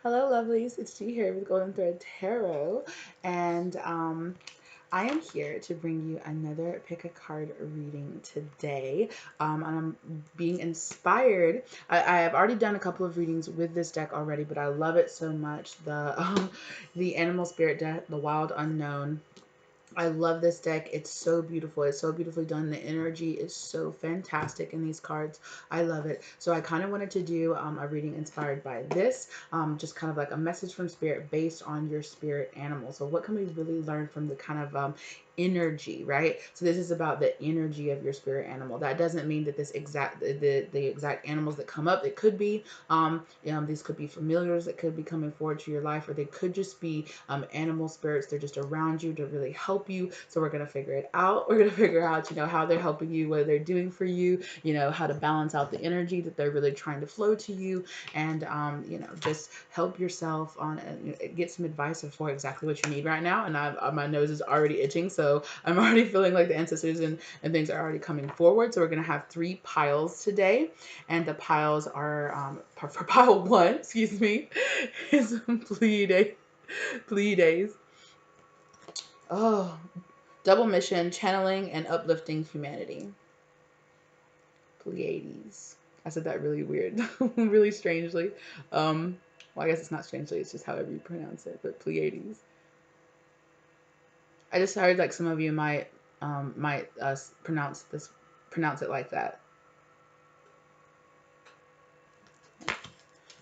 Hello, lovelies. It's G here with Golden Thread Tarot, and I am here to bring you another pick a card reading today. And I'm being inspired. I have already done a couple of readings with this deck already, but I love it so much. The Animal Spirit deck, the Wild Unknown. I love this deck. It's so beautiful. It's so beautifully done. The energy is so fantastic in these cards. I love it. So I kind of wanted to do a reading inspired by this, just kind of like a message from spirit based on your spirit animal. So what can we really learn from the kind of energy, right? So this is about the energy of your spirit animal. That doesn't mean that the exact animals that come up. It could be these could be familiars that could be coming forward to your life, or they could just be animal spirits. They're just around you to really help you. So we're going to figure it out. We're going to figure out, how they're helping you, what they're doing for you, how to balance out the energy that they're really trying to flow to you. And, just help yourself on get some advice for exactly what you need right now. And my nose is already itching. So I'm already feeling like the ancestors and things are already coming forward. So we're going to have 3 piles today. And the piles are, for pile 1, excuse me, is Pleiades. Oh, double mission, channeling and uplifting humanity. Pleiades. I said that really weird, really strangely. Well, I guess it's not strangely, it's just however you pronounce it, but Pleiades. I just heard like some of you might pronounce it like that.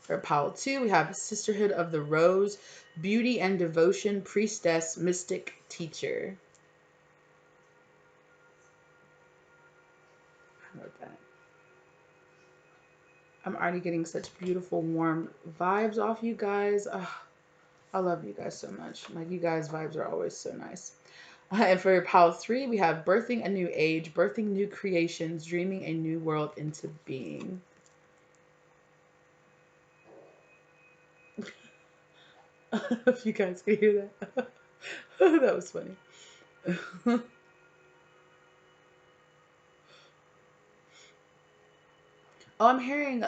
For pile 2, we have Sisterhood of the Rose, beauty and devotion, priestess, mystic, teacher. I wrote that. I'm already getting such beautiful, warm vibes off you guys. I love you guys so much. Like, you guys' vibes are always so nice. And for pile 3, we have birthing a new age, birthing new creations, dreaming a new world into being. If you guys can hear that. That was funny. Oh, I'm hearing,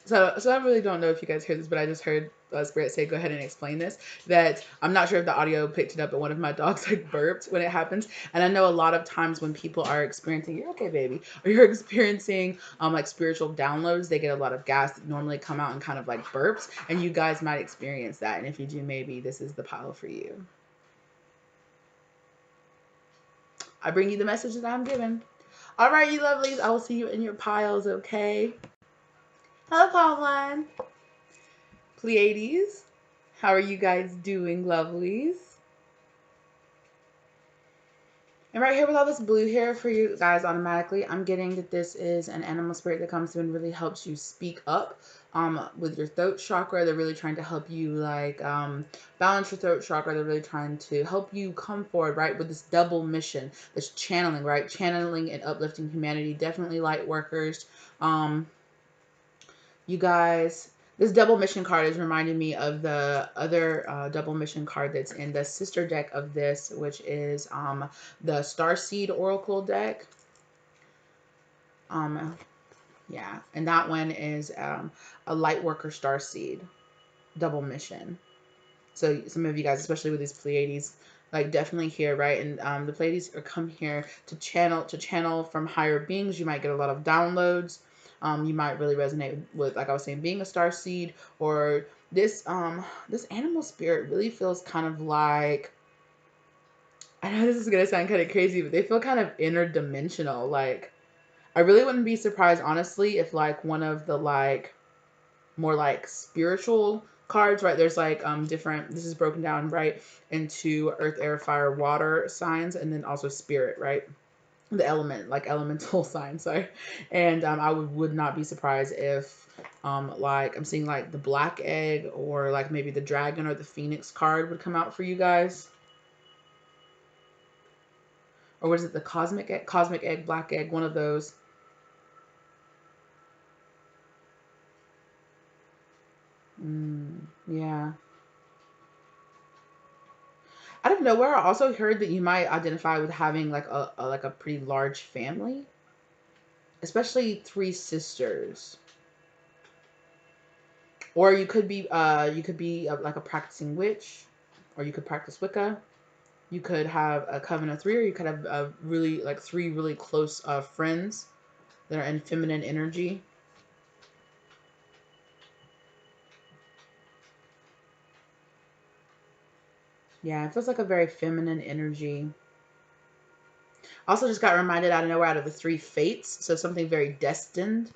so I really don't know if you guys hear this, but I just heard Spirit say, go ahead and explain this, that I'm not sure if the audio picked it up, but one of my dogs like burped when it happens. And I know a lot of times when people are experiencing, you're okay, baby, or you're experiencing like spiritual downloads, they get a lot of gas that normally come out and kind of like burps, and you guys might experience that. And if you do, maybe this is the pile for you. I bring you the message that I'm given. All right, you lovelies, I will see you in your piles, okay? Hello, Pauline. Pleiades. How are you guys doing, lovelies? And right here with all this blue here for you guys automatically, I'm getting that this is an animal spirit that comes through and really helps you speak up with your throat chakra. They're really trying to help you like balance your throat chakra. They're really trying to help you come forward, right, with this double mission, this channeling, right? Channeling and uplifting humanity. Definitely light workers. You guys, this double mission card is reminding me of the other double mission card that's in the sister deck of this, which is the Starseed Oracle deck. Yeah, and that one is a light worker Starseed double mission. So some of you guys, especially with these Pleiades, like definitely here, right? And the Pleiades are come here to channel from higher beings. You might get a lot of downloads. You might really resonate with, like I was saying, being a star seed, or this animal spirit really feels kind of like, I know this is gonna sound kind of crazy, but they feel kind of interdimensional. Like, I really wouldn't be surprised, honestly, if like one of the like more like spiritual cards, right? There's like different, this is broken down, right, into earth, air, fire, water signs, and then also spirit, right? The element, like elemental signs, sorry. And I would not be surprised if like I'm seeing like the black egg, or like maybe the dragon or the phoenix card would come out for you guys. Or was it the cosmic egg, black egg, one of those. Yeah. Out of nowhere, I also heard that you might identify with having like a pretty large family, especially 3 sisters, Or you could be like a practicing witch, or you could practice Wicca. You could have a coven of three, or you could have really like three really close friends that are in feminine energy. Yeah, it feels like a very feminine energy. Also, just got reminded out of nowhere out of the three fates, so something very destined.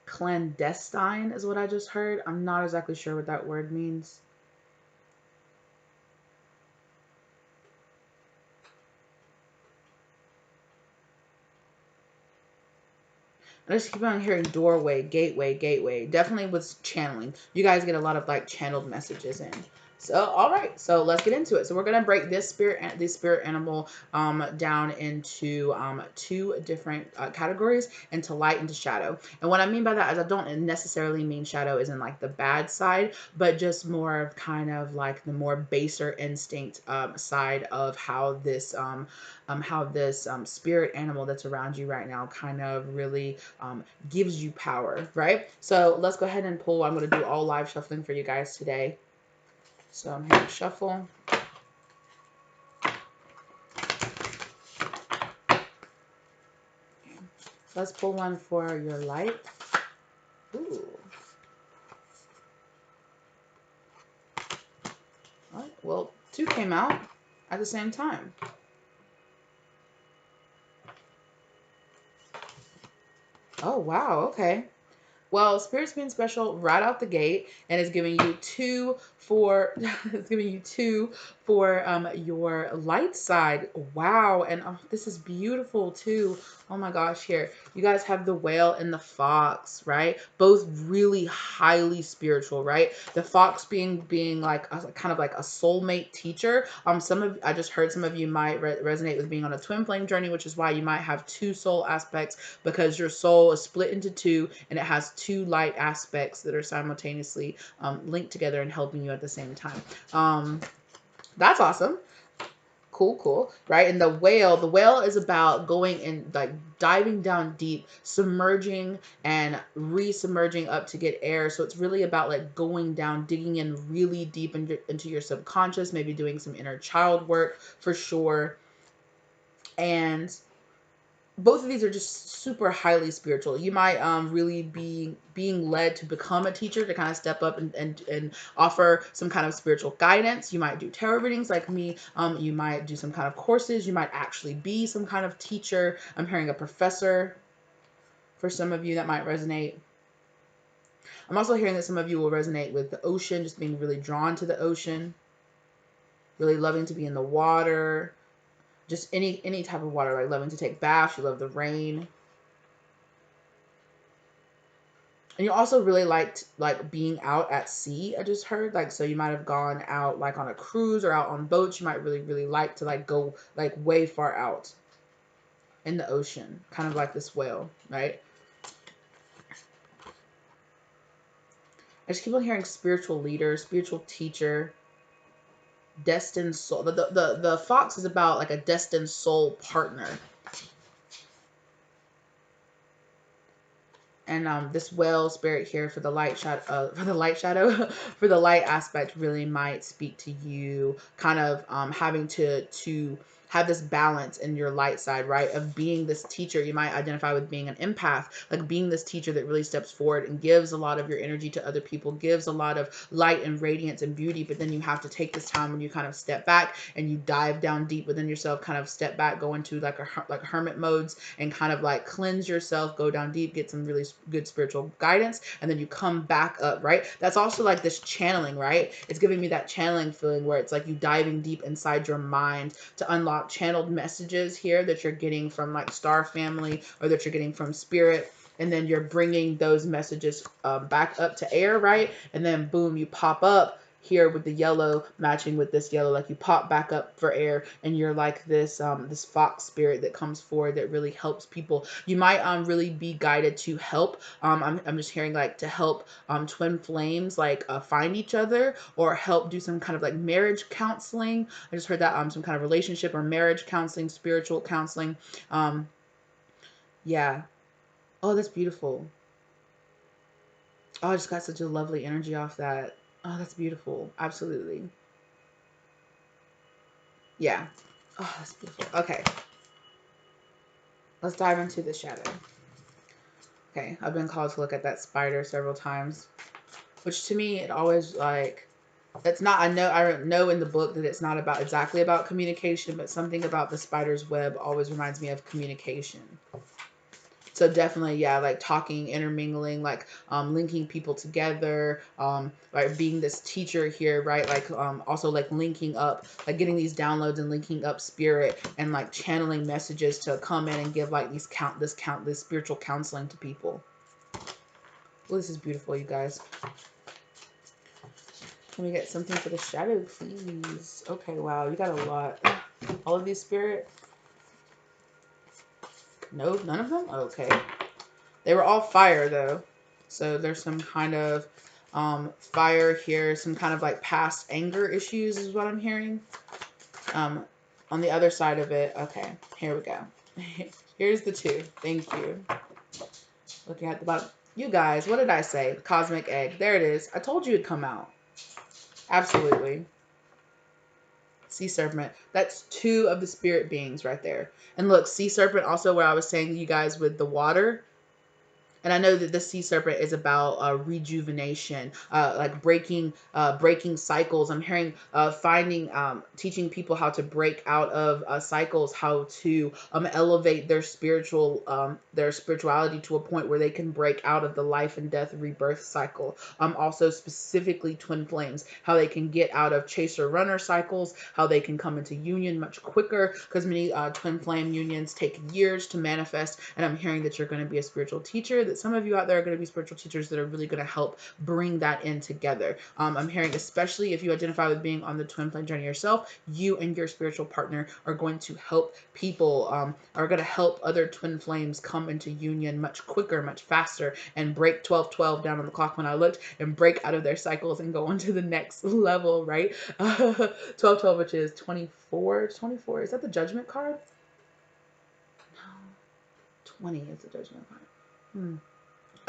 Clandestine is what I just heard. I'm not exactly sure what that word means. I just keep on hearing doorway, gateway, gateway. Definitely with channeling. You guys get a lot of like channeled messages in. So, all right. So let's get into it. So we're gonna break this spirit animal down into two different categories, into light and to shadow. And what I mean by that is I don't necessarily mean shadow is in like the bad side, but just more of kind of like the more baser instinct side of how this spirit animal that's around you right now kind of really gives you power, right? So let's go ahead and pull. I'm going to do all live shuffling for you guys today. So I'm here to shuffle. Let's pull one for your light. Ooh. All right. Well, two came out at the same time. Oh, wow. Okay. Well, Spirit's being special right out the gate, and it's giving you two for it's giving you two for your light side. Wow, and oh, this is beautiful too. Oh my gosh, here you guys have the whale and the fox, right? Both really highly spiritual, right? The fox being like kind of like a soulmate teacher. I just heard some of you might resonate with being on a twin flame journey, which is why you might have two soul aspects, because your soul is split into two and it has two light aspects that are simultaneously linked together and helping you at the same time. That's awesome. Cool, cool, right? And the whale is about going and like diving down deep, submerging and re-submerging up to get air. So it's really about like going down, digging in really deep into your subconscious, maybe doing some inner child work for sure. And both of these are just super highly spiritual. You might really be being led to become a teacher, to kind of step up and offer some kind of spiritual guidance. You might do tarot readings like me. You might do some kind of courses. You might actually be some kind of teacher. I'm hearing a professor for some of you that might resonate. I'm also hearing that some of you will resonate with the ocean, just being really drawn to the ocean, really loving to be in the water, just any type of water, like loving to take baths. You love the rain. And you also really liked like being out at sea, I just heard. Like, so you might have gone out like on a cruise or out on boats. You might really, really like to like go like way far out in the ocean, kind of like this whale, right? I just keep on hearing spiritual leader, spiritual teacher, destined soul. The fox is about like a destined soul partner. And this whale spirit here for the light shadow, for the light aspect really might speak to you, kind of having to have this balance in your light side, right? Of being this teacher. You might identify with being an empath, like being this teacher that really steps forward and gives a lot of your energy to other people, gives a lot of light and radiance and beauty. But then you have to take this time when you kind of step back and you dive down deep within yourself, kind of step back, go into like hermit modes and kind of like cleanse yourself, go down deep, get some really good spiritual guidance, and then you come back up, right? That's also like this channeling, right? It's giving me that channeling feeling where it's like you diving deep inside your mind to unlock channeled messages here that you're getting from like star family or that you're getting from spirit, and then you're bringing those messages back up to air, right? And then boom, you pop up here with the yellow matching with this yellow, like you pop back up for air and you're like this fox spirit that comes forward that really helps people. You might really be guided to help. I'm just hearing like to help twin flames like find each other, or help do some kind of like marriage counseling. I just heard that some kind of relationship or marriage counseling, spiritual counseling. Yeah. Oh, that's beautiful. Oh, I just got such a lovely energy off that. Oh, that's beautiful. Absolutely. Yeah. Oh, that's beautiful. Okay. Let's dive into the shadow. Okay. I've been called to look at that spider several times, which to me, it always like, it's not, I know in the book that it's not about exactly about communication, but something about the spider's web always reminds me of communication. So definitely, yeah, like talking, intermingling, like linking people together, like being this teacher here, right? Like also like linking up, like getting these downloads and linking up spirit and like channeling messages to come in and give like this spiritual counseling to people. Well, this is beautiful, you guys. Can we get something for the shadow, please? Okay, wow, you got a lot. All of these spirit? No, none of them? Okay. They were all fire though. So there's some kind of fire here, some kind of like past anger issues is what I'm hearing. On the other side of it, okay, here we go. Here's the two. Thank you. Looking at the bottom. You guys, what did I say? The cosmic egg. There it is. I told you it'd come out. Absolutely. Sea serpent. That's two of the spirit beings right there. And look, sea serpent also where I was saying you guys with the water. And I know that the sea serpent is about rejuvenation, like breaking cycles. I'm hearing finding, teaching people how to break out of cycles, how to elevate their spirituality to a point where they can break out of the life and death rebirth cycle. Also specifically twin flames, how they can get out of chaser runner cycles, how they can come into union much quicker, because many twin flame unions take years to manifest. And I'm hearing that you're going to be a spiritual teacher, that some of you out there are going to be spiritual teachers that are really going to help bring that in together. I'm hearing, especially if you identify with being on the twin flame journey yourself, you and your spiritual partner are going to help people, are going to help other twin flames come into union much quicker, much faster, and break 12-12 down on the clock when I looked, and break out of their cycles and go on to the next level, right? 12-12, which is 24. 24. Is that the judgment card? No. 20 is the judgment card.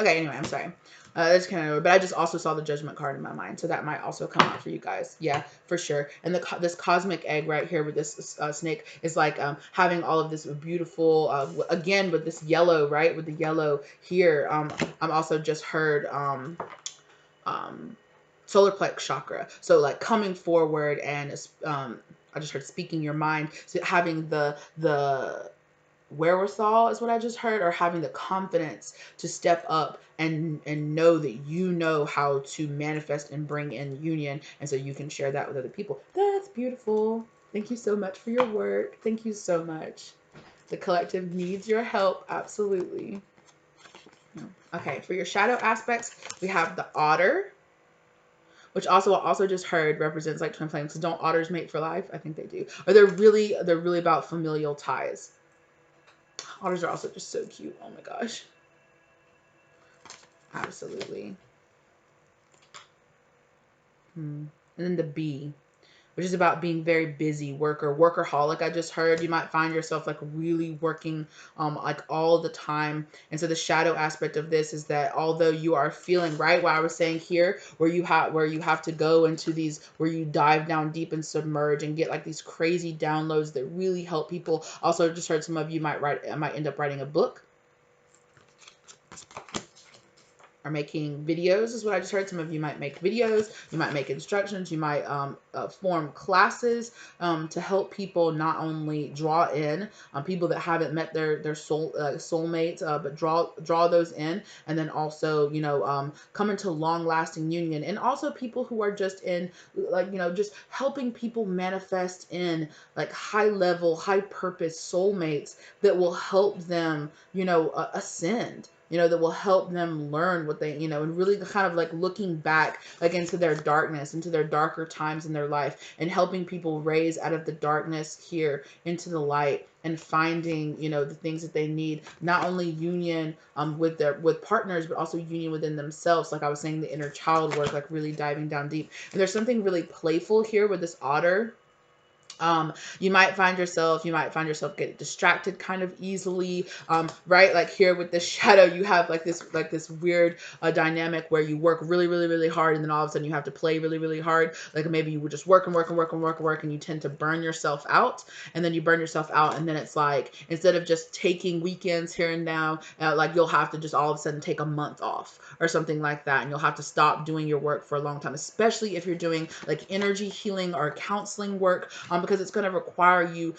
Okay, anyway, I'm sorry. That's kind of, but I just also saw the judgment card in my mind, so that might also come out for you guys. Yeah, for sure. And this cosmic egg right here with this snake is like having all of this beautiful, again with this yellow, right? With the yellow here. I'm also just heard solar plex chakra. So like coming forward and I just heard speaking your mind. So having the wherewithal is what I just heard, or having the confidence to step up and know that you know how to manifest and bring in union, and so you can share that with other people. That's beautiful. Thank you so much for your work. Thank you so much. The collective needs your help. Absolutely. Okay, for your shadow aspects, we have the otter, which also just heard represents like twin flames. Don't otters mate for life? I think they do. Or they're really about familial ties. Otters are also just so cute. Oh my gosh. Absolutely. And then the bee, which is about being very busy, workaholic. I just heard you might find yourself like really working like all the time. And so the shadow aspect of this is that although you are feeling right, what I was saying here, where you have to go into these, where you dive down deep and submerge and get like these crazy downloads that really help people. Also just heard some of you might end up writing a book, are making videos is what I just heard. Some of you might make videos, you might make instructions, you might form classes to help people not only draw in people that haven't met their soulmates, but draw those in, and then also come into long lasting union, and also people who are just in like just helping people manifest in like high level, high purpose soulmates that will help them ascend, that will help them learn what they, and really kind of like looking back like into their darkness, into their darker times in their life, and helping people raise out of the darkness here into the light, and finding, the things that they need, not only union with partners, but also union within themselves. Like I was saying, the inner child work, like really diving down deep. And there's something really playful here with this otter. You might find yourself getting distracted kind of easily, right? Like here with this shadow, you have like this weird dynamic where you work really, really, really hard, and then all of a sudden you have to play really, really hard. Like maybe you were just work, and you tend to burn yourself out, and then you burn yourself out, and then it's like instead of just taking weekends here and now, like you'll have to just all of a sudden take a month off or something like that, and you'll have to stop doing your work for a long time, especially if you're doing like energy healing or counseling work, because it's going to require you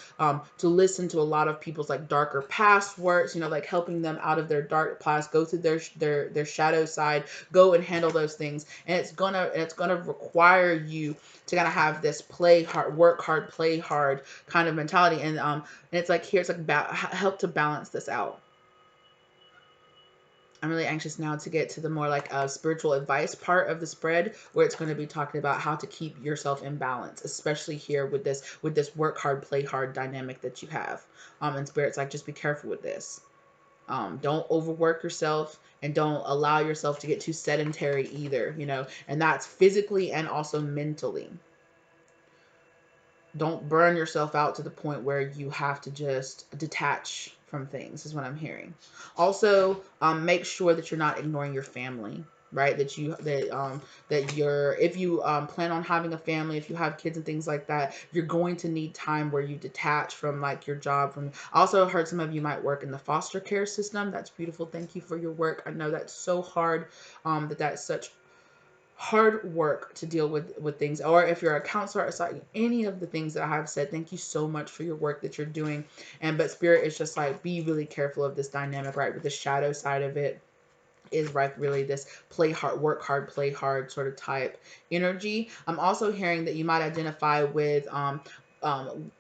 to listen to a lot of people's like darker past works, like helping them out of their dark past, go through their shadow side, go and handle those things, and it's gonna require you to kind of have this play hard, work hard, play hard kind of mentality, and it's like here it's like help to balance this out. I'm really anxious now to get to the more like spiritual advice part of the spread, where it's going to be talking about how to keep yourself in balance, especially here with this work hard, play hard dynamic that you have. And spirit's like, just be careful with this. Don't overwork yourself, and don't allow yourself to get too sedentary either, and that's physically and also mentally. Don't burn yourself out to the point where you have to just detach from things, is what I'm hearing. Also, make sure that you're not ignoring your family, right? That you're, if you plan on having a family, if you have kids and things like that, you're going to need time where you detach from like your job. From I also heard some of you might work in the foster care system. That's beautiful. Thank you for your work. I know that's so hard. That's such hard work to deal with things. Or if you're a counselor, sorry, any of the things that I have said, thank you so much for your work that you're doing. But spirit is just like, be really careful of this dynamic, right? With the shadow side of it is like really this play hard, work hard, play hard sort of type energy. I'm also hearing that you might identify with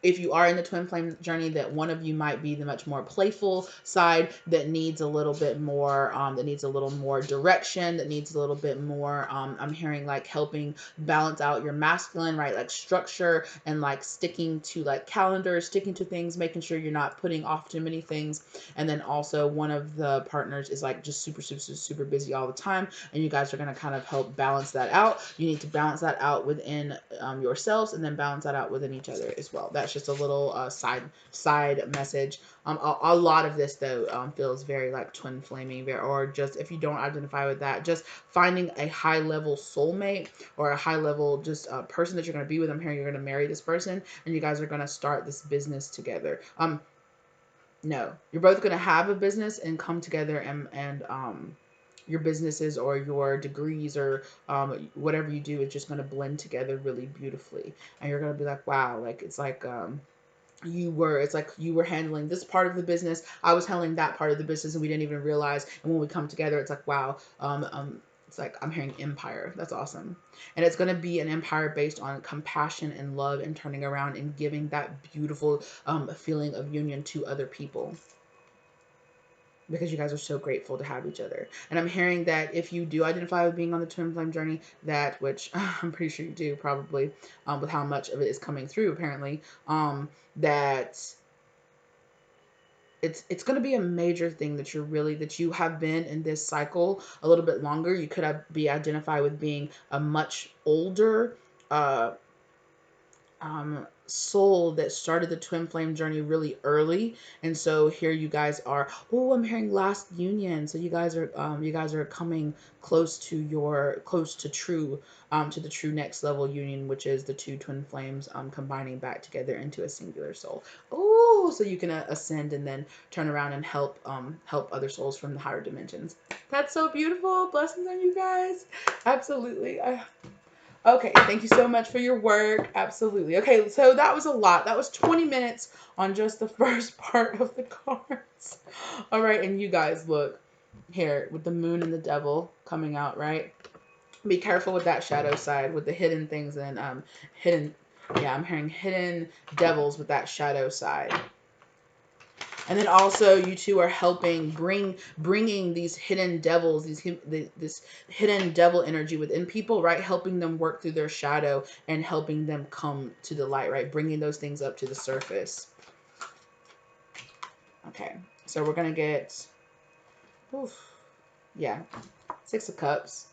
if you are in the twin flame journey, that one of you might be the much more playful side that needs a little bit more, that needs a little more direction, that needs a little bit more, I'm hearing like helping balance out your masculine, right? Like structure and like sticking to like calendars, sticking to things, making sure you're not putting off too many things. And then also one of the partners is like just super, super, super busy all the time, and you guys are going to kind of help balance that out. You need to balance that out within yourselves, and then balance that out within each other as well. That's just a little side message. A lot of this though feels very like twin flaming, or just if you don't identify with that, just finding a high level soulmate or a high level just person that you're going to be with. I'm hearing you're going to marry this person, and you guys are going to start this business together. No, you're both going to have a business and come together, and your businesses or your degrees or whatever you do is just going to blend together really beautifully. And you're going to be like, wow, like it's like you were handling this part of the business, I was handling that part of the business, and we didn't even realize. And when we come together, it's like, wow, it's like I'm hearing empire. That's awesome. And it's going to be an empire based on compassion and love, and turning around and giving that beautiful feeling of union to other people, because you guys are so grateful to have each other. And I'm hearing that if you do identify with being on the twin flame journey, that, which I'm pretty sure you do probably, with how much of it is coming through apparently, that it's going to be a major thing, that you have been in this cycle a little bit longer. You could be identified with being a much older soul that started the twin flame journey really early. And so here you guys are. Oh, I'm hearing last union. So you guys are coming close to true, to the true next level union, which is the two twin flames combining back together into a singular soul. Oh, so you can ascend and then turn around and help other souls from the higher dimensions. That's so beautiful. Blessings on you guys. Absolutely. Okay, thank you so much for your work. Absolutely. Okay, so that was a lot. That was 20 minutes on just the first part of the cards. All right, and you guys, look here with the moon and the devil coming out, right? Be careful with that shadow side, with the hidden things, and hidden, yeah, I'm hearing hidden devils with that shadow side. And then also you two are helping bringing these hidden devils, this hidden devil energy within people, right? Helping them work through their shadow and helping them come to the light, right? Bringing those things up to the surface. Okay, so we're going to get, yeah, Six of Cups.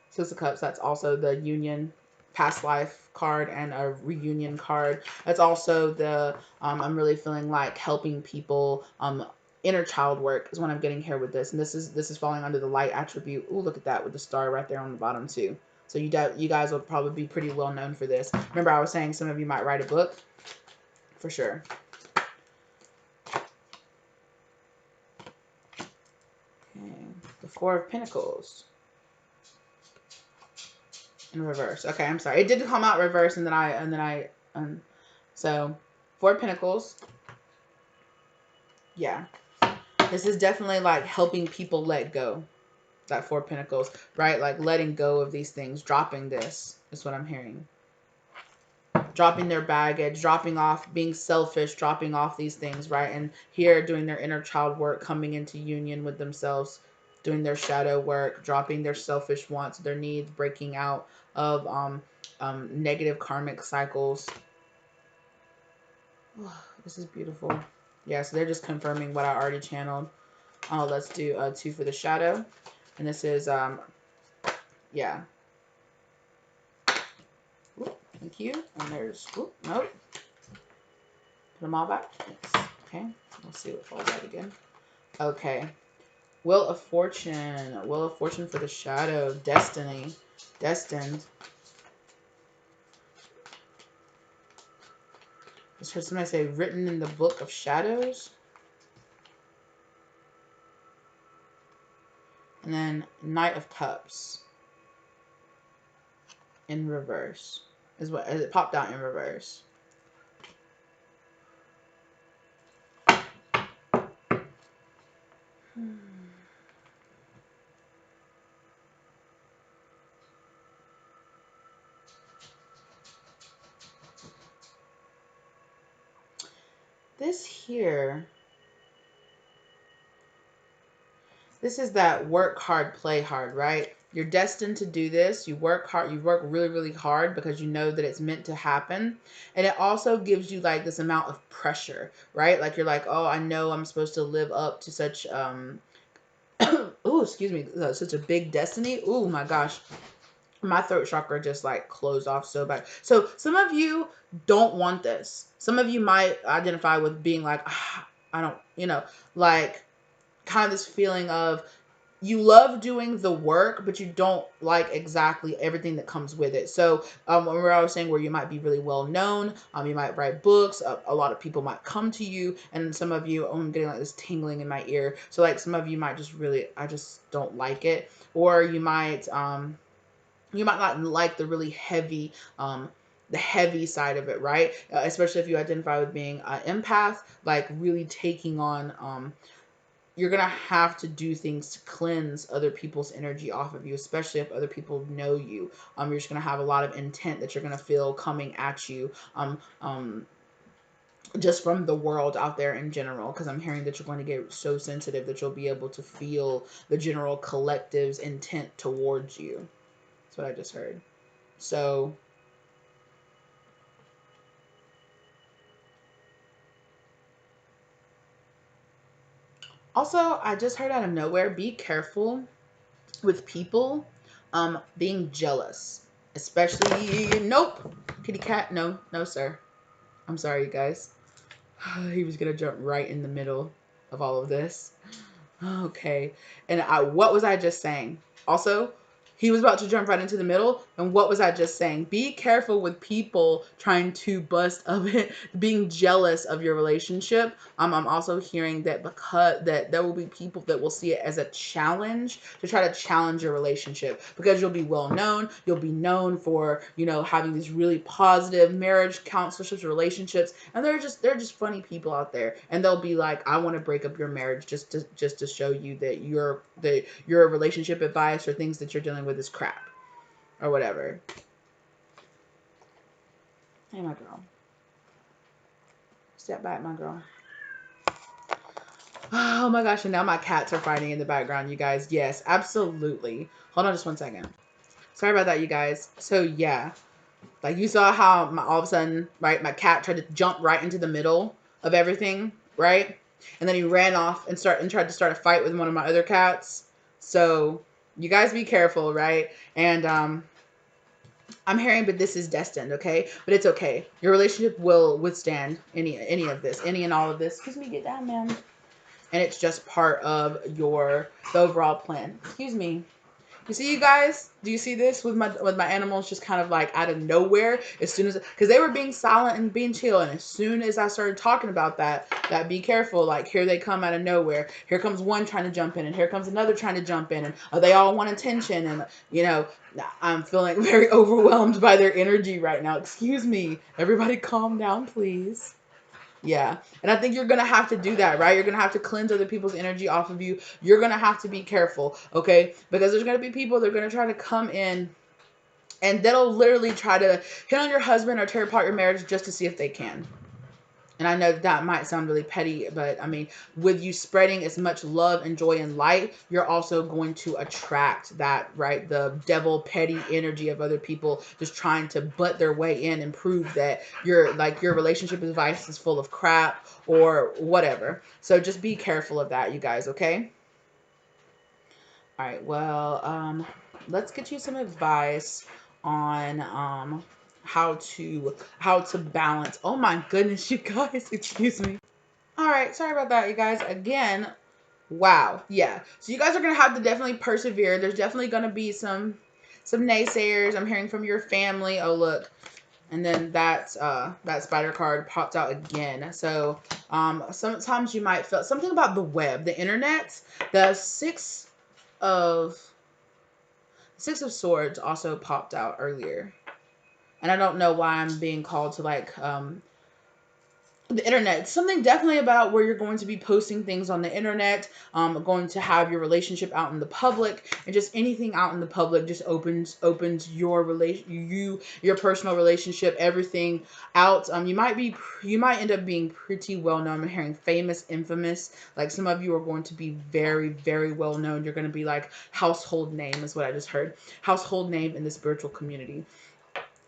Six of Cups, that's also the union past life card and a reunion card. That's also the I'm really feeling like helping people. Inner child work is what I'm getting here with this, and this is falling under the light attribute. Ooh, look at that with the star right there on the bottom too. So you guys will probably be pretty well known for this. Remember, I was saying some of you might write a book, for sure. Okay, the Four of Pentacles in reverse. Okay, I'm sorry. It did come out reverse, and then I so Four of Pentacles. Yeah, this is definitely like helping people let go. That Four of Pentacles, right? Like letting go of these things, dropping this is what I'm hearing. Dropping their baggage, dropping off, being selfish, dropping off these things, right? And here doing their inner child work, coming into union with themselves, doing their shadow work, dropping their selfish wants, their needs, breaking out of negative karmic cycles. Oh, this is beautiful. Yeah, so they're just confirming what I already channeled. Let's do 2 for the shadow. And this is, yeah. Ooh, thank you. And there's, nope. Put them all back. Yes. Okay. We'll see what falls out again. Okay. Wheel of Fortune. Wheel of Fortune for the shadow. Destiny. Destined. Just heard somebody say written in the book of shadows. And then Knight of Cups. In reverse. Is what it popped out in reverse. This here, this is that work hard, play hard, right? You're destined to do this. You work hard. You work really, really hard because you know that it's meant to happen. And it also gives you like this amount of pressure, right? Like you're like, oh, I know I'm supposed to live up to such, oh, excuse me, such a big destiny. Oh my gosh. My throat chakra just like closed off so bad. So some of you don't want this. Some of you might identify with being like, I don't, like kind of this feeling of you love doing the work, but you don't like exactly everything that comes with it. So when I was saying where you might be really well known, you might write books, a lot of people might come to you, and some of you, I'm getting like this tingling in my ear. So like some of you might just really, I just don't like it. Or you might not like the really heavy, the heavy side of it, right? Especially if you identify with being an empath, like really taking on, you're going to have to do things to cleanse other people's energy off of you, especially if other people know you. You're just going to have a lot of intent that you're going to feel coming at you, just from the world out there in general, because I'm hearing that you're going to get so sensitive that you'll be able to feel the general collective's intent towards you. That's what I just heard. So also, I just heard out of nowhere, be careful with people being jealous. Especially, nope. Kitty cat, no, no, sir. I'm sorry, you guys. He was going to jump right in the middle of all of this. Okay. And what was I just saying? Also, he was about to jump right into the middle. And what was I just saying? Be careful with people trying to bust of it, being jealous of your relationship. I'm also hearing that because that there will be people that will see it as a challenge to try to challenge your relationship, because you'll be well known. You'll be known for, having these really positive marriage counselorships, relationships, and they're just funny people out there, and they'll be like, I want to break up your marriage just to show you that your relationship advice or things that you're dealing with is crap or whatever. Hey, my girl. Step back, my girl. Oh my gosh, and now my cats are fighting in the background, you guys. Yes, absolutely. Hold on just one second. Sorry about that, you guys. So yeah, like you saw how all of a sudden, right, my cat tried to jump right into the middle of everything, right? And then he ran off and tried to start a fight with one of my other cats. So you guys be careful, right? And I'm hearing, but this is destined, okay? But it's okay. Your relationship will withstand any of this, any and all of this. Excuse me, get down, man. And it's just part of the overall plan. Excuse me. You see, you guys? Do you see this with my animals just kind of like out of nowhere? As soon as, because they were being silent and being chill, and as soon as I started talking about that be careful, like here they come out of nowhere. Here comes one trying to jump in, and here comes another trying to jump in, and they all want attention, and you know, I'm feeling very overwhelmed by their energy right now. Excuse me, everybody, calm down, please. Yeah. And I think you're going to have to do that, right? You're going to have to cleanse other people's energy off of you. You're going to have to be careful, okay? Because there's going to be people that are going to try to come in and they'll literally try to hit on your husband or tear apart your marriage just to see if they can. And I know that might sound really petty, but I mean, with you spreading as much love and joy and light, you're also going to attract that, right? The devil petty energy of other people just trying to butt their way in and prove that your relationship advice is full of crap or whatever. So just be careful of that, you guys, okay? All right, well, let's get you some advice on how to balance. Oh my goodness, you guys, excuse me. All right, sorry about that, you guys. Again, wow, yeah. So you guys are gonna have to definitely persevere. There's definitely gonna be some naysayers. I'm hearing from your family. Oh look, and then that spider card popped out again. So sometimes you might feel something about the web, the internet. The of six of swords also popped out earlier, and I don't know why I'm being called to like the internet. Something definitely about where you're going to be posting things on the internet, going to have your relationship out in the public, and just anything out in the public just opens your your personal relationship, everything out. You might end up being pretty well known. I'm hearing famous, infamous. Like some of you are going to be very, very well known. You're going to be like household name is what I just heard. Household name in the spiritual community.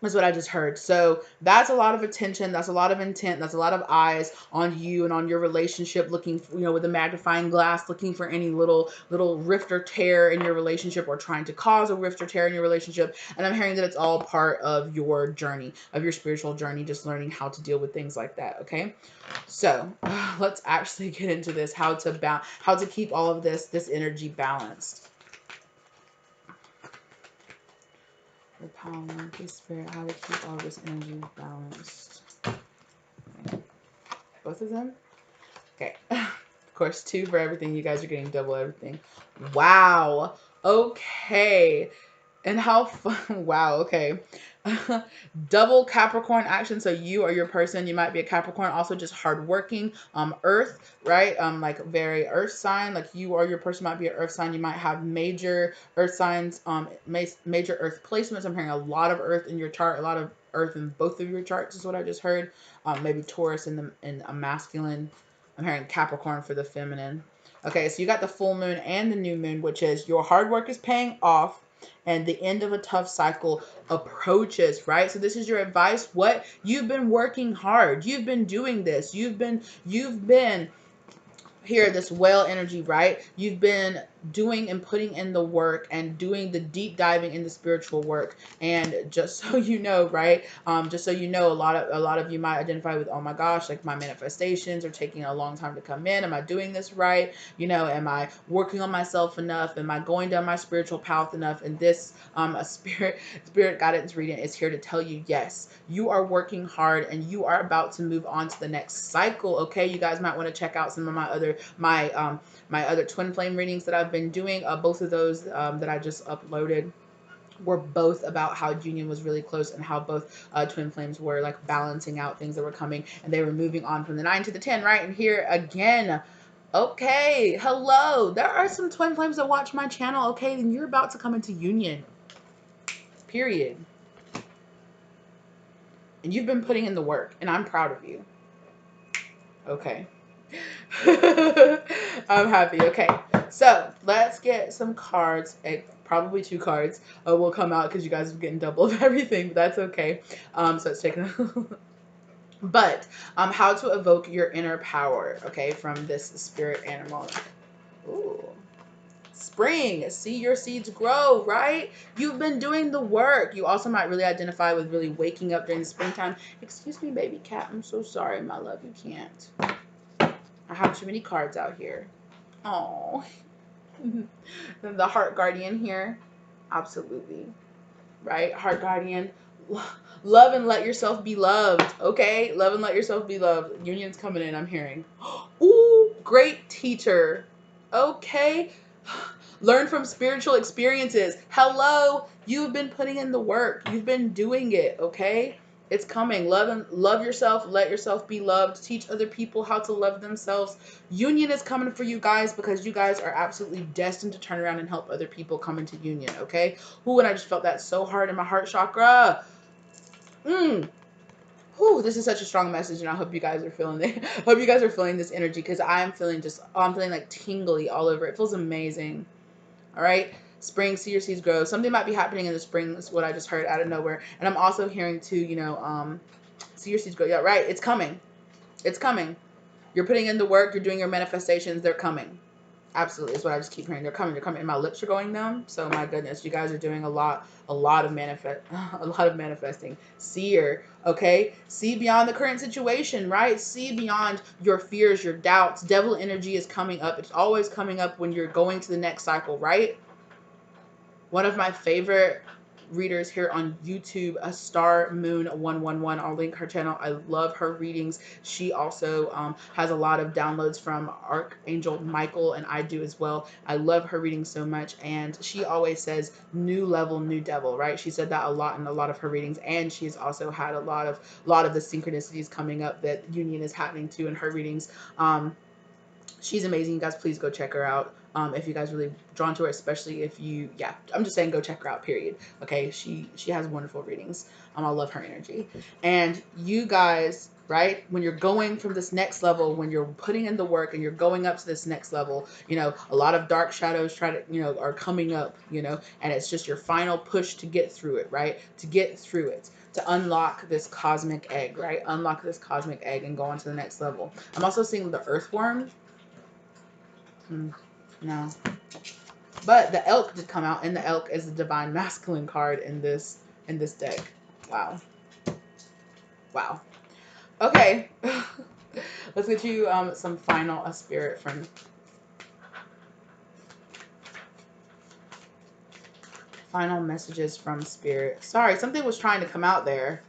That's what I just heard. So that's a lot of attention. That's a lot of intent. That's a lot of eyes on you and on your relationship, looking, with a magnifying glass, looking for any little rift or tear in your relationship, or trying to cause a rift or tear in your relationship. And I'm hearing that it's all part of your journey, of your spiritual journey, just learning how to deal with things like that. Okay. So let's actually get into this, how to keep all of this energy balanced. The power of the spirit, how to keep all this energy balanced. Okay. Both of them? Okay. Of course, 2 for everything. You guys are getting double everything. Wow. Okay. And how fun. Wow. Okay. Double Capricorn action. So you or your person, you might be a Capricorn, also just hardworking, earth, right? Like very earth sign, like you or your person might be an earth sign. You might have major earth signs, major earth placements. I'm hearing a lot of earth in your chart, a lot of earth in both of your charts is what I just heard. Maybe Taurus in a masculine. I'm hearing Capricorn for the feminine. Okay, so you got the full moon and the new moon, which is your hard work is paying off and the end of a tough cycle approaches, right? So this is your advice. What you've been working hard. You've been doing this. You've been here, this whale energy, right? You've been doing and putting in the work and doing the deep diving in the spiritual work. And just so you know, right? Just so you know, a lot of you might identify with, oh my gosh, like my manifestations are taking a long time to come in. Am I doing this right? Am I working on myself enough? Am I going down my spiritual path enough? And this a spirit guidance reading is here to tell you, yes, you are working hard and you are about to move on to the next cycle. Okay, you guys might want to check out some of my other twin flame readings that I've been doing. Both of those that I just uploaded were both about how union was really close and how both twin flames were like balancing out things that were coming, and they were moving on from the 9 to the 10, right? And here again, okay, hello, there are some twin flames that watch my channel. Okay, then you're about to come into union, period. And you've been putting in the work, and I'm proud of you. Okay. I'm happy. Okay, so let's get some cards. Probably 2 cards will come out because you guys are getting double of everything, but that's okay. So it's taking but how to evoke your inner power, okay, from this spirit animal. Ooh, Spring, see your seeds grow, right? You've been doing the work. You also might really identify with really waking up during the springtime. Excuse me, baby cat. I'm so sorry, my love. You can't. I have too many cards out here. Oh. The heart guardian here. Absolutely. Right? Heart guardian. Love and let yourself be loved. Okay? Love and let yourself be loved. Union's coming in, I'm hearing. Ooh, great teacher. Okay. Learn from spiritual experiences. Hello. You've been putting in the work. You've been doing it. Okay? It's coming. Love yourself. Let yourself be loved. Teach other people how to love themselves. Union is coming for you guys because you guys are absolutely destined to turn around and help other people come into union. Okay? Ooh, and I just felt that so hard in my heart chakra. Whew, this is such a strong message, and I hope you guys are feeling it. I hope you guys are feeling this energy because I'm feeling I'm feeling like tingly all over. It feels amazing. All right. Spring, see your seeds grow. Something might be happening in the spring. Is what I just heard out of nowhere. And I'm also hearing too, see your seeds grow. Yeah, right. It's coming. It's coming. You're putting in the work. You're doing your manifestations. They're coming. Absolutely, is what I just keep hearing. They're coming. They're coming. And my lips are going numb. So my goodness, you guys are doing a lot of a lot of manifesting. Seer, okay? See beyond the current situation, right? See beyond your fears, your doubts. Devil energy is coming up. It's always coming up when you're going to the next cycle, right? One of my favorite readers here on YouTube, a Star Moon 111. I'll link her channel. I love her readings. She also has a lot of downloads from Archangel Michael, and I do as well. I love her readings so much, and she always says new level, new devil, right? She said that a lot in a lot of her readings, and she's also had a lot of the synchronicities coming up that union is happening to in her readings. She's amazing. You guys, please go check her out. If you guys really drawn to her, especially if you, yeah, I'm just saying go check her out, period. Okay, she has wonderful readings. I love her energy. And you guys, right, when you're going from this next level, when you're putting in the work and you're going up to this next level, a lot of dark shadows are coming up, and it's just your final push to get through it, right? To get through it. To unlock this cosmic egg, right? Unlock this cosmic egg and go on to the next level. I'm also seeing the earthworm. No. But the elk did come out, and the elk is the divine masculine card in this deck. Wow. Wow. Okay. Let's get you some final spirit from final messages from spirit. Sorry, something was trying to come out there.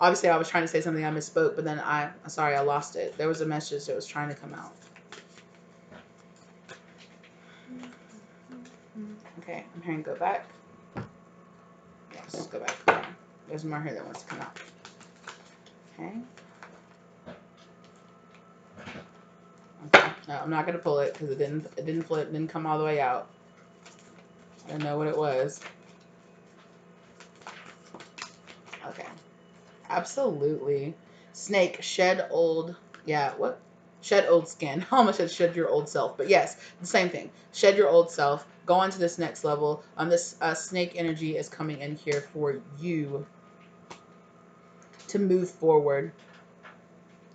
Obviously, I was trying to say something, I misspoke, but then I lost it. There was a message that was trying to come out. Okay, I'm hearing go back. Yes, go back. Okay. There's more here that wants to come out. Okay. Okay. No, I'm not gonna pull it because it didn't flip, didn't come all the way out. I don't know what it was. Okay. Absolutely. Snake, shed old, yeah, what? Shed old skin. I almost said shed your old self, but yes, the same thing. Shed your old self. Go on to this next level. This snake energy is coming in here for you to move forward,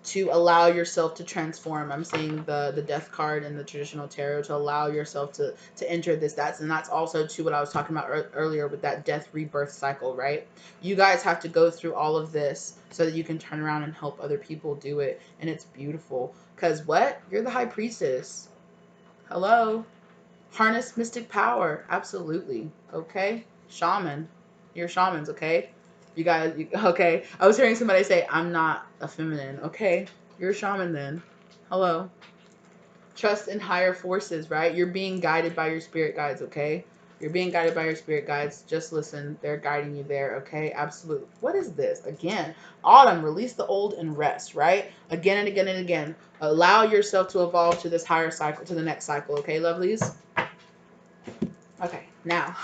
to allow yourself to transform. I'm seeing the death card in the traditional tarot, to allow yourself to enter this. And that's also to what I was talking about earlier with that death rebirth cycle, right? You guys have to go through all of this so that you can turn around and help other people do it. And it's beautiful. Because what? You're the high priestess. Hello. Harness mystic power. Absolutely. Okay. Shaman. You're shamans, okay? You guys, okay. I was hearing somebody say, I'm not a feminine. Okay. You're a shaman then. Hello. Trust in higher forces, right? You're being guided by your spirit guides, okay? You're being guided by your spirit guides. Just listen. They're guiding you there, okay? Absolutely. What is this? Again, autumn, release the old and rest, right? Again and again and again. Allow yourself to evolve to this higher cycle, to the next cycle, okay, lovelies? Okay, now.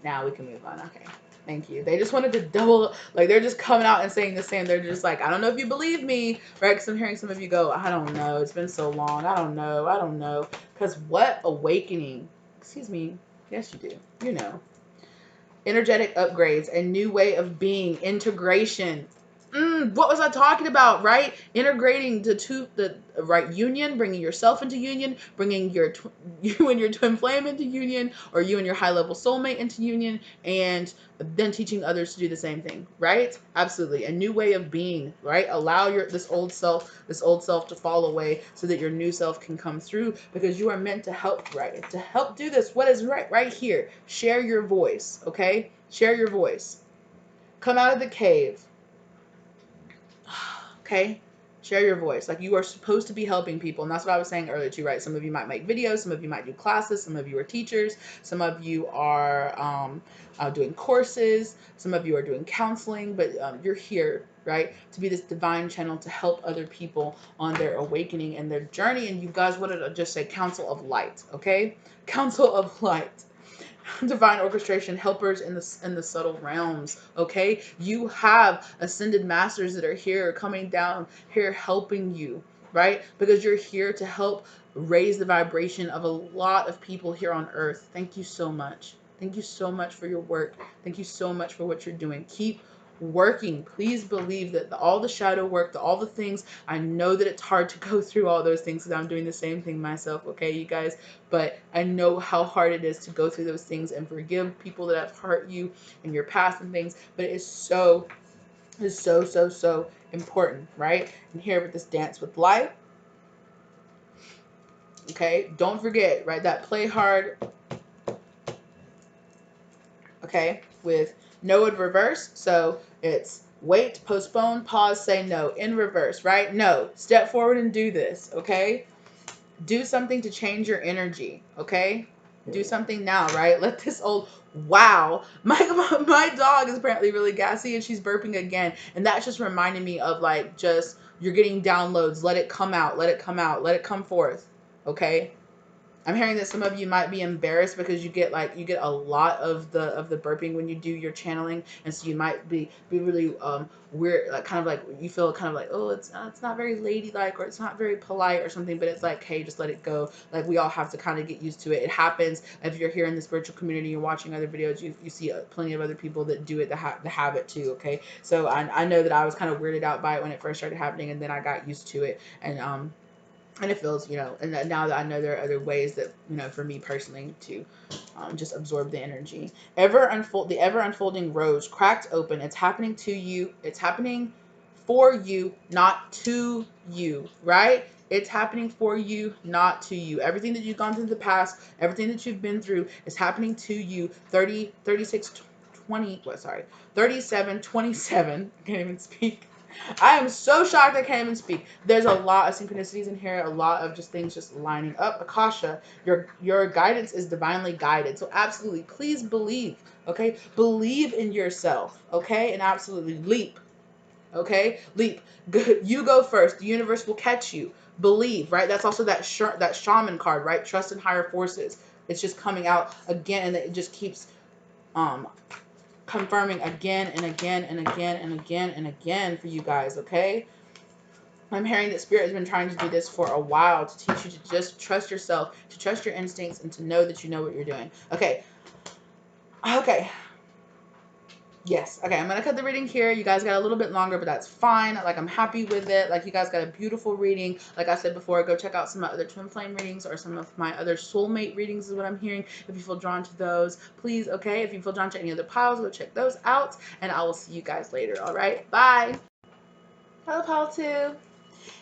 Now we can move on. Okay. Thank you. They just wanted to double, like, they're just coming out and saying the same. They're just like, I don't know if you believe me, right? Because I'm hearing some of you go, I don't know. It's been so long. I don't know. I don't know. Because what awakening? Excuse me. Yes, you do. You know. Energetic upgrades, a new way of being, integration. What was I talking about, right? Integrating the right union, bringing yourself into union, bringing you and your twin flame into union, or you and your high level soulmate into union, and then teaching others to do the same thing, right? Absolutely. A new way of being, right? Allow this old self to fall away so that your new self can come through, because you are meant to help, right? To help do this, what is right here. Share your voice, okay? Share your voice. Come out of the cave. Okay, share your voice. Like, you are supposed to be helping people, and that's what I was saying earlier too, right? Some of you might make videos, some of you might do classes, some of you are teachers, some of you are doing courses, some of you are doing counseling, but you're here, right, to be this divine channel to help other people on their awakening and their journey. And you guys, what did I just say? Council of light. Okay, council of light. Divine orchestration, helpers in the subtle realms. Okay, you have ascended masters that are here, coming down here, helping you, right? Because you're here to help raise the vibration of a lot of people here on earth. Thank you so much. Thank you so much for your work. Thank you so much for what you're doing. Keep working. Please believe that all the shadow work, all the things, I know that it's hard to go through all those things because I'm doing the same thing myself, okay, you guys, but I know how hard it is to go through those things and forgive people that have hurt you in your past and things, but it is so important, right? And here with this dance with life, okay, don't forget, right, that play hard, okay, with no in reverse. So it's wait, postpone, pause, say no. In reverse, right? No. Step forward and do this, okay? Do something to change your energy, okay? Do something now, right? Let this old, wow, my dog is apparently really gassy and she's burping again. And that's just reminding me of, like, just, you're getting downloads. Let it come out. Let it come out. Let it come forth, okay? I'm hearing that some of you might be embarrassed because you get a lot of the burping when you do your channeling, and so you might be really weird, like kind of like you feel kind of like, oh, it's not very ladylike, or it's not very polite or something, but it's like, hey, just let it go. Like, we all have to kind of get used to it. It happens. If you're here in the spiritual community, you're watching other videos, you see plenty of other people that do it, that have it too. Okay, so I know that I was kind of weirded out by it when it first started happening, and then I got used to it, and it feels, and now that I know there are other ways that, for me personally, to just absorb the energy. The ever unfolding rose cracked open. It's happening to you. It's happening for you, not to you, right? It's happening for you, not to you. Everything that you've gone through in the past, everything that you've been through is happening to you. 30, 36, 20, what, sorry, 37, 27. I can't even speak. I am so shocked I can't even speak. There's a lot of synchronicities in here, a lot of just things just lining up. Akasha, your guidance is divinely guided. So absolutely, please believe, okay? Believe in yourself, okay? And absolutely leap, okay? Leap. You go first. The universe will catch you. Believe, right? That's also that shaman card, right? Trust in higher forces. It's just coming out again, and it just keeps um confirming again and again and again and again and again for you guys, okay? I'm hearing that Spirit has been trying to do this for a while, to teach you to just trust yourself, to trust your instincts, and to know that you know what you're doing. Okay. Okay. Yes. Okay, I'm going to cut the reading here. You guys got a little bit longer, but that's fine. Like, I'm happy with it. Like, you guys got a beautiful reading. Like I said before, go check out some of my other twin flame readings, or some of my other soulmate readings is what I'm hearing. If you feel drawn to those, please, okay? If you feel drawn to any other piles, go check those out, and I will see you guys later, all right? Bye. Hello, pile 2.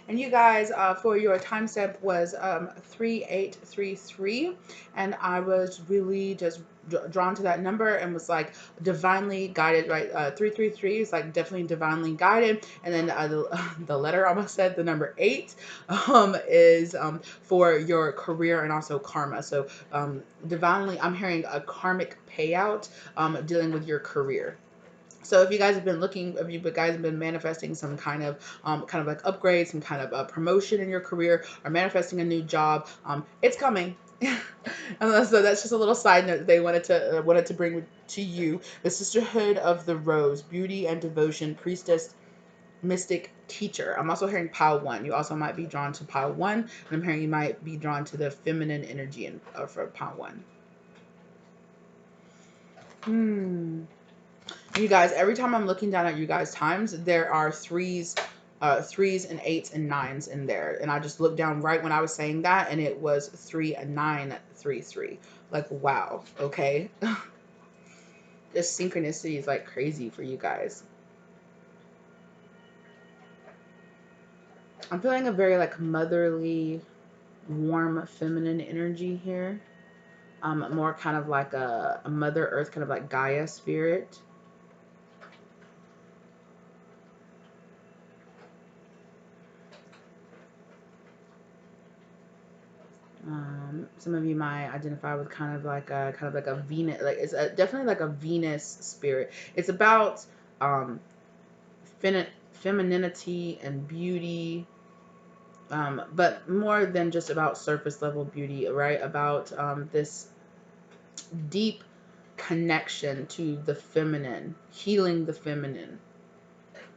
And you guys, for your timestamp was 3833, and I was really just drawn to that number and was like divinely guided, right? 333 is like definitely divinely guided, and then the letter, I almost said the number 8, is for your career and also karma. So divinely, I'm hearing a karmic payout dealing with your career. So if you guys have been if you guys have been manifesting some kind of like upgrade, some kind of promotion in your career, or manifesting a new job, it's coming. So that's just a little side note that they wanted to bring to you. The Sisterhood of the Rose, beauty and devotion, priestess, mystic, teacher. I'm also hearing pile 1. You also might be drawn to pile 1, and I'm hearing you might be drawn to the feminine energy for pile 1. You guys, every time I'm looking down at you guys' times, there are threes and eights and nines in there. And I just looked down right when I was saying that, and it was 3 and 9 3 3. Like, wow, okay. This synchronicity is like crazy for you guys. I'm feeling a very like motherly, warm, feminine energy here. More kind of like a Mother Earth, kind of like Gaia spirit. Some of you might identify with kind of like a Venus, like it's definitely like a Venus spirit. It's about um, femininity and beauty, but more than just about surface level beauty, right? About this deep connection to the feminine, healing the feminine.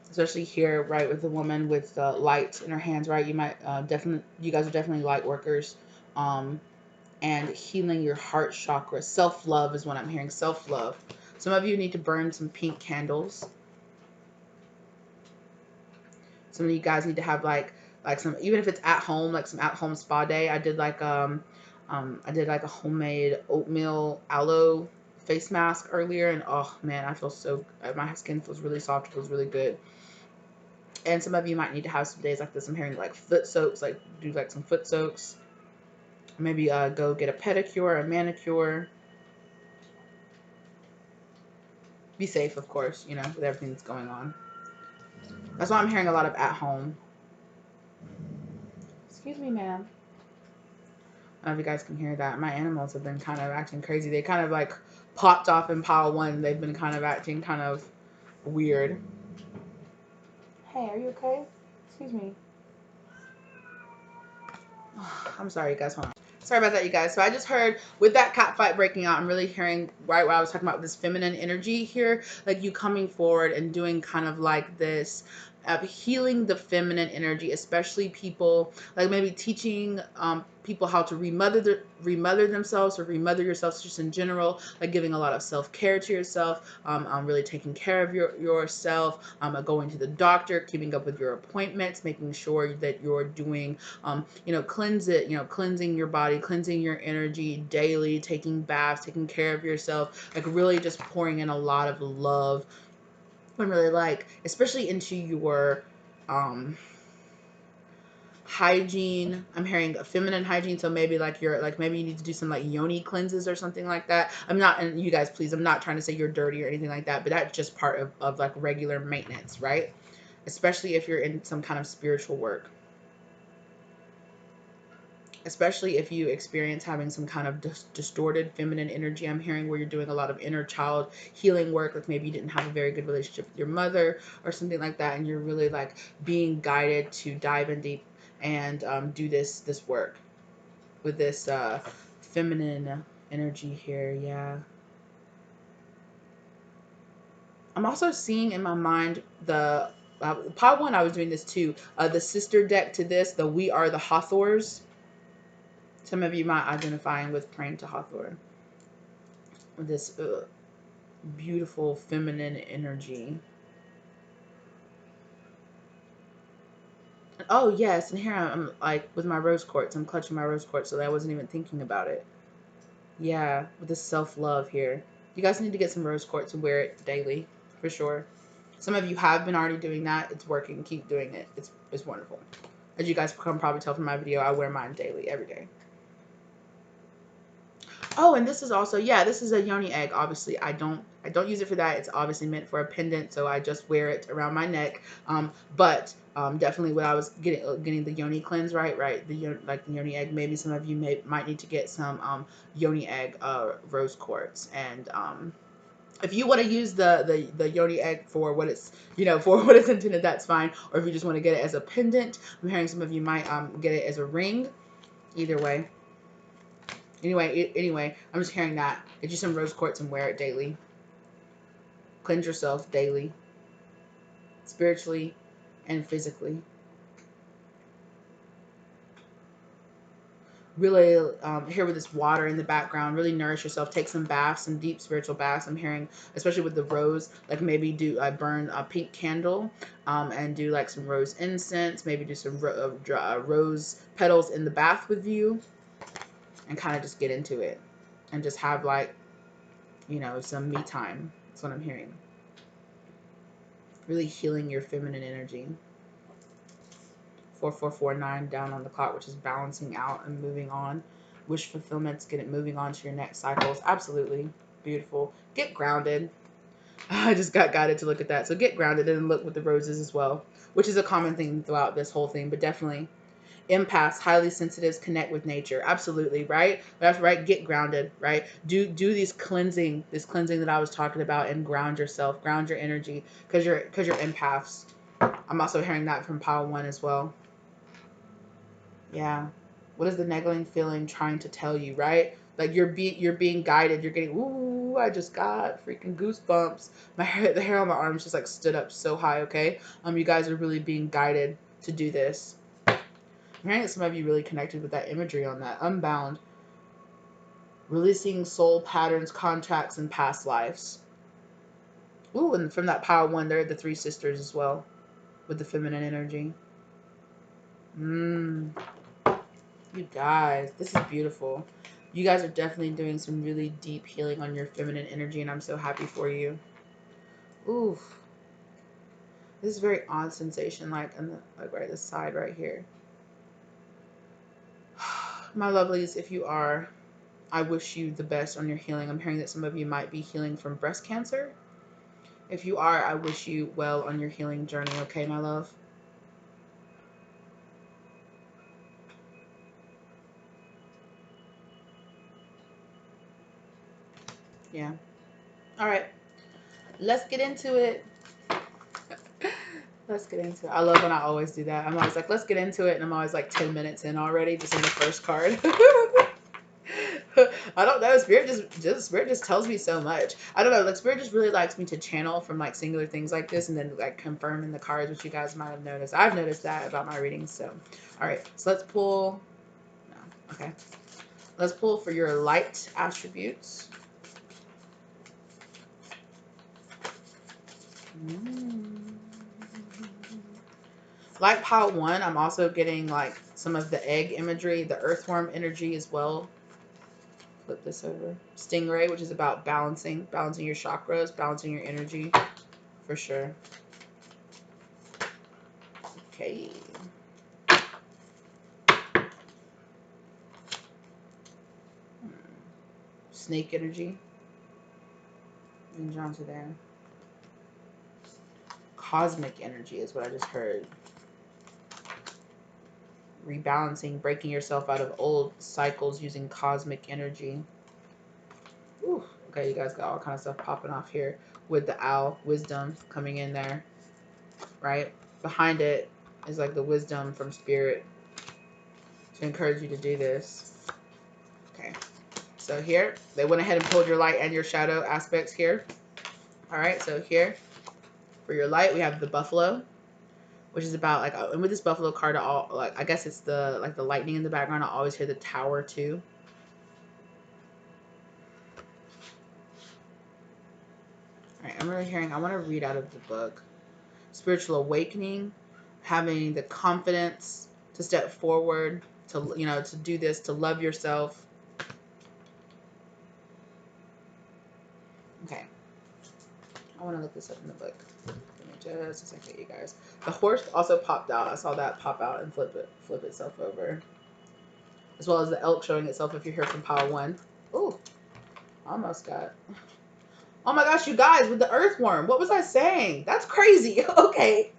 Especially here, right, with the woman with the light in her hands, right? You might you guys are definitely light workers. And healing your heart chakra. Self-love is what I'm hearing. Self-love. Some of you need to burn some pink candles. Some of you guys need to have like some, even if it's at home, like some at-home spa day. I did like a homemade oatmeal aloe face mask earlier, and oh man, I feel so, my skin feels really soft, feels really good. And some of you might need to have some days like this. I'm hearing like foot soaks, like do like some foot soaks. Maybe go get a pedicure, a manicure. Be safe, of course, you know, with everything that's going on. That's why I'm hearing a lot of at home. Excuse me, ma'am. I don't know if you guys can hear that. My animals have been kind of acting crazy. They kind of like popped off in pile one. They've been kind of acting kind of weird. Hey, are you okay? Excuse me. I'm sorry, you guys. Hold on. Sorry about that, you guys. So I just heard with that cat fight breaking out, I'm really hearing right what I was talking about, this feminine energy here, like you coming forward and doing kind of like this healing the feminine energy, especially people like maybe teaching people how to remother themselves or remother yourself just in general, like giving a lot of self-care to yourself, really taking care of yourself, going to the doctor, keeping up with your appointments, making sure that you're doing cleansing your body, cleansing your energy daily, taking baths, taking care of yourself, like really just pouring in a lot of love and really like, especially into your hygiene. I'm hearing a feminine hygiene, so maybe like maybe you need to do some like yoni cleanses or something like that. I'm not, and you guys please, I'm not trying to say you're dirty or anything like that, but that's just part of like regular maintenance, right? Especially if you're in some kind of spiritual work. Especially if you experience having some kind of distorted feminine energy. I'm hearing where you're doing a lot of inner child healing work, like maybe you didn't have a very good relationship with your mother or something like that, and you're really like being guided to dive in deep and do this work with this feminine energy here. Yeah, I'm also seeing in my mind the part one, I was doing this too, the sister deck to this, the We Are the Hathors. Some of you might identifying with praying to Hathor. This beautiful feminine energy. Oh yes, and here I'm like with my rose quartz. I'm clutching my rose quartz, so that I wasn't even thinking about it. Yeah, with this self-love here. You guys need to get some rose quartz and wear it daily, for sure. Some of you have been already doing that. It's working. Keep doing it. It's wonderful. As you guys can probably tell from my video, I wear mine daily, every day. Oh, and this is also, yeah, this is a yoni egg. Obviously, I don't use it for that. It's obviously meant for a pendant, so I just wear it around my neck. But definitely, when I was getting the yoni cleanse, right, the yoni egg. Maybe some of you might need to get some yoni egg rose quartz, and if you want to use the yoni egg for what it's for what it's intended, that's fine. Or if you just want to get it as a pendant, I'm hearing some of you might get it as a ring. Either way. Anyway, I'm just hearing that. Get you some rose quartz and wear it daily. Cleanse yourself daily, spiritually and physically. really here with this water in the background, really nourish yourself, take some baths, some deep spiritual baths. I'm hearing, especially with the rose, like maybe do burn a pink candle, and do like some rose incense, maybe do some rose petals in the bath with you, and kind of just get into it and just have like, you know, some me time. That's what I'm hearing. Really healing your feminine energy. 4449 down on the clock, which is balancing out and moving on. Wish fulfillments, get it moving on to your next cycles. Absolutely beautiful. Get grounded. I just got guided to look at that. So get grounded and look with the roses as well, which is a common thing throughout this whole thing, but definitely empaths, highly sensitives connect with nature. Absolutely, right? That's right. Get grounded, right? Do this cleansing that I was talking about, and ground yourself, ground your energy, because you're empaths. I'm also hearing that from pile 1 as well. Yeah. What is the neglecting feeling trying to tell you, right? Like you're being guided. You're getting, ooh, I just got freaking goosebumps. The hair on my arms just like stood up so high, okay? You guys are really being guided to do this. I'm hearing that some of you really connected with that imagery on that. Unbound. Releasing soul patterns, contracts, and past lives. Ooh, and from that pile 1, they're the 3 sisters as well, with the feminine energy. You guys, this is beautiful. You guys are definitely doing some really deep healing on your feminine energy, and I'm so happy for you. Oof. This is very odd sensation, like on the right this side right here. My lovelies, if you are, I wish you the best on your healing. I'm hearing that some of you might be healing from breast cancer. If you are, I wish you well on your healing journey, okay, my love? Yeah. All right. Let's get into it. Let's get into it. I love when I always do that. I'm always like, let's get into it. And I'm always like 10 minutes in already, just in the first card. I don't know. Spirit just tells me so much. I don't know. Like Spirit just really likes me to channel from like singular things like this, and then like confirm in the cards, which you guys might have noticed. I've noticed that about my readings. So, all right. So let's pull. No. Okay. Let's pull for your light attributes. Light pile 1, I'm also getting like some of the egg imagery, the earthworm energy as well. Flip this over. Stingray, which is about balancing your chakras, balancing your energy, for sure. Okay. Snake energy. And down to there. Cosmic energy is what I just heard. Rebalancing, breaking yourself out of old cycles using cosmic energy. Ooh, okay, you guys got all kind of stuff popping off here with the owl, wisdom coming in there, right? Behind it is like the wisdom from Spirit to encourage you to do this. Okay, so here, they went ahead and pulled your light and your shadow aspects here. All right, so here, for your light, we have the buffalo, which is about like, and with this buffalo card, I guess it's the like the lightning in the background. I always hear the tower too. All right, I'm really hearing. I want to read out of the book. Spiritual awakening, having the confidence to step forward, to to do this, to love yourself. Okay, I want to look this up in the book. Give me just a second, you guys. The horse also popped out. I saw that pop out and flip itself over, as well as the elk showing itself if you're here from pile 1. Ooh, almost got. Oh my gosh, you guys, with the earthworm. What was I saying? That's crazy. Okay.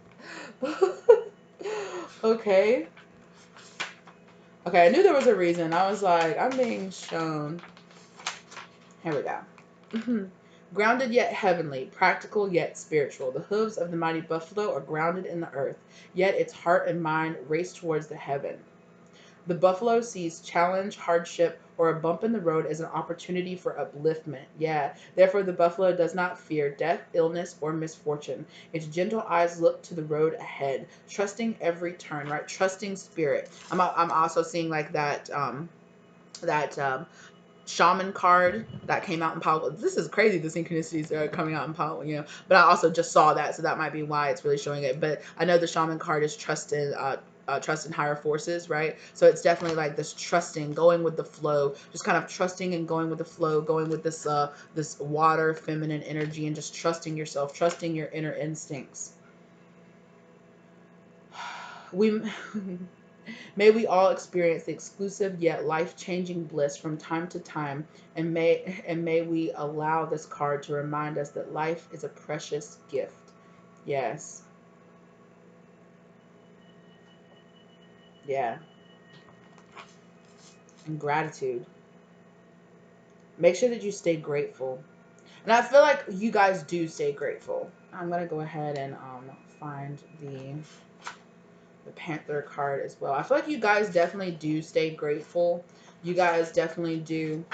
Okay. Okay, I knew there was a reason. I was like, I'm being shown. Here we go. Grounded yet heavenly, practical yet spiritual. The hooves of the mighty buffalo are grounded in the earth, yet its heart and mind race towards the heaven. The buffalo sees challenge, hardship, or a bump in the road as an opportunity for upliftment. Yeah. Therefore, the buffalo does not fear death, illness, or misfortune. Its gentle eyes look to the road ahead, trusting every turn, right? Trusting Spirit. I'm also seeing like that, that shaman card that came out in pile. This is crazy, the synchronicities are coming out in pile, you know, but I also just saw that, so that might be why it's really showing it. But I know the shaman card is trust in higher forces, right? So it's definitely like this trusting, going with the flow, just kind of trusting and going with the flow, going with this this water feminine energy, and just trusting yourself, trusting your inner instincts. We may we all experience the exclusive yet life-changing bliss from time to time, and may we allow this card to remind us that life is a precious gift. Yes. Yeah. And gratitude. Make sure that you stay grateful. And I feel like you guys do stay grateful. I'm gonna go ahead and find the Panther card as well. I feel like you guys definitely do stay grateful. You guys definitely do.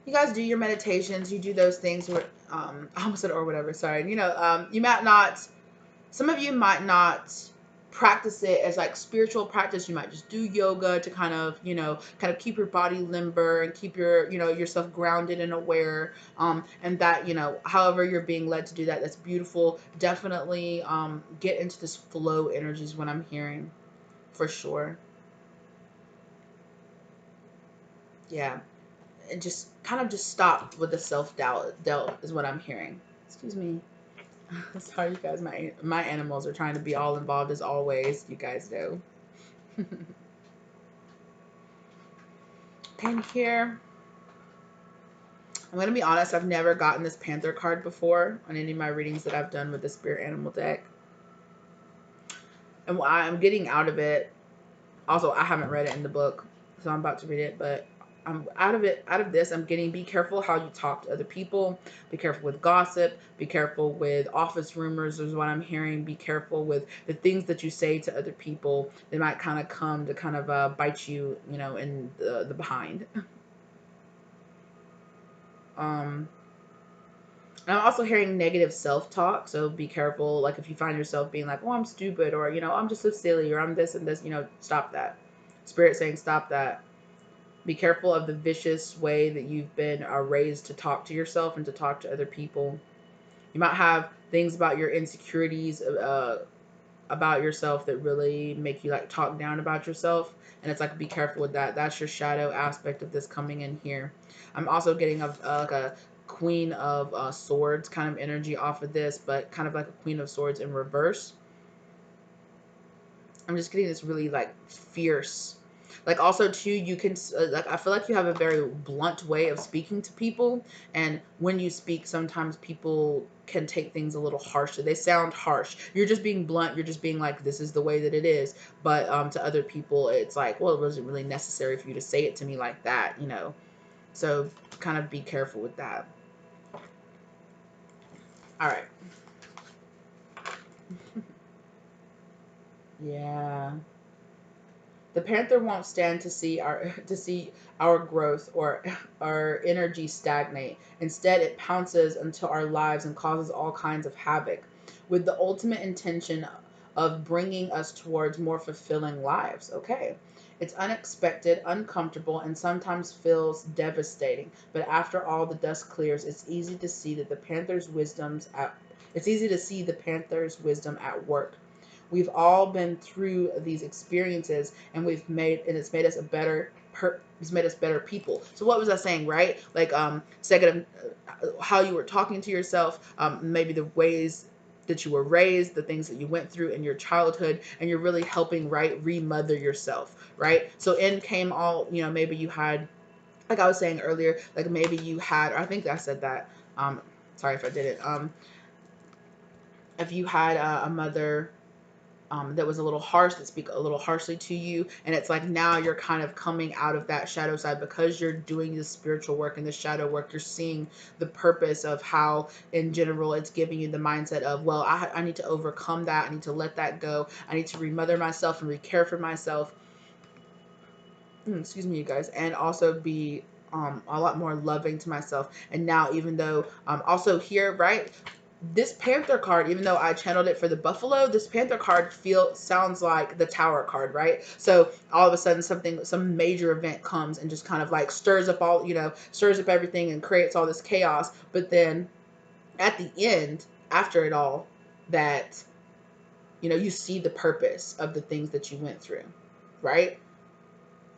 You guys do your meditations. You do those things where I almost said or whatever. Sorry. You know, you might not. Some of you might not practice it as like spiritual practice. You might just do yoga to kind of, you know, kind of keep your body limber and keep your, you know, yourself grounded and aware. And that, you know, however you're being led to do that, that's beautiful. Definitely get into this flow energy is what I'm hearing for sure. Yeah. And just kind of just stop with the self doubt is what I'm hearing. Excuse me. Sorry, you guys. My animals are trying to be all involved as always. You guys know. And here, I'm gonna be honest. I've never gotten this Panther card before on any of my readings that I've done with the Spirit Animal deck, and what I'm getting out of it. Also, I haven't read it in the book, so I'm about to read it, but I'm out of it. Out of this, I'm getting be careful how you talk to other people. Be careful with gossip. Be careful with office rumors is what I'm hearing. Be careful with the things that you say to other people. They might kind of come to kind of bite you, you know, in the behind. Um, and I'm also hearing negative self-talk, so be careful. Like if you find yourself being like, "Oh, I'm stupid," or you know, "I'm just so silly," or "I'm this and this," you know, stop that. Spirit saying, "Stop that." Be careful of the vicious way that you've been raised to talk to yourself and to talk to other people. You might have things about your insecurities about yourself that really make you like talk down about yourself. And it's like, be careful with that. That's your shadow aspect of this coming in here. I'm also getting like a Queen of Swords kind of energy off of this, but kind of like a Queen of Swords in reverse. I'm just getting this really like fierce. Like also too, you can like I feel like you have a very blunt way of speaking to people, and when you speak, sometimes people can take things a little harshly. They sound harsh. You're just being blunt. You're just being like, this is the way that it is. But to other people, it's like, well, it wasn't really necessary for you to say it to me like that, you know. So kind of be careful with that. All right. Yeah. The panther won't stand to see our growth or our energy stagnate. Instead, it pounces into our lives and causes all kinds of havoc, with the ultimate intention of bringing us towards more fulfilling lives. Okay. It's unexpected, uncomfortable, and sometimes feels devastating. But after all the dust clears, it's easy to see the panther's wisdom at work. We've all been through these experiences, and it's made us a it's made us better people. So what was I saying, right? Like second, how you were talking to yourself, maybe the ways that you were raised, the things that you went through in your childhood, and you're really helping, right, remother yourself, right? So in came all, you know, maybe you had, like I was saying earlier, like maybe you had, or I think I said that, sorry if I didn't, if you had a mother that was a little harsh, that speak a little harshly to you, and it's like now you're kind of coming out of that shadow side because you're doing the spiritual work and the shadow work. You're seeing the purpose of how in general it's giving you the mindset of, well, I need to overcome that, I need to let that go, I need to remother myself and re-care for myself. Excuse me, you guys, and also be a lot more loving to myself. And now, even though also here, right, this Panther card, even though I channeled it for the Buffalo, this Panther card sounds like the Tower card, right? So all of a sudden some major event comes and just kind of like stirs up all, stirs up everything and creates all this chaos. But then at the end, after it all, that, you see the purpose of the things that you went through, right?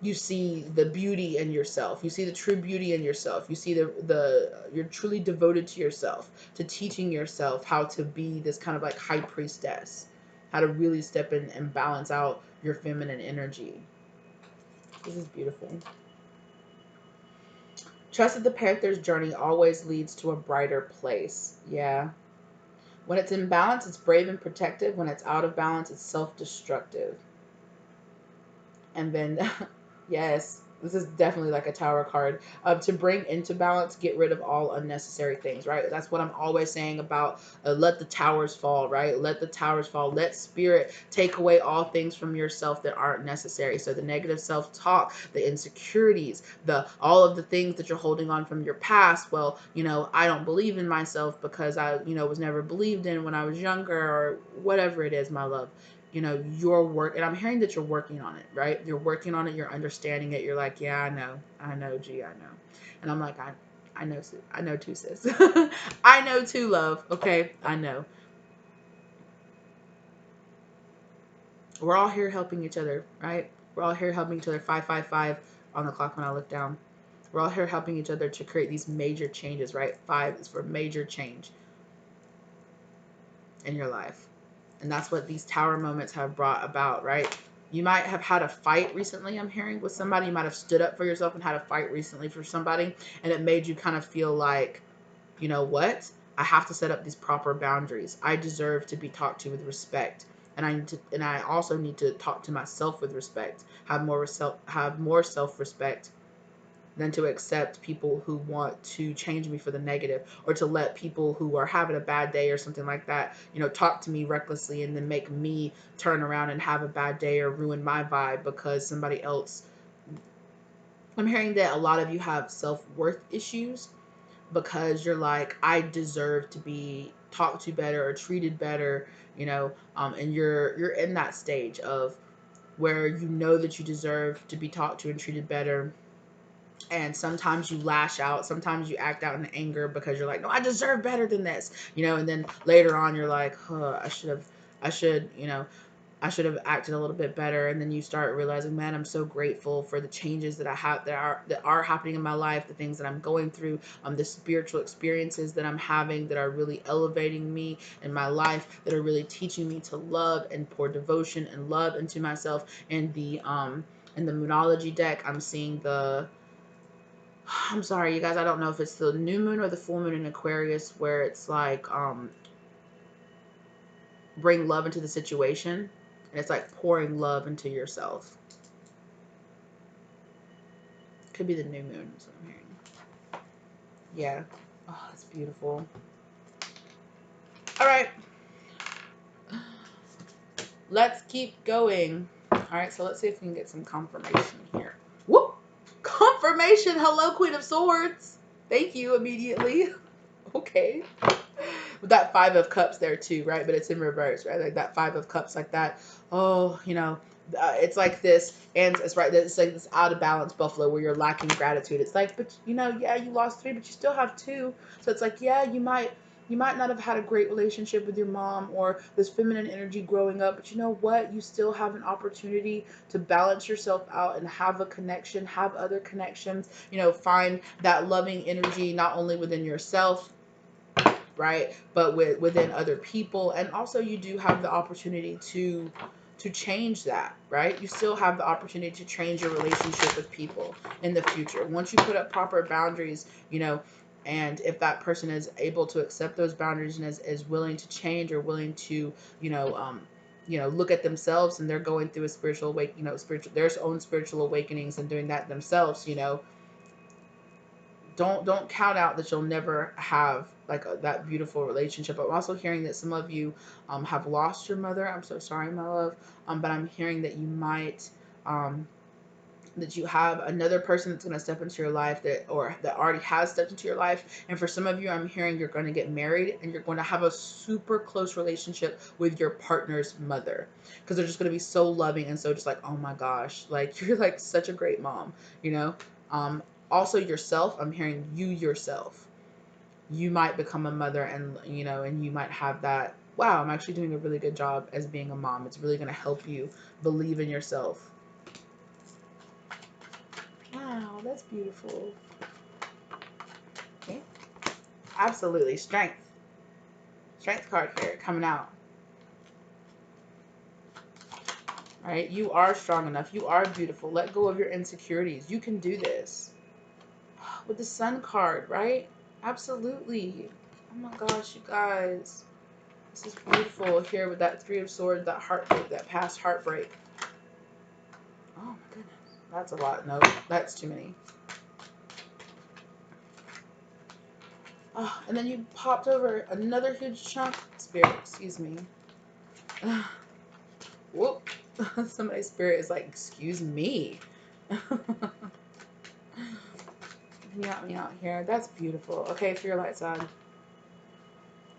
You see the beauty in yourself. You see the true beauty in yourself. You see the you're truly devoted to yourself, to teaching yourself how to be this kind of like high priestess, how to really step in and balance out your feminine energy. This is beautiful. Trust that the Panther's journey always leads to a brighter place. Yeah. When it's in balance, it's brave and protective. When it's out of balance, it's self-destructive. And then, yes, this is definitely like a Tower card. To bring into balance, get rid of all unnecessary things, right? That's what I'm always saying about let the towers fall, right? Let the towers fall. Let spirit take away all things from yourself that aren't necessary. So the negative self-talk, the insecurities, all of the things that you're holding on from your past. Well, I don't believe in myself because I, was never believed in when I was younger, or whatever it is, my love. Your work, and I'm hearing that you're working on it, right? You're working on it, you're understanding it, you're like, yeah, I know, G, I know. And I'm like, I know, I know too, sis. I know too, love. Okay, I know. We're all here helping each other, right? We're all here helping each other. 555 on the clock when I look down. We're all here helping each other to create these major changes, right? 5 is for major change in your life. And that's what these tower moments have brought about, right? You might have had a fight recently, I'm hearing, with somebody. You might have stood up for yourself and had a fight recently for somebody, and it made you kind of feel like, you know what? I have to set up these proper boundaries. I deserve to be talked to with respect. And I also need to talk to myself with respect. Have more self-respect than to accept people who want to change me for the negative, or to let people who are having a bad day or something like that, talk to me recklessly and then make me turn around and have a bad day or ruin my vibe because somebody else. I'm hearing that a lot of you have self-worth issues because you're like, I deserve to be talked to better or treated better, and you're in that stage of where that you deserve to be talked to and treated better. And sometimes you lash out, sometimes you act out in anger because you're like, no, I deserve better than this, and then later on you're like, I should, I should have acted a little bit better. And then you start realizing, man, I'm so grateful for the changes that I have, that are happening in my life, the things that I'm going through, the spiritual experiences that I'm having that are really elevating me in my life, that are really teaching me to love and pour devotion and love into myself. And in the Moonology deck, I'm seeing I'm sorry, you guys, I don't know if it's the new moon or the full moon in Aquarius, where it's like, bring love into the situation. And it's like pouring love into yourself. Could be the new moon, is what I'm hearing. Yeah. Oh, that's beautiful. All right. Let's keep going. All right, so let's see if we can get some confirmation here. Whoop! Confirmation. Hello, Queen of Swords. Thank you immediately. Okay. With that 5 of Cups there too, right? But it's in reverse, right? Like that 5 of Cups, like that. Oh, it's like this, and it's right. It's like this out of balance buffalo where you're lacking gratitude. It's like, but yeah, you lost 3, but you still have 2. So it's like, yeah, you might not have had a great relationship with your mom or this feminine energy growing up, but you know what? You still have an opportunity to balance yourself out and have a connection, have other connections, find that loving energy not only within yourself, right, but within other people. And also you do have the opportunity to change that, right? You still have the opportunity to change your relationship with people in the future once you put up proper boundaries, and if that person is able to accept those boundaries and is willing to change or willing to, look at themselves, and they're going through a spiritual their own spiritual awakenings and doing that themselves, don't count out that you'll never have like that beautiful relationship. I'm also hearing that some of you have lost your mother. I'm so sorry, my love. But I'm hearing that you might that you have another person that's going to step into your life, that already has stepped into your life. And for some of you, I'm hearing you're going to get married and you're going to have a super close relationship with your partner's mother, because they're just going to be so loving and so just like, oh my gosh, like you're like such a great mom, you know. Also yourself, I'm hearing you yourself, you might become a mother, and you know, and you might have that, wow, I'm actually doing a really good job as being a mom. It's really going to help you believe in yourself. Wow, that's beautiful. Okay. Absolutely. Strength. Strength card here coming out. All right. You are strong enough. You are beautiful. Let go of your insecurities. You can do this. With the Sun card, right? Absolutely. Oh my gosh, you guys. This is beautiful here with that Three of Swords, that heartbreak, that past heartbreak. Oh my goodness. That's a lot. No, that's too many. Oh, and then you popped over another huge chunk. Spirit, excuse me. Whoop. Somebody's spirit is like, excuse me. Help me out here. That's beautiful. Okay, for your light side.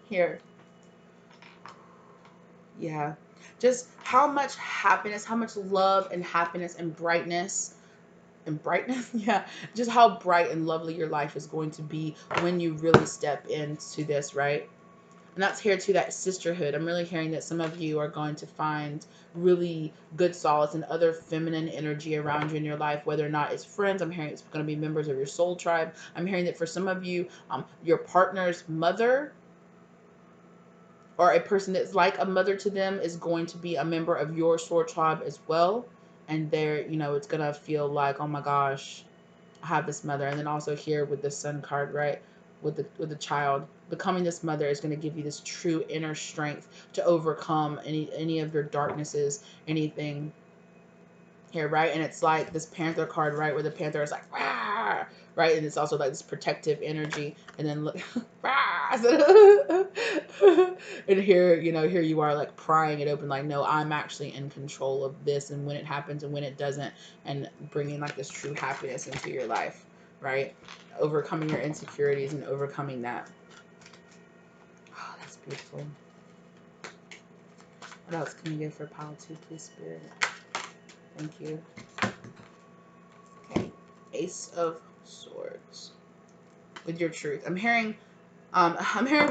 Here. Yeah. Just how much happiness, how much love and happiness and brightness. And brightness? Yeah. Just how bright and lovely your life is going to be when you really step into this, right? And that's here too, that sisterhood. I'm really hearing that some of you are going to find really good solace and other feminine energy around you in your life, whether or not it's friends. I'm hearing it's going to be members of your soul tribe. I'm hearing that for some of you, your partner's mother or a person that's like a mother to them is going to be a member of your soul tribe as well. And they're, you know, it's going to feel like, oh my gosh, I have this mother. And then also here with the Sun card, right? With the child, becoming this mother is going to give you this true inner strength to overcome any of your darknesses, anything here, right? And it's like this Panther card, right, where the Panther is like, rah, right? And it's also like this protective energy. And then look, rah, and here, you know, here you are like prying it open, like, no, I'm actually in control of this, and when it happens and when it doesn't, and bringing like this true happiness into your life, right? Overcoming your insecurities and overcoming that. Oh, that's beautiful. What else can you give for pile 2, please, Spirit? Thank you. Okay. Ace of Swords. With your truth. I'm hearing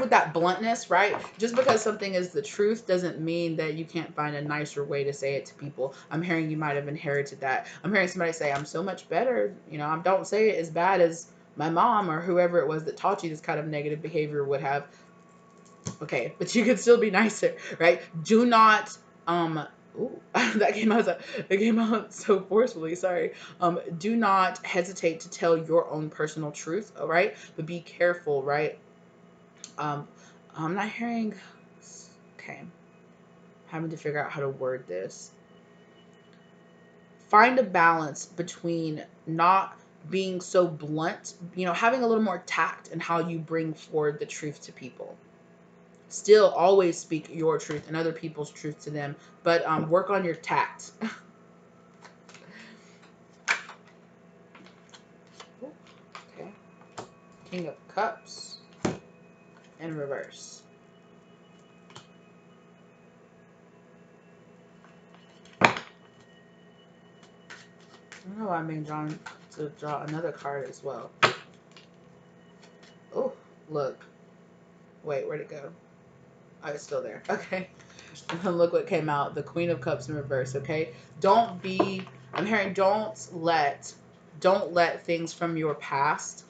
with that bluntness, right? Just because something is the truth doesn't mean that you can't find a nicer way to say it to people. I'm hearing you might have inherited that. I'm hearing somebody say, I'm so much better. You know, I don't say it as bad as my mom or whoever it was that taught you this kind of negative behavior would have. Okay, but you could still be nicer, right? Do not, ooh, that came out so forcefully. Sorry. Do not hesitate to tell your own personal truth, all right? But be careful, right? I'm not hearing. Okay, having to figure out how to word this. Find a balance between not being so blunt, you know, having a little more tact in how you bring forward the truth to people. Still always speak your truth and other people's truth to them, but work on your tact. Okay. King of Cups in reverse. I don't know why I'm being drawn to draw another card as well. Oh, look. Wait, where'd it go? Oh, it's still there. Okay. And then look what came out. The Queen of Cups in reverse, okay? Don't be, I'm hearing don't let things from your past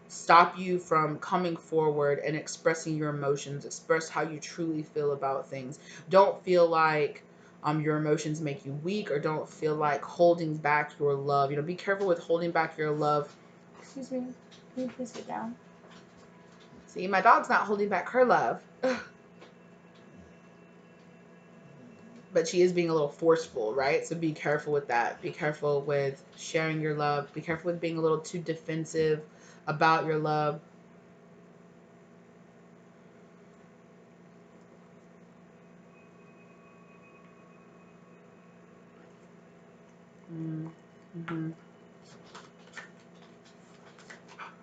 stop you from coming forward and expressing your emotions, express how you truly feel about things. Don't feel like your emotions make you weak, or don't feel like holding back your love. You know, be careful with holding back your love. Excuse me. Can you please get down? See, my dog's not holding back her love. But she is being a little forceful, right? So be careful with that. Be careful with sharing your love. Be careful with being a little too defensive about your love. Mm-hmm.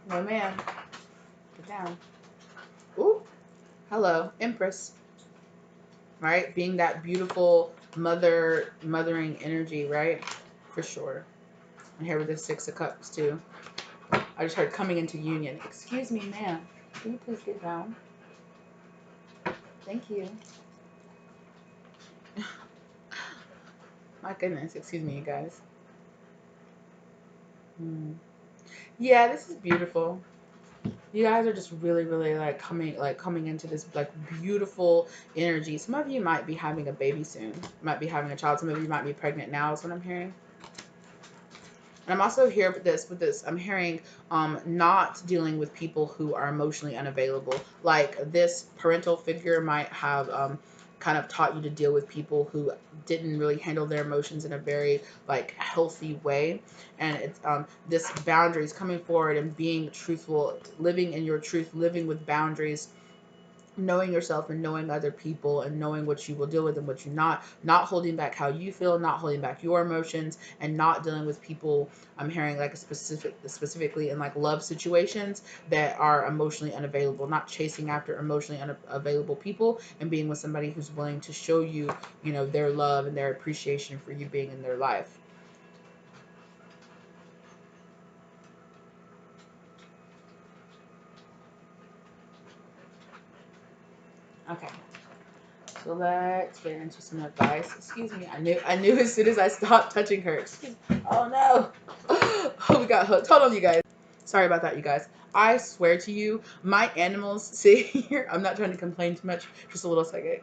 No, ma'am. Get down. Ooh. Hello, Empress. Right? Being that beautiful mothering energy, right? For sure. I'm here with the Six of Cups, too. I just heard coming into union. Excuse me, ma'am. Can you please get down? Thank you. My goodness. Excuse me, you guys. Hmm. Yeah, this is beautiful. You guys are just really, really coming into this like beautiful energy. Some of you might be having a baby soon. Might be having a child. Some of you might be pregnant now, is what I'm hearing. And I'm also here with this. I'm hearing not dealing with people who are emotionally unavailable. Like this parental figure might have kind of taught you to deal with people who didn't really handle their emotions in a very like healthy way. And it's this boundaries coming forward and being truthful, living in your truth, living with boundaries, knowing yourself and knowing other people and knowing what you will deal with and what you not holding back how you feel, not holding back your emotions, and not dealing with people. I'm hearing like a specifically in like love situations that are emotionally unavailable, not chasing after emotionally unavailable people, and being with somebody who's willing to show you, you know, their love and their appreciation for you being in their life. Okay, so let's get into some advice. Excuse me. I knew as soon as I stopped touching her. Oh no. Oh, we got hooked. Hold on, you guys. Sorry about that, you guys. I swear to you, my animals sit here. I'm not trying to complain too much. Just a little second.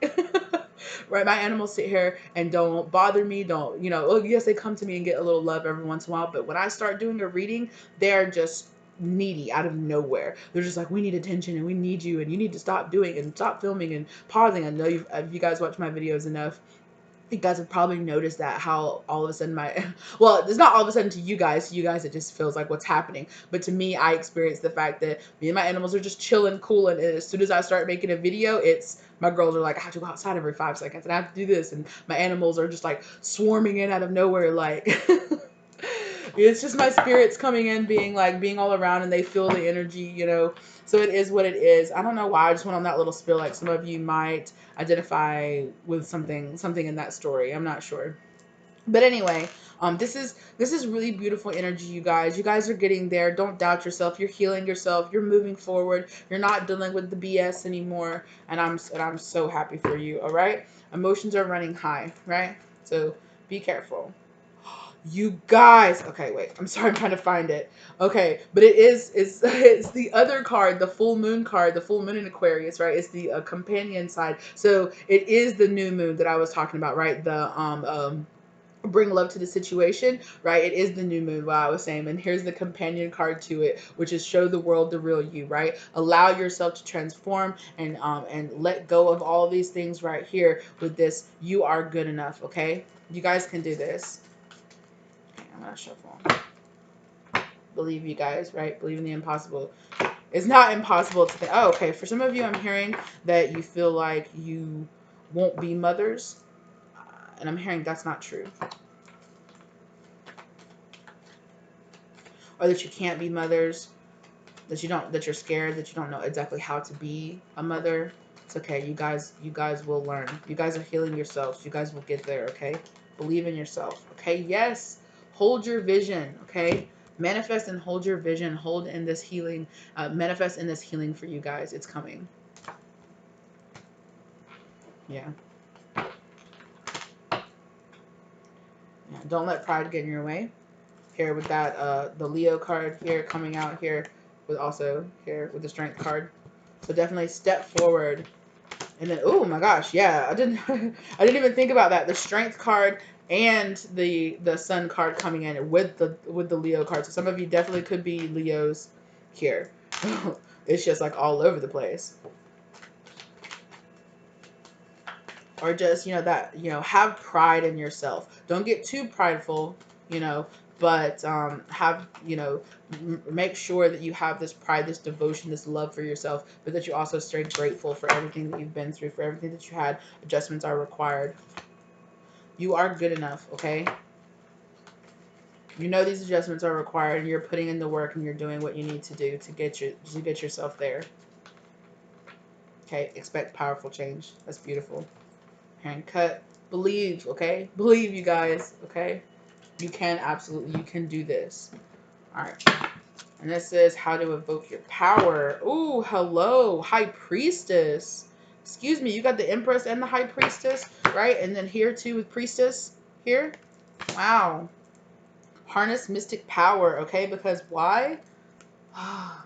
Right, my animals sit here and don't bother me. Don't, you know, oh, yes, they come to me and get a little love every once in a while. But when I start doing a reading, they're just needy out of nowhere. They're just like, we need attention and we need you and you need to stop doing and stop filming and pausing. I know if you guys watch my videos enough, you guys have probably noticed that how all of a sudden my well, it's not all of a sudden to you guys it just feels like what's happening, but to me I experience the fact that me and my animals are just chilling, cool, and as soon as I start making a video, it's my girls are like, I have to go outside every 5 seconds and I have to do this, and my animals are just like swarming in out of nowhere, like it's just my spirits coming in, being all around, and they feel the energy, you know. So it is what it is. I don't know why I just went on that little spill. Like some of you might identify with something in that story. I'm not sure. But anyway, this is really beautiful energy, you guys. You guys are getting there. Don't doubt yourself. You're healing yourself. You're moving forward. You're not dealing with the BS anymore. And I'm so happy for you. All right. Emotions are running high, right? So be careful. You guys, okay, wait. I'm sorry, I'm trying to find it. Okay, but it's the other card, the full moon card, the full moon in Aquarius, right? It's the companion side. So it is the new moon that I was talking about, right? The bring love to the situation, right? It is the new moon, what I was saying. And here's the companion card to it, which is show the world the real you, right? Allow yourself to transform and let go of all these things right here with this. You are good enough, okay? You guys can do this. Okay, I'm gonna shuffle. Believe, you guys, right? Believe in the impossible. It's not impossible to think. Oh, okay. For some of you, I'm hearing that you feel like you won't be mothers, and I'm hearing that's not true, or that you can't be mothers, that you're scared, that you don't know exactly how to be a mother. It's okay. You guys will learn. You guys are healing yourselves. You guys will get there, okay? Believe in yourself, okay? Yes. Hold your vision, okay? Manifest and hold your vision. Hold in this healing. Manifest in this healing for you guys. It's coming. Yeah. Yeah. Don't let pride get in your way. Here with that, the Leo card here coming out here, with also here with the Strength card. So definitely step forward. And then, oh my gosh, yeah, I didn't, I didn't even think about that. The Strength card and the Sun card coming in with the Leo card. So some of you definitely could be Leos here. It's just like all over the place. Or just, that, have pride in yourself. Don't get too prideful, but have, make sure that you have this pride, this devotion, this love for yourself, but that you also stay grateful for everything that you've been through, for everything that you had. Adjustments are required. You are good enough, okay? You know these adjustments are required, and you're putting in the work, and you're doing what you need to do to get yourself there. Okay, expect powerful change. That's beautiful. And cut. Believe, okay? Believe, you guys, okay? You can absolutely, you can do this. All right. And this is how to evoke your power. Ooh, hello, High Priestess. Excuse me, you got the Empress and the High Priestess, right? And then here too with Priestess here. Wow. Harness mystic power, okay? Because why? I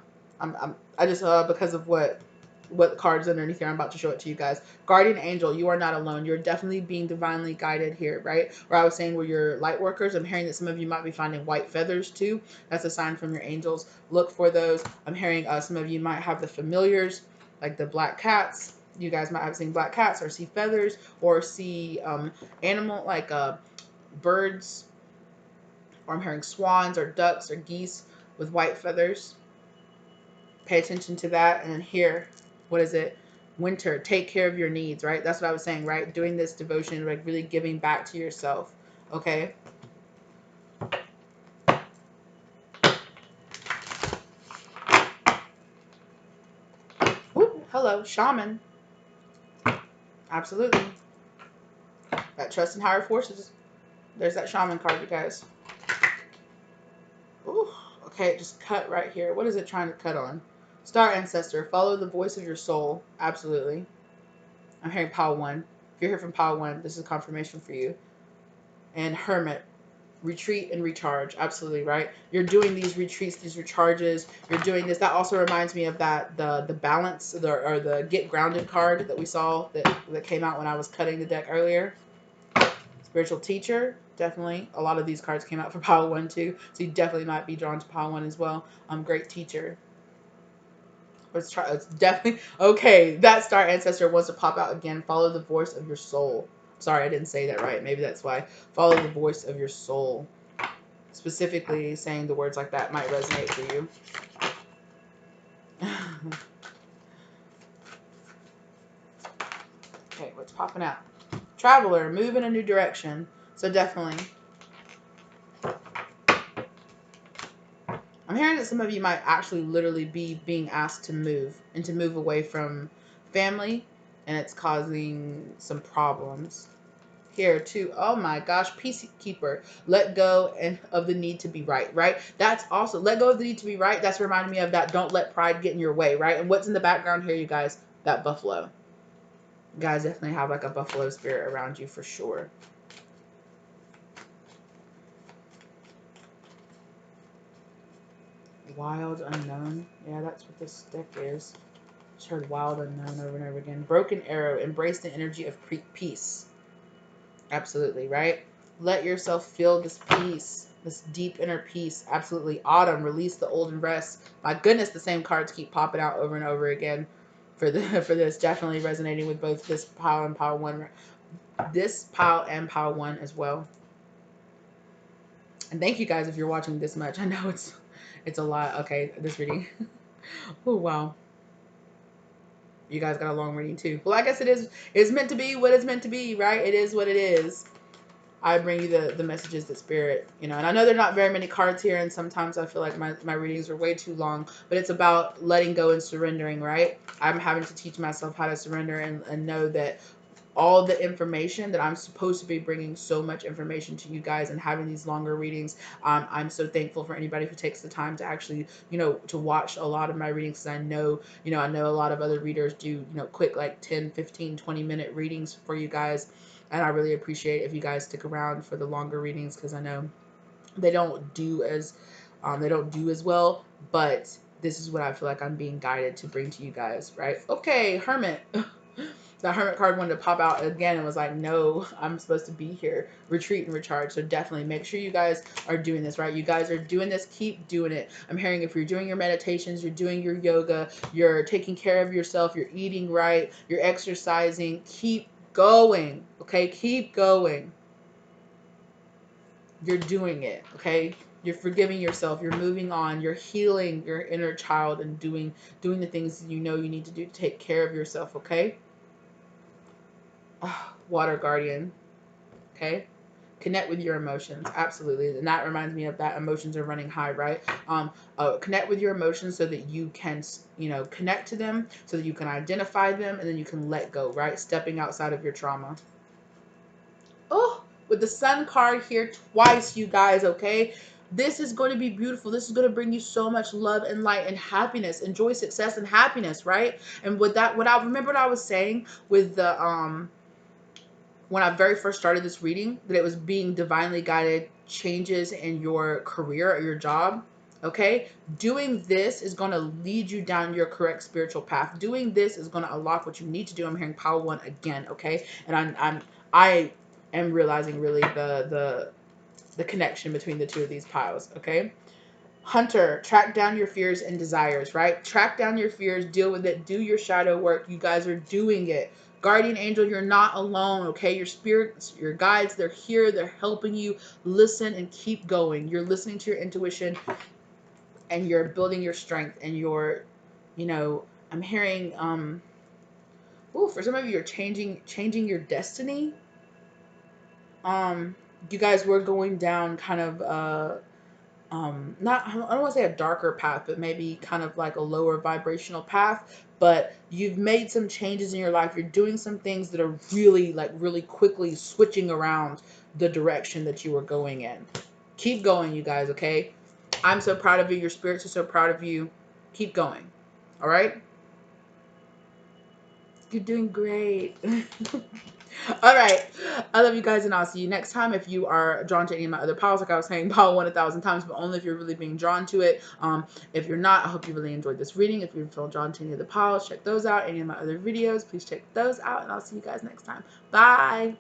just because of what the cards underneath here. I'm about to show it to you guys. Guardian angel, you are not alone. You're definitely being divinely guided here, right? Where I was saying where you're light workers, I'm hearing that some of you might be finding white feathers too. That's a sign from your angels. Look for those. I'm hearing some of you might have the familiars, like the black cats. You guys might have seen black cats or see feathers or see animal like birds, or I'm hearing swans or ducks or geese with white feathers. Pay attention to that. And then here, what is it? Winter, take care of your needs, right? That's what I was saying, right? Doing this devotion, like really giving back to yourself, okay? Ooh, hello, shaman. Absolutely. That trust in higher forces. There's that shaman card, you guys. Ooh, okay, just cut right here. What is it trying to cut on? Star ancestor, follow the voice of your soul. Absolutely. I'm hearing pile 1. If you're here from pile 1, this is confirmation for you. And hermit, retreat and recharge. Absolutely, right? You're doing these retreats, these recharges. You're doing this. That also reminds me of that the balance or the get grounded card that we saw that came out when I was cutting the deck earlier. Spiritual teacher, definitely. A lot of these cards came out for pile 1 too, so you definitely might be drawn to pile 1 as well. Great teacher. Let's try. It's definitely okay. That star ancestor wants to pop out again. Follow the voice of your soul. Sorry, I didn't say that right. Maybe that's why. Follow the voice of your soul. Specifically saying the words like that might resonate for you. Okay, what's popping out? Traveler, move in a new direction. So definitely. I'm hearing that some of you might actually literally be being asked to move and to move away from family, and it's causing some problems. Here too. Oh my gosh, peacekeeper. Let go and of the need to be right, right? That's also let go of the need to be right. That's reminding me of that. Don't let pride get in your way, right? And what's in the background here, you guys? That buffalo. You guys definitely have like a buffalo spirit around you for sure. Wild unknown. Yeah, that's what this deck is. Just heard wild unknown over and over again. Broken arrow. Embrace the energy of peace. Absolutely, right? Let yourself feel this peace, this deep inner peace. Absolutely. Autumn, release the old and rest. My goodness, the same cards keep popping out over and over again for this. Definitely resonating with both this pile and pile 1. This pile and pile 1 as well. And thank you guys if you're watching this much. I know it's a lot. Okay, this reading. Oh, wow. You guys got a long reading too. Well, I guess it's meant to be what it's meant to be, right? It is what it is. I bring you the messages that spirit, and I know there are not very many cards here, and sometimes I feel like my readings are way too long, but it's about letting go and surrendering, right? I'm having to teach myself how to surrender and know that all the information that I'm supposed to be bringing so much information to you guys and having these longer readings. I'm so thankful for anybody who takes the time to actually, to watch a lot of my readings. Because I know a lot of other readers do, quick like 10, 15, 20-minute readings for you guys. And I really appreciate if you guys stick around for the longer readings, because I know they don't do as well, but this is what I feel like I'm being guided to bring to you guys, right? Okay, Hermit. That Hermit card wanted to pop out again and was like, no, I'm supposed to be here. Retreat and recharge. So definitely make sure you guys are doing this, right? You guys are doing this. Keep doing it. I'm hearing if you're doing your meditations, you're doing your yoga, you're taking care of yourself, you're eating right, you're exercising, keep going, okay? Keep going. You're doing it, okay? You're forgiving yourself. You're moving on. You're healing your inner child and doing the things you know you need to do to take care of yourself, okay? Water guardian, okay? Connect with your emotions. Absolutely. And that reminds me of that emotions are running high, right? Connect with your emotions so that you can, connect to them, so that you can identify them, and then you can let go, right? Stepping outside of your trauma. Oh, with the sun card here twice, you guys, okay? This is going to be beautiful. This is going to bring you so much love and light and happiness and joy, success, and happiness, right? And with that, what I remember what I was saying with the when I very first started this reading, that it was being divinely guided changes in your career or your job. Okay, doing this is going to lead you down your correct spiritual path. Doing this is going to unlock what you need to do. I'm hearing power one again. Okay, and I am realizing really the connection between the two of these piles. Okay, Hunter, track down your fears and desires, right? Track down your fears, deal with it, do your shadow work. You guys are doing it. Guardian angel, you're not alone, okay? Your spirits, your guides, they're here, they're helping you. Listen and keep going. You're listening to your intuition and you're building your strength and I'm hearing for some of you, you're changing your destiny. You guys were going down kind of not, I don't want to say a darker path, but maybe kind of like a lower vibrational path. But you've made some changes in your life. You're doing some things that are really, like, really quickly switching around the direction that you were going in. Keep going, you guys, okay? I'm so proud of you. Your spirits are so proud of you. Keep going. All right? You're doing great. All right. I love you guys, and I'll see you next time. If you are drawn to any of my other piles, like I was saying, pile 1,000 times, but only if you're really being drawn to it. If you're not, I hope you really enjoyed this reading. If you feel drawn to any of the piles, check those out. Any of my other videos, please check those out, and I'll see you guys next time. Bye.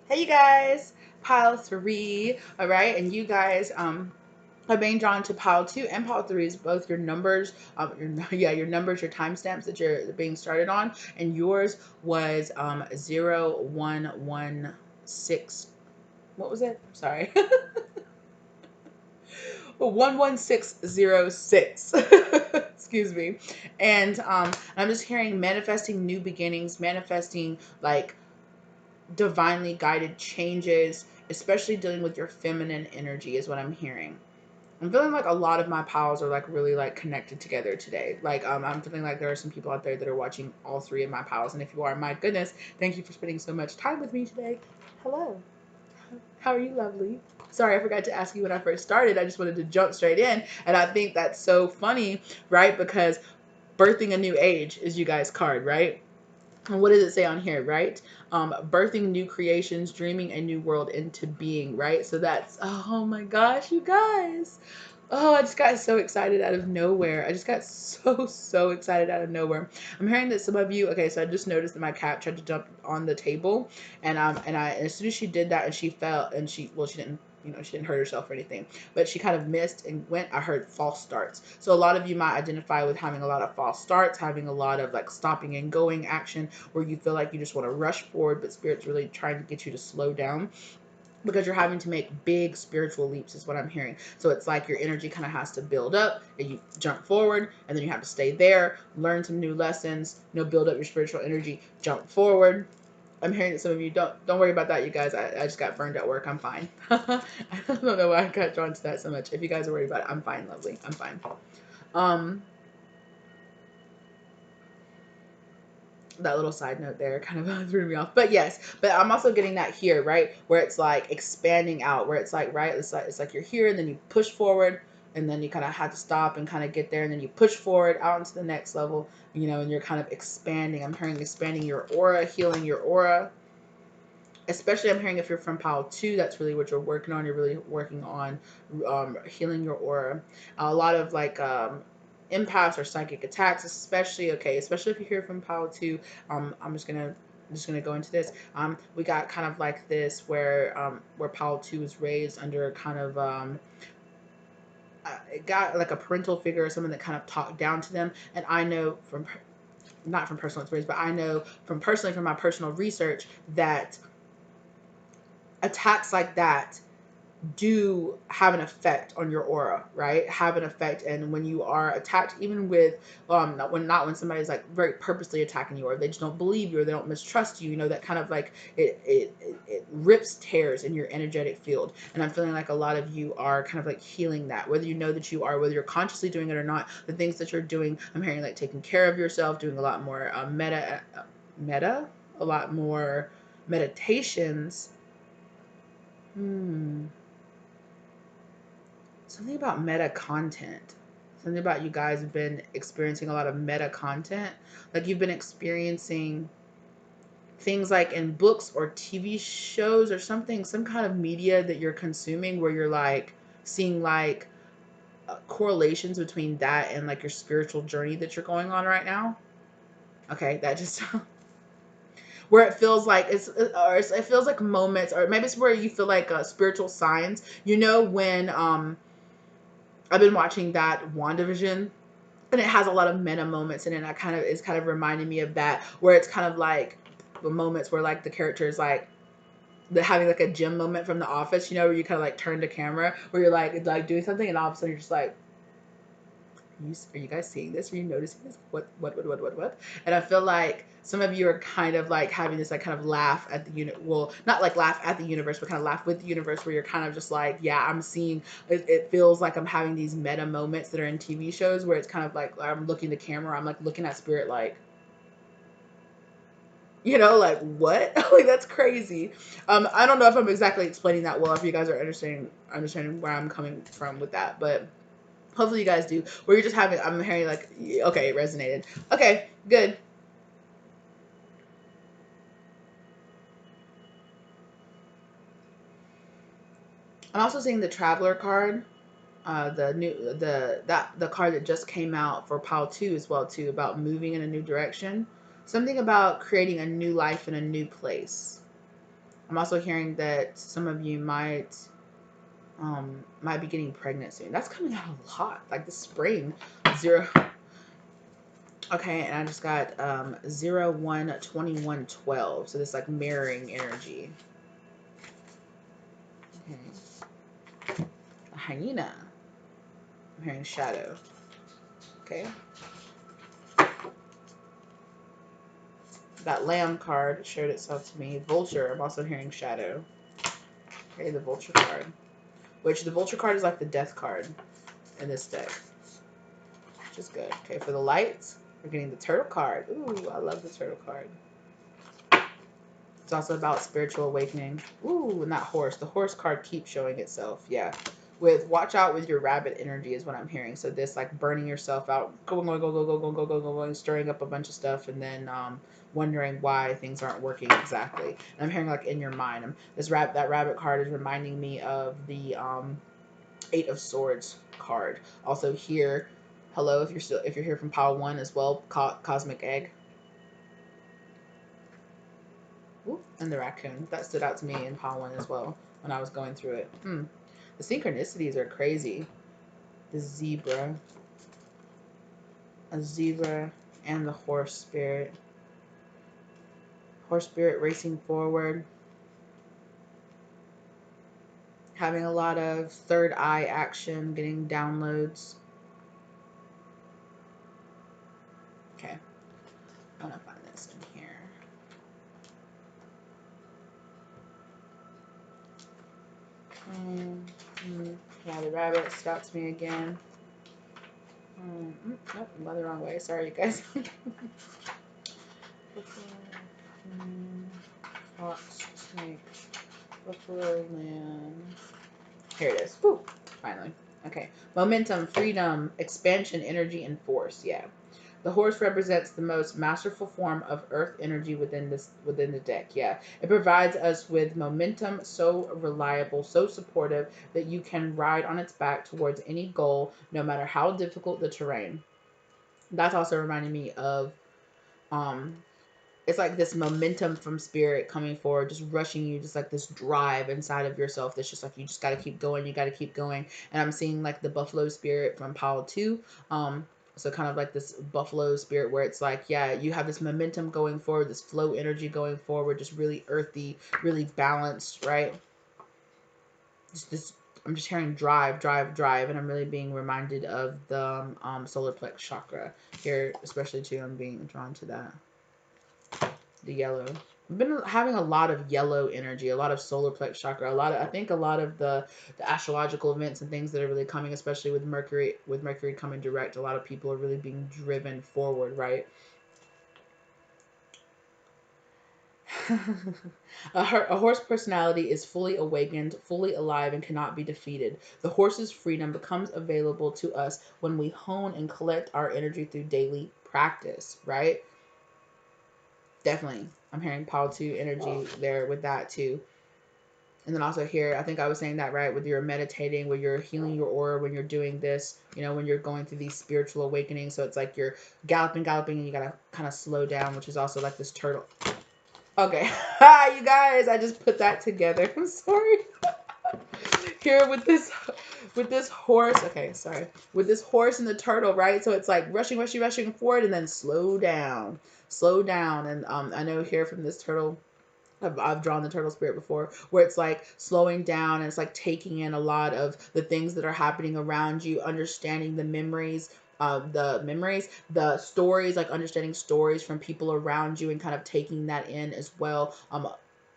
Hey, you guys. Pile 3. All right, and you guys, are being drawn to pile 2 and pile 3 is both your numbers, your numbers, your timestamps that you're being started on, and yours was 0116. What was it? Sorry. 11606. Excuse me. And I'm just hearing manifesting new beginnings, manifesting like divinely guided changes, especially dealing with your feminine energy is what I'm hearing. I'm feeling like a lot of my piles are like really like connected together today. Like I'm feeling like there are some people out there that are watching all 3 of my piles, and if you are, my goodness, thank you for spending so much time with me today. Hello. How are you, lovely? Sorry, I forgot to ask you when I first started. I just wanted to jump straight in, and I think that's so funny, right? Because birthing a new age is you guys' card, right? And what does it say on here, right? Birthing new creations, dreaming a new world into being, right? So that's, oh my gosh, you guys. Oh, I just got so excited out of nowhere. I just got so excited out of nowhere. I'm hearing that some of you, okay, so I just noticed that my cat tried to jump on the table, and as soon as she did that and she fell, and she didn't, she didn't hurt herself or anything, but she kind of missed and went, I heard false starts. So a lot of you might identify with having a lot of false starts, having a lot of like stopping and going action where you feel like you just want to rush forward, but Spirit's really trying to get you to slow down, because you're having to make big spiritual leaps is what I'm hearing. So it's like your energy kind of has to build up and you jump forward, and then you have to stay there, learn some new lessons, build up your spiritual energy, jump forward. I'm hearing that some of you don't worry about that, you guys. I just got burned at work. I'm fine. I don't know why I got drawn to that so much. If you guys are worried about it, I'm fine, lovely. I'm fine. That little side note there kind of threw me off, but yes, but I'm also getting that here, right, where it's like expanding out, where it's like, right, it's like you're here and then you push forward, and then you kind of have to stop and kind of get there, and then you push forward out into the next level, and you're kind of expanding. I'm hearing expanding your aura, healing your aura, especially I'm hearing if you're from pile 2, that's really what you're working on. You're really working on healing your aura. A lot of like empaths or psychic attacks, especially if you're here from pile 2. I'm just gonna go into this. We got kind of like this where pile 2 is raised under kind of it got like a parental figure or someone that kind of talked down to them. And I know from, not from personal experience, but I know from my personal research, that attacks like that do have an effect on your aura, right? Have an effect. And when you are attacked, even with not when somebody's like very purposely attacking you, or they just don't believe you, or they don't mistrust you, you know, that kind of like it rips tears in your energetic field. And I'm feeling like a lot of you are kind of like healing that, whether you know that you are, whether you're consciously doing it or not. The things that you're doing, I'm hearing like taking care of yourself, doing a lot more meta, a lot more meditations. Something about meta content. Something about you guys have been experiencing a lot of meta content. Like you've been experiencing things like in books or TV shows or something, some kind of media that you're consuming where you're like seeing like correlations between that and like your spiritual journey that you're going on right now. Okay, that just where it feels like it feels like moments, or maybe it's where you feel like spiritual signs. You know, when I've been watching that WandaVision, and it has a lot of meta moments in it. And I kind of it's kind of reminding me of that, where it's kind of like the moments where like the character is like having like a gym moment from The Office, you know, where you kind of like turn the camera, where you're like doing something, and all of a sudden you're just like, are you guys seeing this? Are you noticing this? What? And I feel like some of you are kind of like having this like kind of laugh at the unit. Well, not like laugh at the universe, but kind of laugh with the universe, where you're kind of just like, yeah, I'm seeing. It feels like I'm having these meta moments that are in TV shows where it's kind of like I'm looking at the camera, I'm like looking at spirit, like, you know, like what? Like that's crazy. I don't know if I'm exactly explaining that well, if you guys are understanding where I'm coming from with that, but hopefully you guys do. Where you're just having, I'm hearing like, okay, it resonated. Okay, good. I'm also seeing the Traveler card, the card that just came out for pile 2 as well too, about moving in a new direction. Something about creating a new life in a new place. I'm also hearing that some of you might be getting pregnant soon. That's coming out a lot, like the spring. Zero. Okay, and I just got 012112. So this like mirroring energy. Okay. A hyena. I'm hearing shadow. Okay. That lamb card showed itself to me. Vulture. I'm also hearing shadow. Okay, the vulture card. Which the vulture card is like the death card in this deck. Which is good. Okay, for the lights, we're getting the turtle card. Ooh, I love the turtle card. It's also about spiritual awakening. Ooh, and that horse. The horse card keeps showing itself. Yeah. With watch out with your rabbit energy is what I'm hearing. So this like burning yourself out, going, stirring up a bunch of stuff, and then wondering why things aren't working exactly. And I'm hearing like in your mind. That rabbit card is reminding me of the 8 of Swords card. Also here, hello, if you're here from pile 1 as well, Cosmic Egg. Ooh, and the raccoon. That stood out to me in pile 1 as well when I was going through it. The synchronicities are crazy. The zebra. A zebra and the horse spirit. Horse spirit racing forward. Having a lot of third eye action, getting downloads. Okay. I'm gonna find this in here. Yeah, the rabbit stops me again. Nope, I'm going the wrong way. Sorry, you guys. Fox, snake, buffalo, lamb. Here it is. Woo, finally. Okay. Momentum, freedom, expansion, energy, and force. Yeah. The horse represents the most masterful form of earth energy within the deck. Yeah. It provides us with momentum, so reliable, so supportive that you can ride on its back towards any goal, no matter how difficult the terrain. That's also reminding me of um it's like this momentum from spirit coming forward, just rushing you, just like this drive inside of yourself that's just like you just got to keep going, you got to keep going. And I'm seeing like the buffalo spirit from pile 2. So kind of like this buffalo spirit where it's like, yeah, you have this momentum going forward, this flow energy going forward, just really earthy, really balanced, right? this I'm just hearing drive, drive, drive, and I'm really being reminded of the solar plex chakra here, especially too. I'm being drawn to that. The yellow. I've been having a lot of yellow energy, a lot of solar plex chakra, I think a lot of the astrological events and things that are really coming, especially with Mercury coming direct. A lot of people are really being driven forward, right? A horse personality is fully awakened, fully alive, and cannot be defeated. The horse's freedom becomes available to us when we hone and collect our energy through daily practice, right? Definitely. I'm hearing Paul 2 energy there with that too. And then also here, I think I was saying that right, with your meditating, when you're healing your aura, when you're doing this, you know, when you're going through these spiritual awakenings. So it's like you're galloping, and you gotta kind of slow down, which is also like this turtle. Okay. Hi, you guys. I just put that together. I'm sorry. Here with this horse. Okay, sorry. With this horse and the turtle, right? So it's like rushing, rushing, rushing forward, and then slow down. Slow down. And I know here from this turtle, I've drawn the turtle spirit before, where it's like slowing down and it's like taking in a lot of the things that are happening around you, understanding the memories, the stories, like understanding stories from people around you and kind of taking that in as well.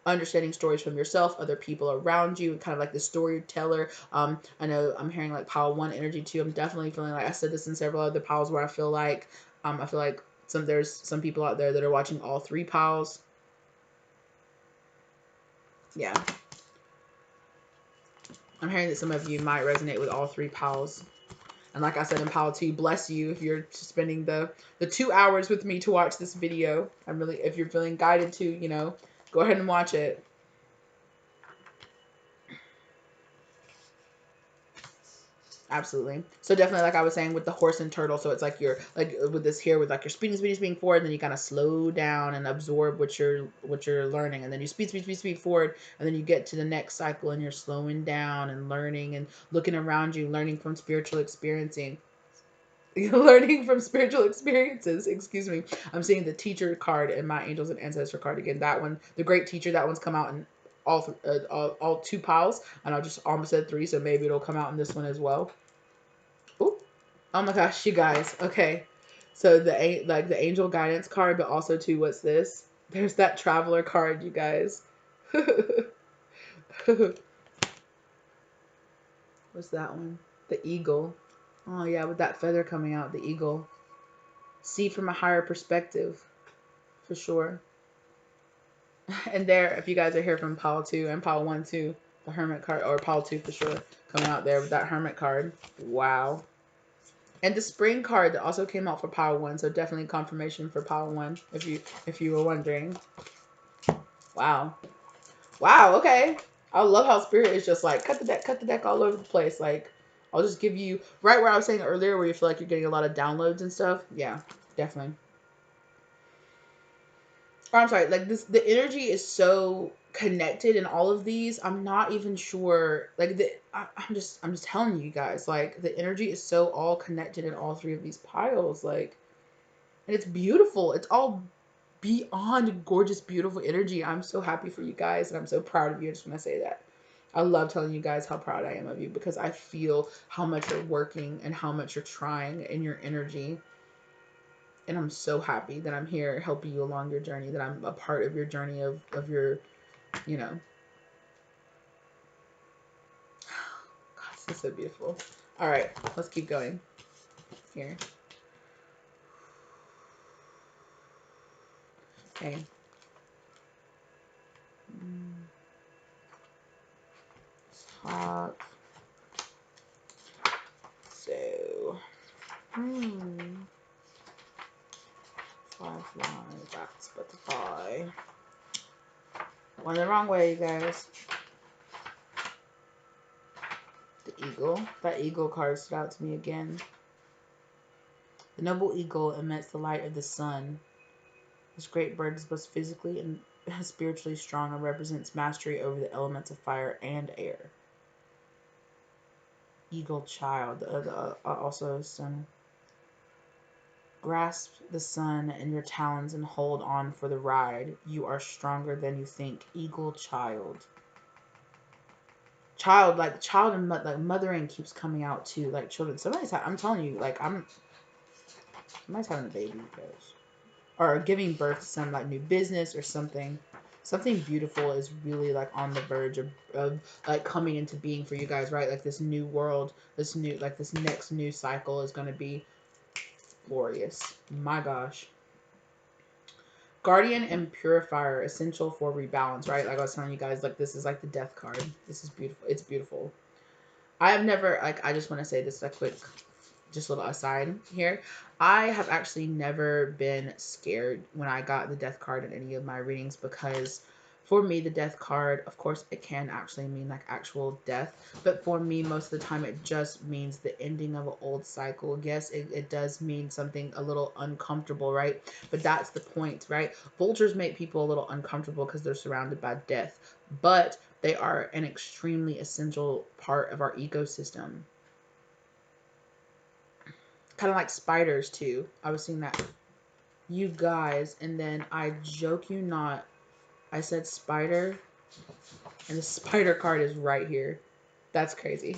Understanding stories from yourself, other people around you, and kind of like the storyteller. I know I'm hearing like Pile 1 energy too. I'm definitely feeling like I said this in several other piles where I feel like there's some people out there that are watching all 3 piles. Yeah. I'm hearing that some of you might resonate with all 3 piles. And like I said in pile 2, bless you if you're spending the 2 hours with me to watch this video. If you're feeling guided to, you know, go ahead and watch it. Absolutely. So definitely, like I was saying with the horse and turtle, so it's like you're like with this here with like you're speeding forward, and then you kind of slow down and absorb what you're learning, and then you speed forward, and then you get to the next cycle and you're slowing down and learning and looking around you, learning from spiritual experiencing. Learning from spiritual experiences. Excuse me. I'm seeing the teacher card in my angels and ancestor card again. That one, the great teacher. That one's come out in all 2 piles, and I just almost said 3, so maybe it'll come out in this one as well. Ooh. Oh my gosh, you guys. Okay, so the angel guidance card, but also too, what's this? There's that traveler card, you guys. What's that one? The eagle. Oh yeah, with that feather coming out, the eagle. See from a higher perspective, for sure. And there, if you guys are here from pile 2 and pile 1 too, the hermit card, or pile 2 for sure, coming out there with that hermit card. Wow. And the spring card that also came out for pile 1, so definitely confirmation for pile 1 if you were wondering. Wow. Wow, okay. I love how spirit is just like cut the deck all over the place. Like I'll just give you right where I was saying earlier where you feel like you're getting a lot of downloads and stuff. Yeah, definitely. Or I'm sorry, like the energy is so connected in all of these. I'm not even sure. Like I'm just telling you guys. Like the energy is so all connected in all 3 of these piles. Like, and it's beautiful. It's all beyond gorgeous, beautiful energy. I'm so happy for you guys, and I'm so proud of you. I just want to say that. I love telling you guys how proud I am of you because I feel how much you're working and how much you're trying in your energy. And I'm so happy that I'm here helping you along your journey, that I'm a part of your journey of your, you know. God, this is so beautiful. All right, let's keep going here. Okay. Top. So, 5 lines, that's butterfly. Went the wrong way, you guys. The eagle. That eagle card stood out to me again. The noble eagle emits the light of the sun. This great bird is both physically and spiritually strong and represents mastery over the elements of fire and air. Eagle child, also sun. Grasp the sun in your talons and hold on for the ride. You are stronger than you think. Eagle child. child, like child and like mothering keeps coming out too, like children. I'm telling you, like somebody's having a baby, guys, or giving birth to some like new business or something. Something beautiful is really like on the verge of like coming into being for you guys, right? Like this new world, this new like this next new cycle is gonna be glorious. My gosh. Guardian and Purifier, essential for rebalance, right? Like I was telling you guys, like this is like the death card. This is beautiful. It's beautiful. I have never, like, I just want to say this a quick, just a little aside here. I have actually never been scared when I got the death card in any of my readings, because for me, the death card, of course, it can actually mean like actual death. But for me, most of the time, it just means the ending of an old cycle. Yes, it does mean something a little uncomfortable, right? But that's the point, right? Vultures make people a little uncomfortable because they're surrounded by death. But they are an extremely essential part of our ecosystem. Kind of like spiders, too. I was seeing that. You guys, and then I joke you not, I said spider, and the spider card is right here. That's crazy.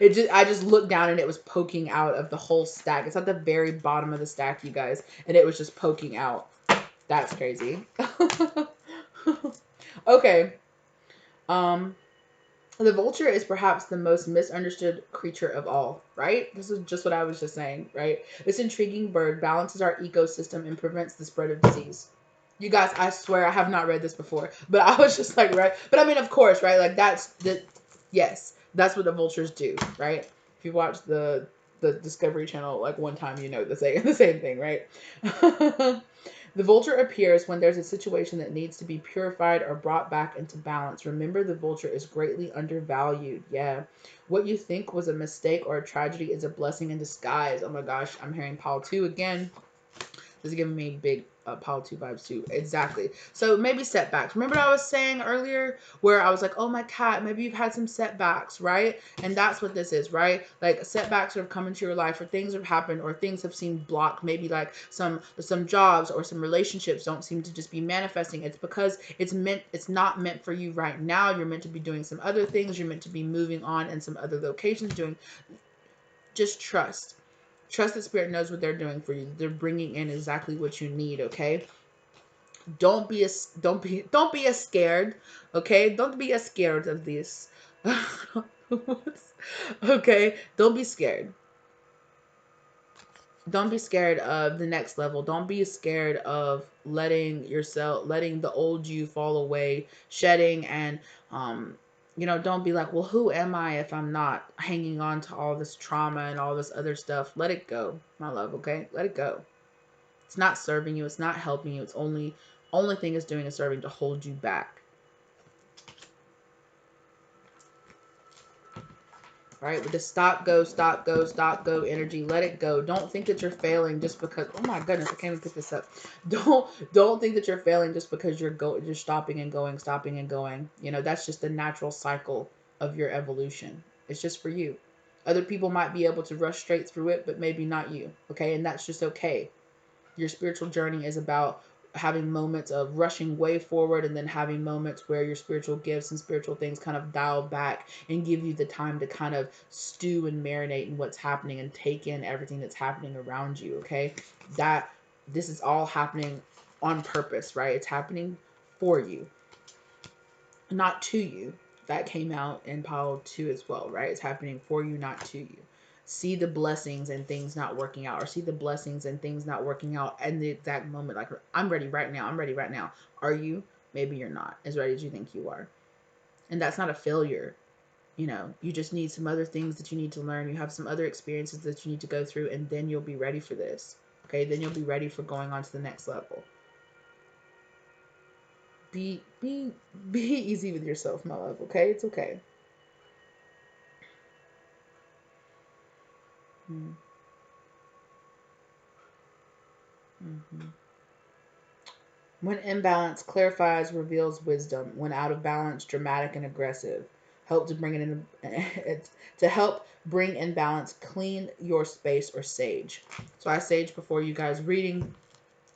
I just looked down and it was poking out of the whole stack. It's at the very bottom of the stack, you guys, and it was just poking out. That's crazy. Okay. The vulture is perhaps the most misunderstood creature of all, right? This is just what I was just saying, right? This intriguing bird balances our ecosystem and prevents the spread of disease. You guys, I swear I have not read this before, but I was just like, right? But I mean, of course, right? Like yes, that's what the vultures do, right? If you watch the Discovery Channel like one time, you know the same thing, right? The vulture appears when there's a situation that needs to be purified or brought back into balance. Remember, the vulture is greatly undervalued. Yeah. What you think was a mistake or a tragedy is a blessing in disguise. Oh my gosh, I'm hearing Paul 2 again. This is giving me big Apollo 2 vibes too. Exactly. So maybe setbacks. Remember what I was saying earlier where I was like, oh my cat, maybe you've had some setbacks, right? And that's what this is, right? Like setbacks have come into your life, or things have happened, or things have seemed blocked. Maybe like some jobs or some relationships don't seem to just be manifesting. It's because it's not meant for you right now. You're meant to be doing some other things. You're meant to be moving on in some other locations, doing, just trust. Trust that spirit knows what they're doing for you. They're bringing in exactly what you need, okay? Don't be as scared, okay? Don't be as scared of this. Okay? Don't be scared. Don't be scared of the next level. Don't be scared of letting the old you fall away, shedding, and don't be like, well, who am I if I'm not hanging on to all this trauma and all this other stuff? Let it go, my love, okay? Let it go. It's not serving you. It's not helping you. It's only thing it's doing is serving to hold you back. Right? With the stop, go, stop, go, stop, go energy, let it go. Don't think that you're failing just because, oh my goodness, I can't even pick this up. Don't think that you're failing just because you're stopping and going, stopping and going. That's just the natural cycle of your evolution. It's just for you. Other people might be able to rush straight through it, but maybe not you. Okay? And that's just okay. Your spiritual journey is about having moments of rushing way forward, and then having moments where your spiritual gifts and spiritual things kind of dial back and give you the time to kind of stew and marinate in what's happening and take in everything that's happening around you. Okay? This is all happening on purpose, right? It's happening for you, not to you. That came out in Palo 2 as well, right? It's happening for you, not to you. See the blessings and things not working out, or see the blessings and things not working out in the exact moment. Like, I'm ready right now. I'm ready right now. Are you? Maybe you're not as ready as you think you are. And that's not a failure. You just need some other things that you need to learn. You have some other experiences that you need to go through, and then you'll be ready for this. Okay? Then you'll be ready for going on to the next level. Be easy with yourself, my love, okay? It's okay. Mm-hmm. When in balance, clarifies, reveals wisdom. When out of balance, dramatic and aggressive. Help to bring it in to help bring in balance, clean your space or sage. So I sage before you guys reading.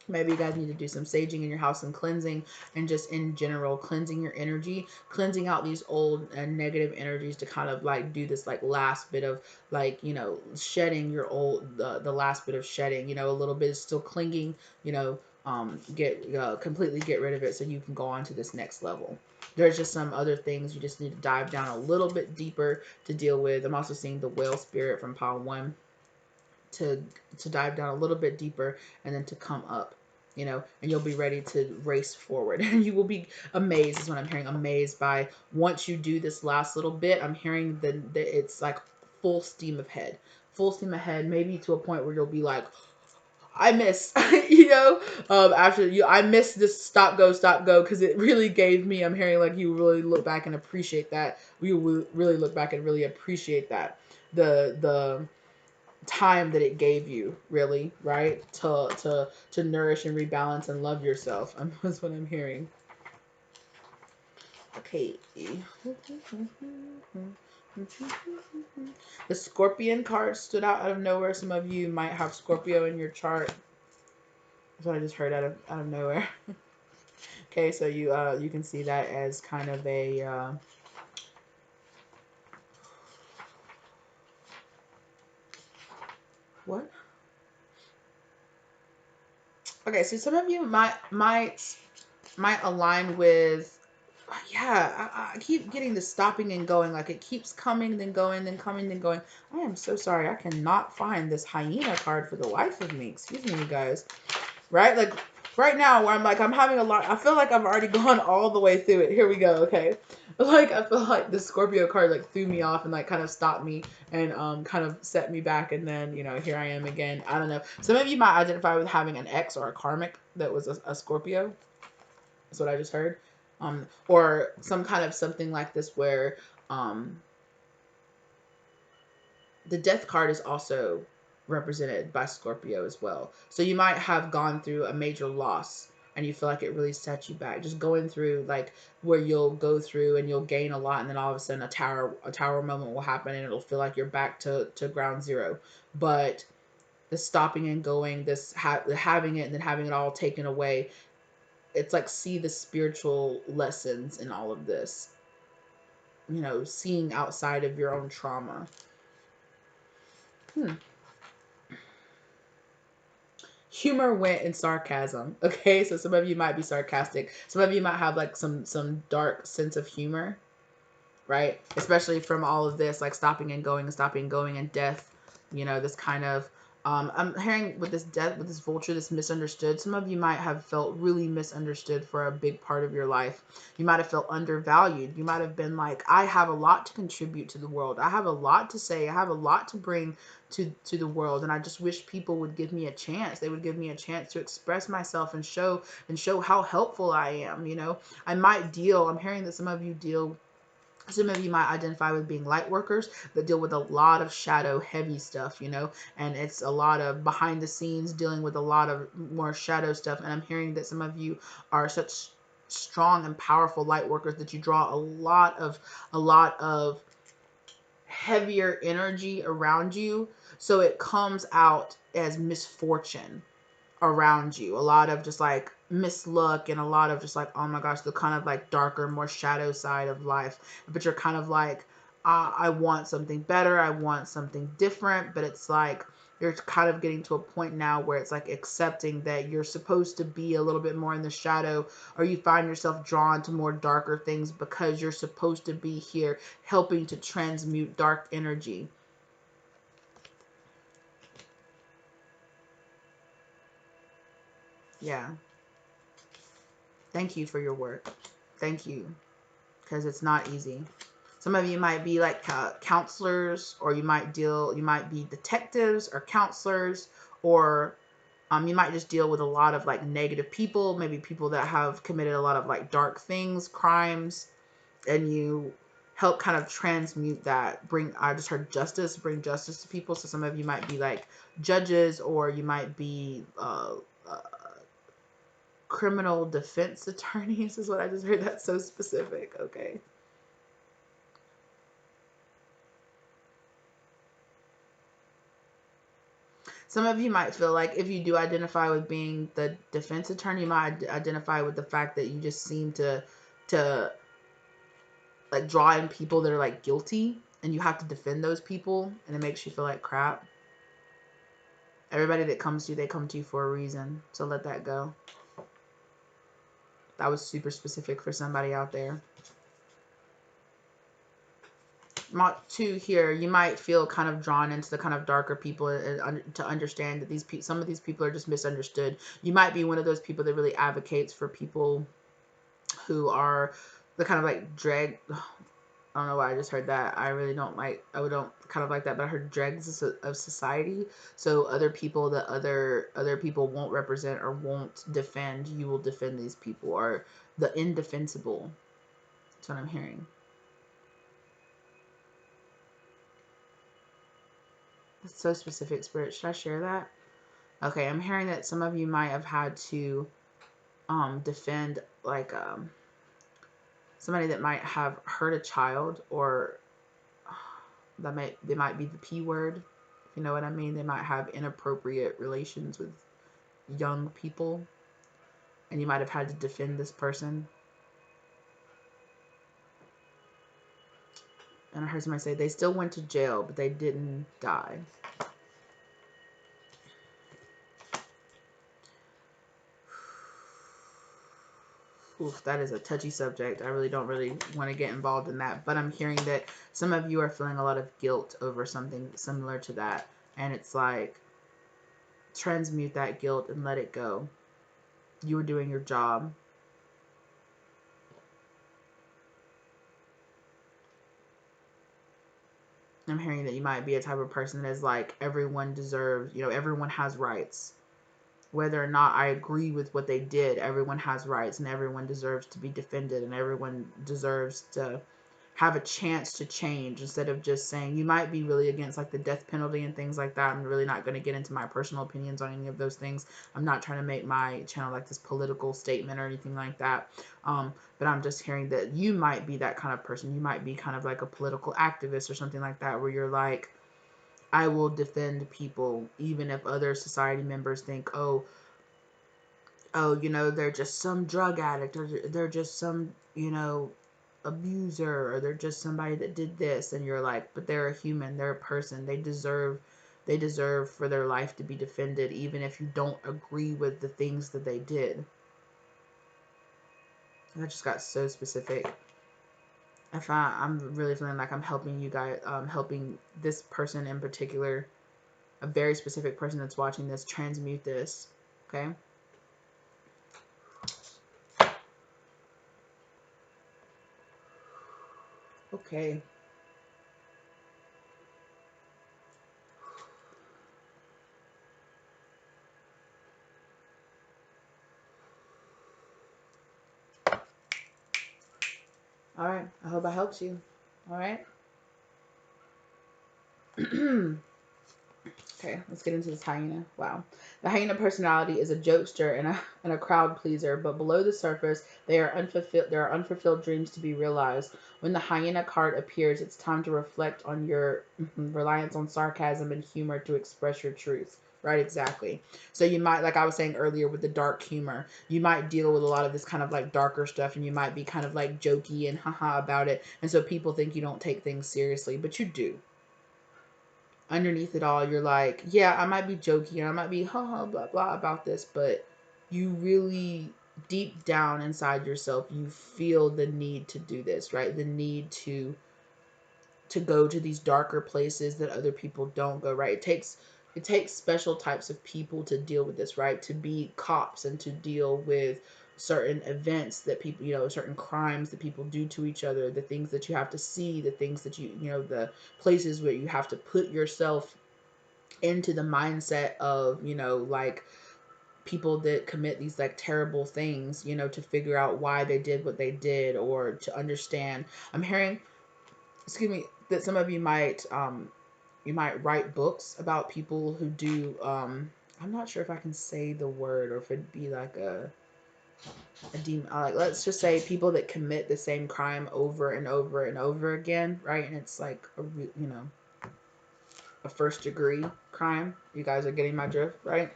Maybe you guys need to do some saging in your house and cleansing, and just in general cleansing your energy, cleansing out these old and negative energies to kind of like do this like last bit of like, you know, shedding your old, the last bit of shedding, you know, a little bit is still clinging, you know, get completely get rid of it so you can go on to this next level. There's just some other things you just need to dive down a little bit deeper to deal with. I'm also seeing the whale spirit from pile one to dive down a little bit deeper and then to come up, you know, and you'll be ready to race forward. And you will be amazed, is what I'm hearing, amazed by once you do this last little bit. I'm hearing that it's like full steam ahead, full steam ahead, maybe to a point where you'll be like, I miss, you know, after you, I miss this stop go, because it really gave me, I'm hearing like you really look back and appreciate that. We will really look back and really appreciate that. The time that it gave you, really, right, to nourish and rebalance and love yourself. That's what I'm hearing. Okay. The Scorpion card stood out of nowhere. Some of you might have Scorpio in your chart. That's what I just heard out of nowhere. Okay, so you can see that as kind of a what? Okay, so some of you might align with, yeah, I keep getting the stopping and going, like it keeps coming then going then coming then going. I am so sorry, I cannot find this hyena card for the life of me. Excuse me, you guys. Right, like right now where I'm like, I'm having a lot, I feel like I've already gone all the way through it. Here we go. Okay, like I feel like the Scorpio card like threw me off and like kind of stopped me and kind of set me back, and then, you know, here I am again. I don't know, some of you might identify with having an ex or a karmic that was a Scorpio. That's what I just heard. Or some kind of something like this where um, the death card is also represented by Scorpio as well. So you might have gone through a major loss and you feel like it really set you back. Just going through like where you'll go through and you'll gain a lot, and then all of a sudden a tower moment will happen and it'll feel like you're back to ground zero. But the stopping and going, this having it and then having it all taken away, it's like see the spiritual lessons in all of this, you know, seeing outside of your own trauma. Humor went in sarcasm. Okay, so some of you might be sarcastic. Some of you might have like some dark sense of humor, right? Especially from all of this, like stopping and going and death. You know, this kind of I'm hearing with this death, with this vulture, this misunderstood. Some of you might have felt really misunderstood for a big part of your life. You might have felt undervalued. You might have been like, I have a lot to contribute to the world. I have a lot to say. I have a lot to bring to the world, and I just wish people would give me a chance. They would give me a chance to express myself and show how helpful I am. You know, I might deal. I'm hearing that some of you might identify with being light workers that deal with a lot of shadow heavy stuff, you know, and it's a lot of behind the scenes dealing with a lot of more shadow stuff. And I'm hearing that some of you are such strong and powerful light workers that you draw a lot of heavier energy around you. So it comes out as misfortune around you, a lot of just like misluck and a lot of just like, oh my gosh, the kind of like darker, more shadow side of life. But you're kind of like, I want something better, I want something different. But it's like you're kind of getting to a point now where it's like accepting that you're supposed to be a little bit more in the shadow, or you find yourself drawn to more darker things because you're supposed to be here helping to transmute dark energy. Yeah, thank you for your work. Thank you, because it's not easy. Some of you might be like counselors, or you might be detectives or counselors, or you might just deal with a lot of like negative people, maybe people that have committed a lot of like dark things, crimes, and you help kind of transmute that. I just heard justice, bring justice to people. So some of you might be like judges, or you might be criminal defense attorneys, is what I just heard. That's so specific. Okay. Some of you might feel like if you do identify with being the defense attorney, you might identify with the fact that you just seem to like draw in people that are like guilty, and you have to defend those people, and it makes you feel like crap. Everybody that comes to you, they come to you for a reason. So let that go. That was super specific for somebody out there. Mach 2 here, you might feel kind of drawn into the kind of darker people and to understand that some of these people are just misunderstood. You might be one of those people that really advocates for people who are the kind of like drag. I don't know why I just heard that. I really don't like. I don't kind of like that, but I heard dregs of society. So other people that other people won't represent or won't defend, you will defend these people, or the indefensible. That's what I'm hearing. That's so specific, Spirit. Should I share that? Okay, I'm hearing that some of you might have had to defend like somebody that might have hurt a child, or they might be the P word. If you know what I mean. They might have inappropriate relations with young people, and you might have had to defend this person. And I heard somebody say they still went to jail, but they didn't die. Oof, that is a touchy subject. I really don't want to get involved in that. But I'm hearing that some of you are feeling a lot of guilt over something similar to that. And it's like, transmute that guilt and let it go. You were doing your job. I'm hearing that you might be a type of person that is like, everyone deserves, everyone has rights. Whether or not I agree with what they did, everyone has rights, and everyone deserves to be defended, and everyone deserves to have a chance to change, instead of just saying, you might be really against like the death penalty and things like that. I'm really not going to get into my personal opinions on any of those things. I'm not trying to make my channel like this political statement or anything like that. But I'm just hearing that you might be that kind of person. You might be kind of like a political activist or something like that, where you're like, I will defend people even if other society members think, oh, they're just some drug addict, or they're just some, abuser, or they're just somebody that did this. And you're like, but they're a human, they're a person, they deserve for their life to be defended, even if you don't agree with the things that they did. That just got so specific. I'm really feeling like I'm helping you guys, helping this person in particular, a very specific person that's watching this, transmute this. Okay. Okay. All right. I hope I helped you. All right. Okay, let's get into this hyena. Wow. The hyena personality is a jokester and a crowd pleaser, but below the surface, there are unfulfilled dreams to be realized. When the hyena card appears, it's time to reflect on your reliance on sarcasm and humor to express your truth. Right, exactly. So you might, like I was saying earlier with the dark humor, you might deal with a lot of this kind of like darker stuff, and you might be kind of like jokey and haha about it. And so people think you don't take things seriously, but you do. Underneath it all, you're like, yeah, I might be joking and I might be haha blah blah about this, but you really, deep down inside yourself, you feel the need to do this, right? The need to go to these darker places that other people don't go, right? It takes special types of people to deal with this, right? To be cops and to deal with certain events that people, certain crimes that people do to each other, the things that you have to see, the things that the places where you have to put yourself into the mindset of, like people that commit these like terrible things, to figure out why they did what they did, or to understand. I'm hearing, excuse me, that some of you might write books about people who do, I'm not sure if I can say the word, or if it'd be like a demon, like, let's just say people that commit the same crime over and over and over again, right? And it's like a first degree crime. You guys are getting my drift, right?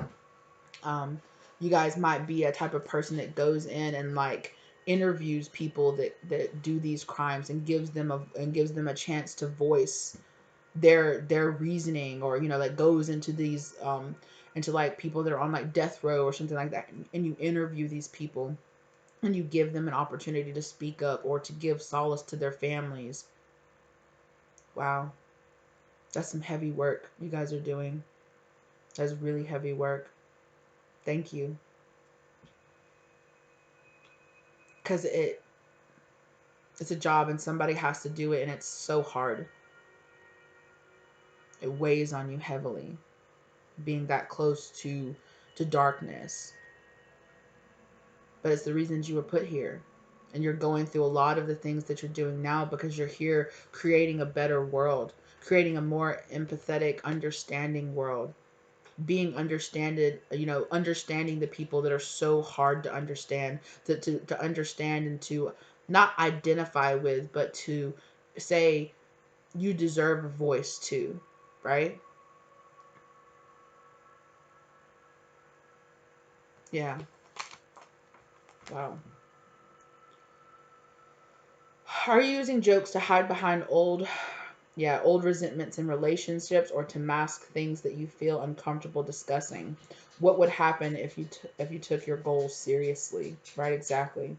Um, you guys might be a type of person that goes in and like interviews people that do these crimes and gives them a chance to voice their reasoning, or like goes into these into like people that are on like death row or something like that, and you interview these people and you give them an opportunity to speak up or to give solace to their families. Wow, that's some heavy work you guys are doing. That's really heavy work. Thank you. Because it's a job and somebody has to do it, and it's so hard. It weighs on you heavily, being that close to darkness. But it's the reasons you were put here. And you're going through a lot of the things that you're doing now because you're here creating a better world, creating a more empathetic, understanding world, being understanded, understanding the people that are so hard to understand, to understand and to not identify with, but to say you deserve a voice too, right? Yeah. Wow. Are you using jokes to hide behind old resentments in relationships, or to mask things that you feel uncomfortable discussing? What would happen if you took your goals seriously? Right, exactly.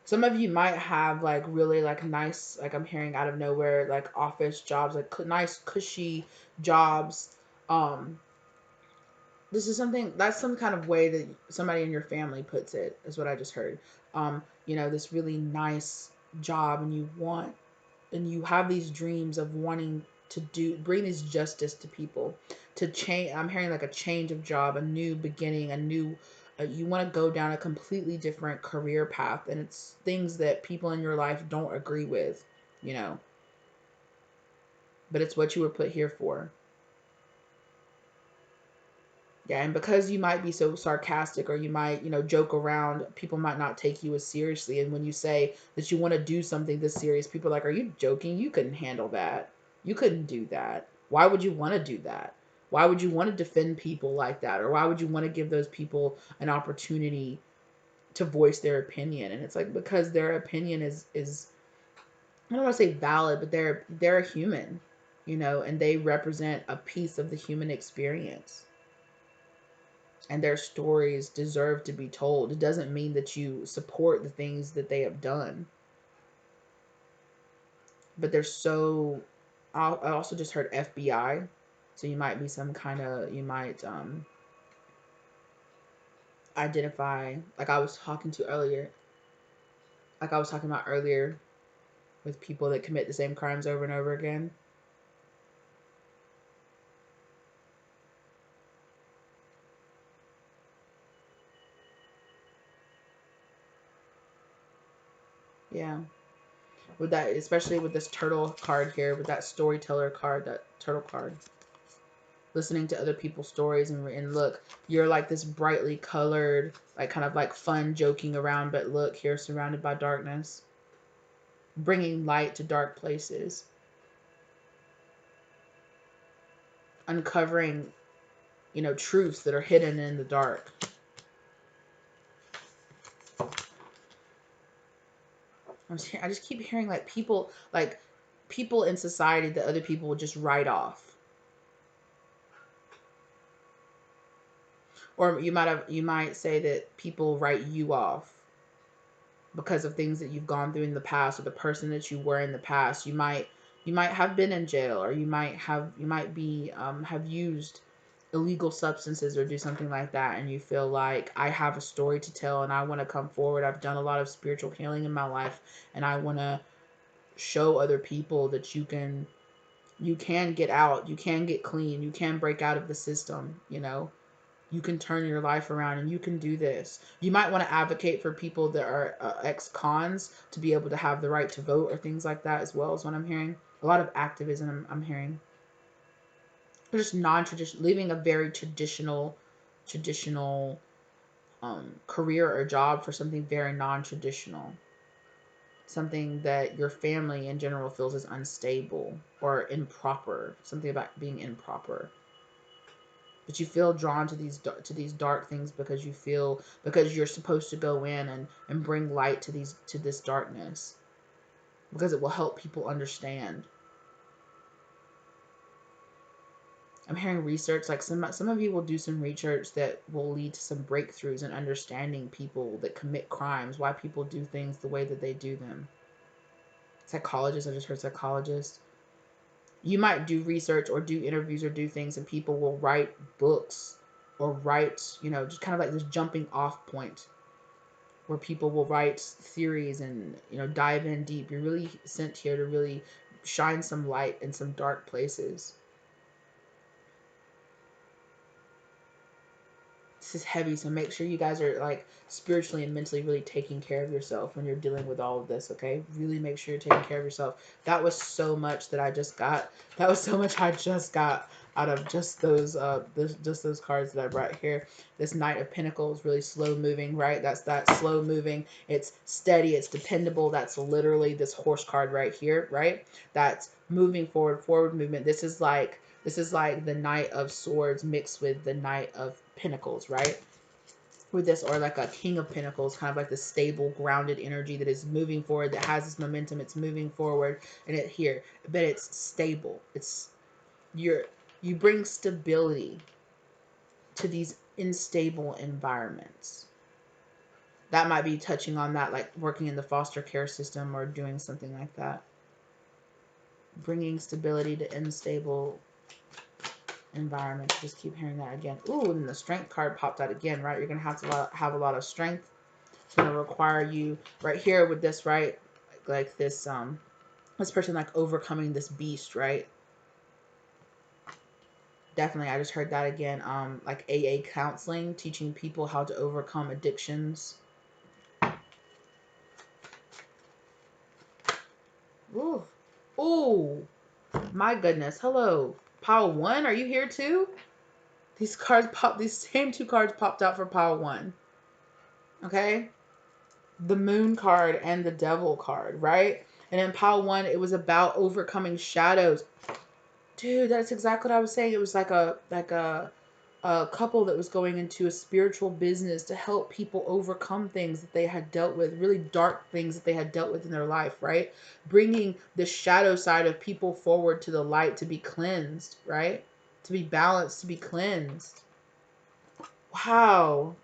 Some of you might have like really like nice, like I'm hearing out of nowhere, like office jobs, like nice cushy jobs. Um, this is something that's some kind of way that somebody in your family puts it, is what I just heard. This really nice job, and you have these dreams of wanting to bring this justice to people, to change. I'm hearing like a change of job, a new beginning, a new you want to go down a completely different career path, and it's things that people in your life don't agree with, you know but it's what you were put here for. Yeah, and because you might be so sarcastic, or you might, joke around, people might not take you as seriously. And when you say that you want to do something this serious, people are like, "Are you joking? You couldn't handle that. You couldn't do that. Why would you want to do that? Why would you want to defend people like that? Or why would you want to give those people an opportunity to voice their opinion?" And it's like, because their opinion is I don't want to say valid, but they're a human, and they represent a piece of the human experience, and their stories deserve to be told. It doesn't mean that you support the things that they have done, but they're so. I also just heard FBI, so you might be some kind of. You might identify, like I was talking to earlier, like I was talking about earlier, with people that commit the same crimes over and over again. Yeah, with that, especially with this turtle card here, with that storyteller card, that turtle card, listening to other people's stories, and look, you're like this brightly colored, like kind of like fun joking around, but look, you're surrounded by darkness, bringing light to dark places, uncovering, truths that are hidden in the dark. I just keep hearing like people in society that other people would just write off, or you might say that people write you off because of things that you've gone through in the past, or the person that you were in the past. You might have been in jail, or you might be have used illegal substances or do something like that, and you feel like, I have a story to tell and I want to come forward. I've done a lot of spiritual healing in my life, and I want to show other people that you can get out, you can get clean, you can break out of the system, you can turn your life around, and you can do this. You might want to advocate for people that are ex-cons to be able to have the right to vote, or things like that as well, is what I'm hearing. A lot of activism I'm hearing. Just non-traditional, leaving a very traditional career or job for something very non-traditional. something that your family in general feels is unstable or improper, something about being improper. But you feel drawn to these dark things because because you're supposed to go in and bring light to this darkness, because it will help people understand. I'm hearing research, like some of you will do some research that will lead to some breakthroughs in understanding people that commit crimes, why people do things the way that they do them. Psychologists, I just heard psychologists. You might do research or do interviews or do things, and people will write books or write, just kind of like this jumping off point where people will write theories and, dive in deep. You're really sent here to really shine some light in some dark places. This is heavy, so make sure you guys are like spiritually and mentally really taking care of yourself when you're dealing with all of this, okay? Really make sure you're taking care of yourself. That was so much that I just got. That was so much I just got out of just those cards that I brought here. This Knight of Pentacles, really slow moving, right? That's that slow moving. It's steady, it's dependable. That's literally this horse card right here, right? That's moving forward movement. This is like the Knight of Swords mixed with the Knight of Pentacles, right? With this, or like a King of Pentacles, kind of like the stable, grounded energy that is moving forward, that has this momentum, it's moving forward, and but it's stable. You bring stability to these unstable environments. That might be touching on that, like working in the foster care system or doing something like that. Bringing stability to unstable environment. Just keep hearing that again. Ooh, and the Strength card popped out again, right? You're gonna have to have a lot of strength. It's gonna require you right here with this, right? Like this person like overcoming this beast, right? Definitely, I just heard that again. Like AA counseling, teaching people how to overcome addictions. Ooh, ooh, my goodness. Hello, pile 1. Are you here too? These same 2 cards popped out for pile 1. Okay. The Moon card and the Devil card, right? And in pile 1, it was about overcoming shadows. Dude, that's exactly what I was saying. It was like a couple that was going into a spiritual business to help people overcome things that they had dealt with, really dark things that they had dealt with in their life, right? Bringing the shadow side of people forward to the light to be cleansed, right? To be balanced, to be cleansed. Wow.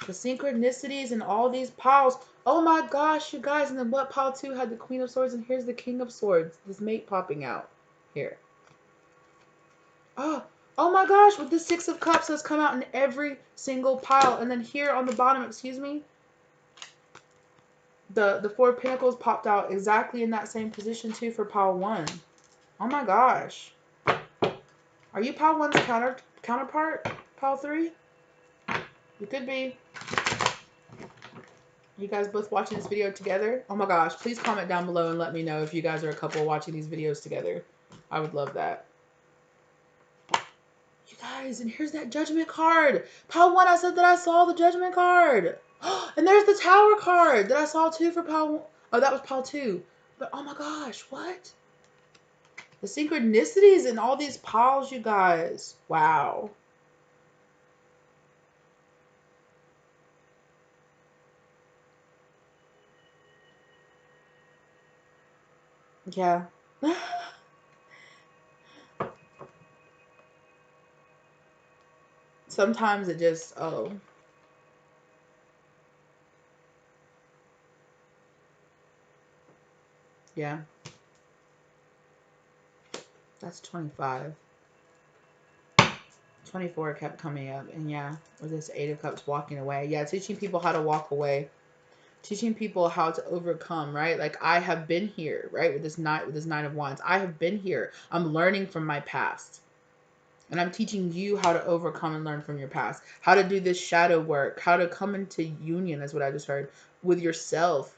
The synchronicities and all these piles. Oh my gosh, you guys. And then what pile 2 had the Queen of Swords, and here's the King of Swords. This mate popping out here. Oh my gosh, with the 6 of Cups that's come out in every single pile. And then here on the bottom, excuse me, the 4 of Pentacles popped out exactly in that same position too for pile 1. Oh my gosh. Are you pile 1's counterpart, pile 3? You could be. You guys both watching this video together? Oh my gosh, please comment down below and let me know if you guys are a couple watching these videos together. I would love that. You guys, and here's that Judgment card. Pile 1, I said that I saw the Judgment card. And there's the Tower card that I saw too for pile 1. Oh, that was pile 2. But oh my gosh, what? The synchronicities in all these piles, you guys. Wow. Yeah. Sometimes it just, oh. Yeah. That's 25. 24 kept coming up. And yeah, with this 8 of Cups walking away. Yeah, teaching people how to walk away. Teaching people how to overcome, right? Like I have been here, right? With this 9 of Wands. I have been here. I'm learning from my past. And I'm teaching you how to overcome and learn from your past. How to do this shadow work. How to come into union, is what I just heard, with yourself.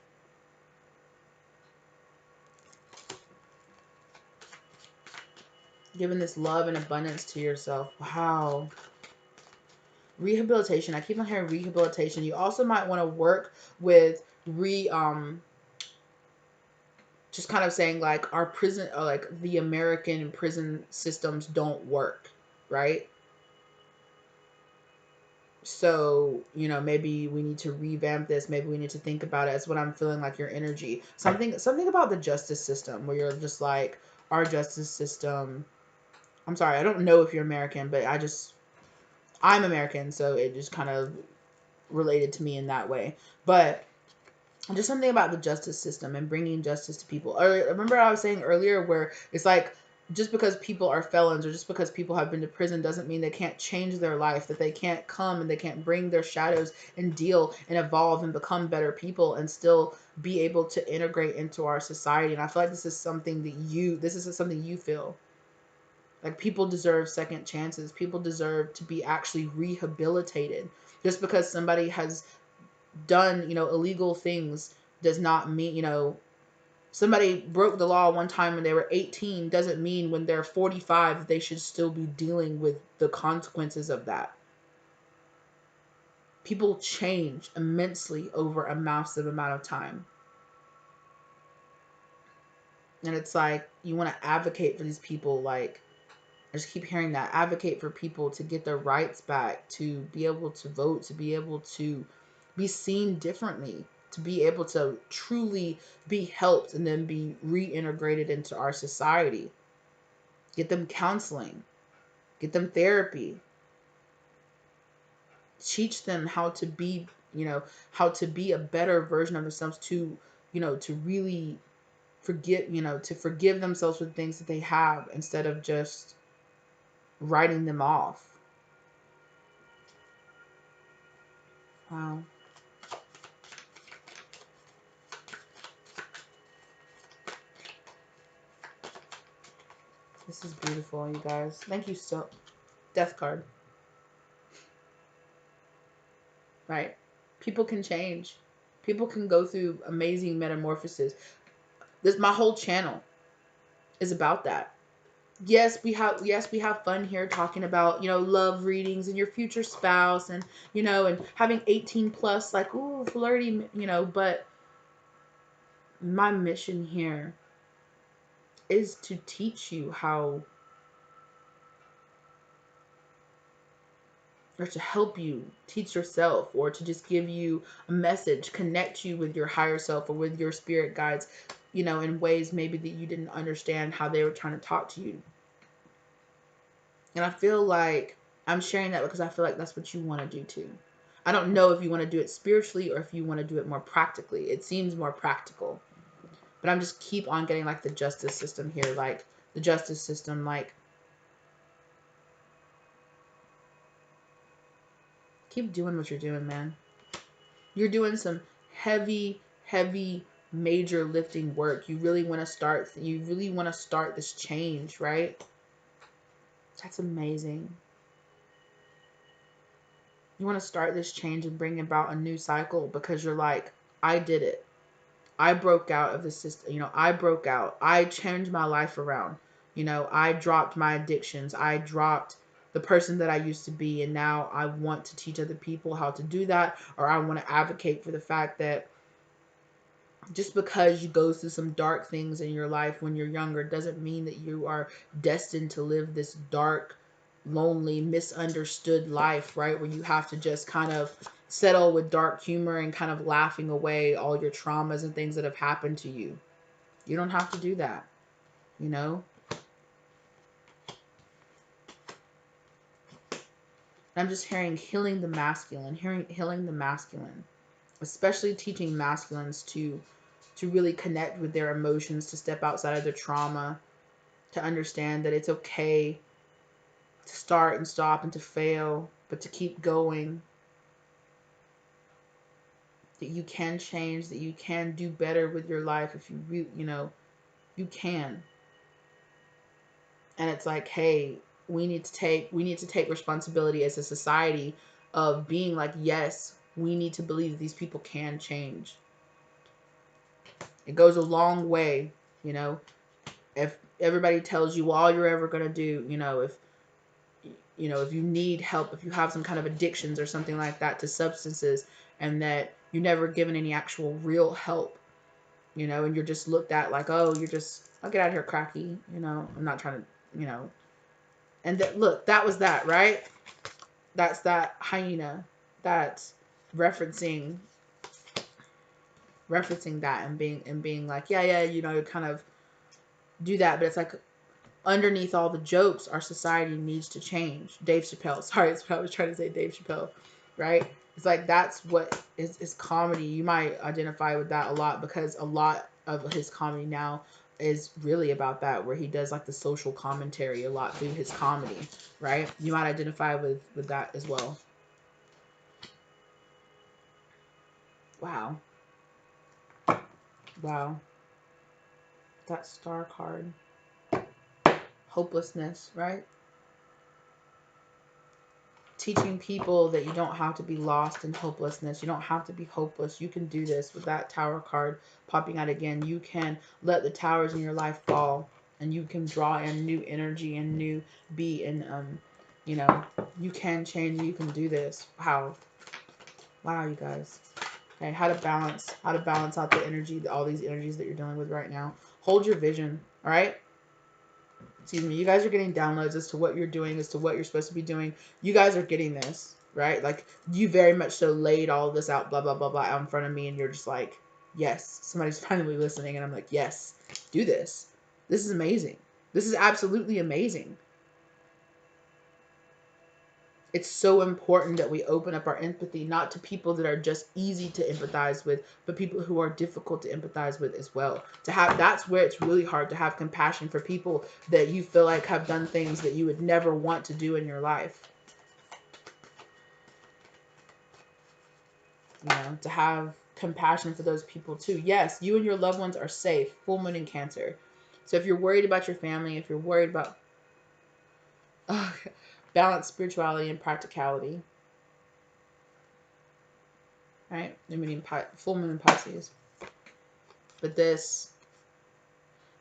Giving this love and abundance to yourself. Wow. Rehabilitation. I keep on hearing rehabilitation. You also might want to work with just kind of saying like our prison, or like the American prison systems don't work, right? So, maybe we need to revamp this. Maybe we need to think about it. As what I'm feeling like your energy. Something about the justice system where you're just like, our justice system. I'm sorry, I don't know if you're American, but I'm American, so it just kind of related to me in that way. But just something about the justice system and bringing justice to people. Remember I was saying earlier where it's like, just because people are felons or just because people have been to prison doesn't mean they can't change their life, that they can't come and they can't bring their shadows and deal and evolve and become better people and still be able to integrate into our society. And I feel like this is something you feel. Like, people deserve second chances. People deserve to be actually rehabilitated. Just because somebody has done, illegal things does not mean, somebody broke the law one time when they were 18 doesn't mean when they're 45 they should still be dealing with the consequences of that. People change immensely over a massive amount of time. And it's like, you want to advocate for these people. Like, I just keep hearing that. Advocate for people to get their rights back, to be able to vote, to be able to be seen differently, to be able to truly be helped and then be reintegrated into our society. Get them counseling, get them therapy, teach them how to be, how to be a better version of themselves, to, to really to forgive themselves for the things that they have instead of just writing them off. Wow. This is beautiful, you guys. Thank you so. Death card. Right? People can change. People can go through amazing metamorphoses. My whole channel is about that. Yes, we have fun here talking about, love readings and your future spouse and, and having 18 plus, like, ooh, flirty, but my mission here is to teach you how, or to help you teach yourself, or to just give you a message, connect you with your higher self or with your spirit guides, in ways maybe that you didn't understand how they were trying to talk to you. And I feel like I'm sharing that because I feel like that's what you want to do too. I don't know if you want to do it spiritually or if you want to do it more practically. It seems more practical. But I'm just keep on getting like the justice system here. Like, the justice system, like, keep doing what you're doing, man. You're doing some heavy, heavy, major lifting work. You really want to start this change, right? That's amazing. You want to start this change and bring about a new cycle because you're like, I did it. I broke out of the system. I broke out. I changed my life around. I dropped my addictions. I dropped the person that I used to be. And now I want to teach other people how to do that. Or I want to advocate for the fact that just because you go through some dark things in your life when you're younger doesn't mean that you are destined to live this dark, lonely, misunderstood life, right? Where you have to just kind of settle with dark humor and kind of laughing away all your traumas and things that have happened to you. You don't have to do that, you know? I'm just hearing healing the masculine, healing the masculine, especially teaching masculines to really connect with their emotions, to step outside of their trauma, to understand that it's okay to start and stop and to fail, but to keep going. That you can change, that you can do better with your life if you really, you can. And it's like, hey, we need to take responsibility as a society of being like, yes, we need to believe that these people can change. It goes a long way, if everybody tells you all you're ever going to do, if you need help, if you have some kind of addictions or something like that to substances, and that you're never given any actual real help, you know, and you're just looked at like, oh, you're just, I'll get out of here, cracky, you know, I'm not trying to, you know. And that, look, that was that, right? That's that hyena that's referencing that and being like, yeah, you know, kind of do that, but it's like underneath all the jokes, our society needs to change. Dave Chappelle, sorry, that's what I was trying to say, Dave Chappelle, right? It's like that's what is comedy. You might identify with that a lot because a lot of his comedy now is really about that, where he does like the social commentary a lot through his comedy, right? You might identify with that as well. Wow. Wow. That star card. Hopelessness, right? Teaching people that you don't have to be lost in hopelessness. You don't have to be hopeless. You can do this. With that tower card popping out again, you can let the towers in your life fall, and you can draw in new energy and new be and you know, you can change. You can do this. Wow, you guys. Okay, how to balance out the energy, all these energies that you're dealing with right now. Hold your vision. All right. Excuse me, you guys are getting downloads as to what you're doing, as to what you're supposed to be doing. You guys are getting this, right? Like, you very much so laid all of this out, blah, blah, blah, blah, out in front of me, and you're just like, yes, somebody's finally listening, and I'm like, yes, do this. This is amazing. This is absolutely amazing. It's so important that we open up our empathy, not to people that are just easy to empathize with, but people who are difficult to empathize with as well. To have, that's where it's really hard to have compassion for people that you feel like have done things that you would never want to do in your life. You know, to have compassion for those people too. Yes, you and your loved ones are safe. Full moon in Cancer. So if you're worried about your family, if you're worried about balance, spirituality, and practicality, right? I mean, full moon in Pisces. But this,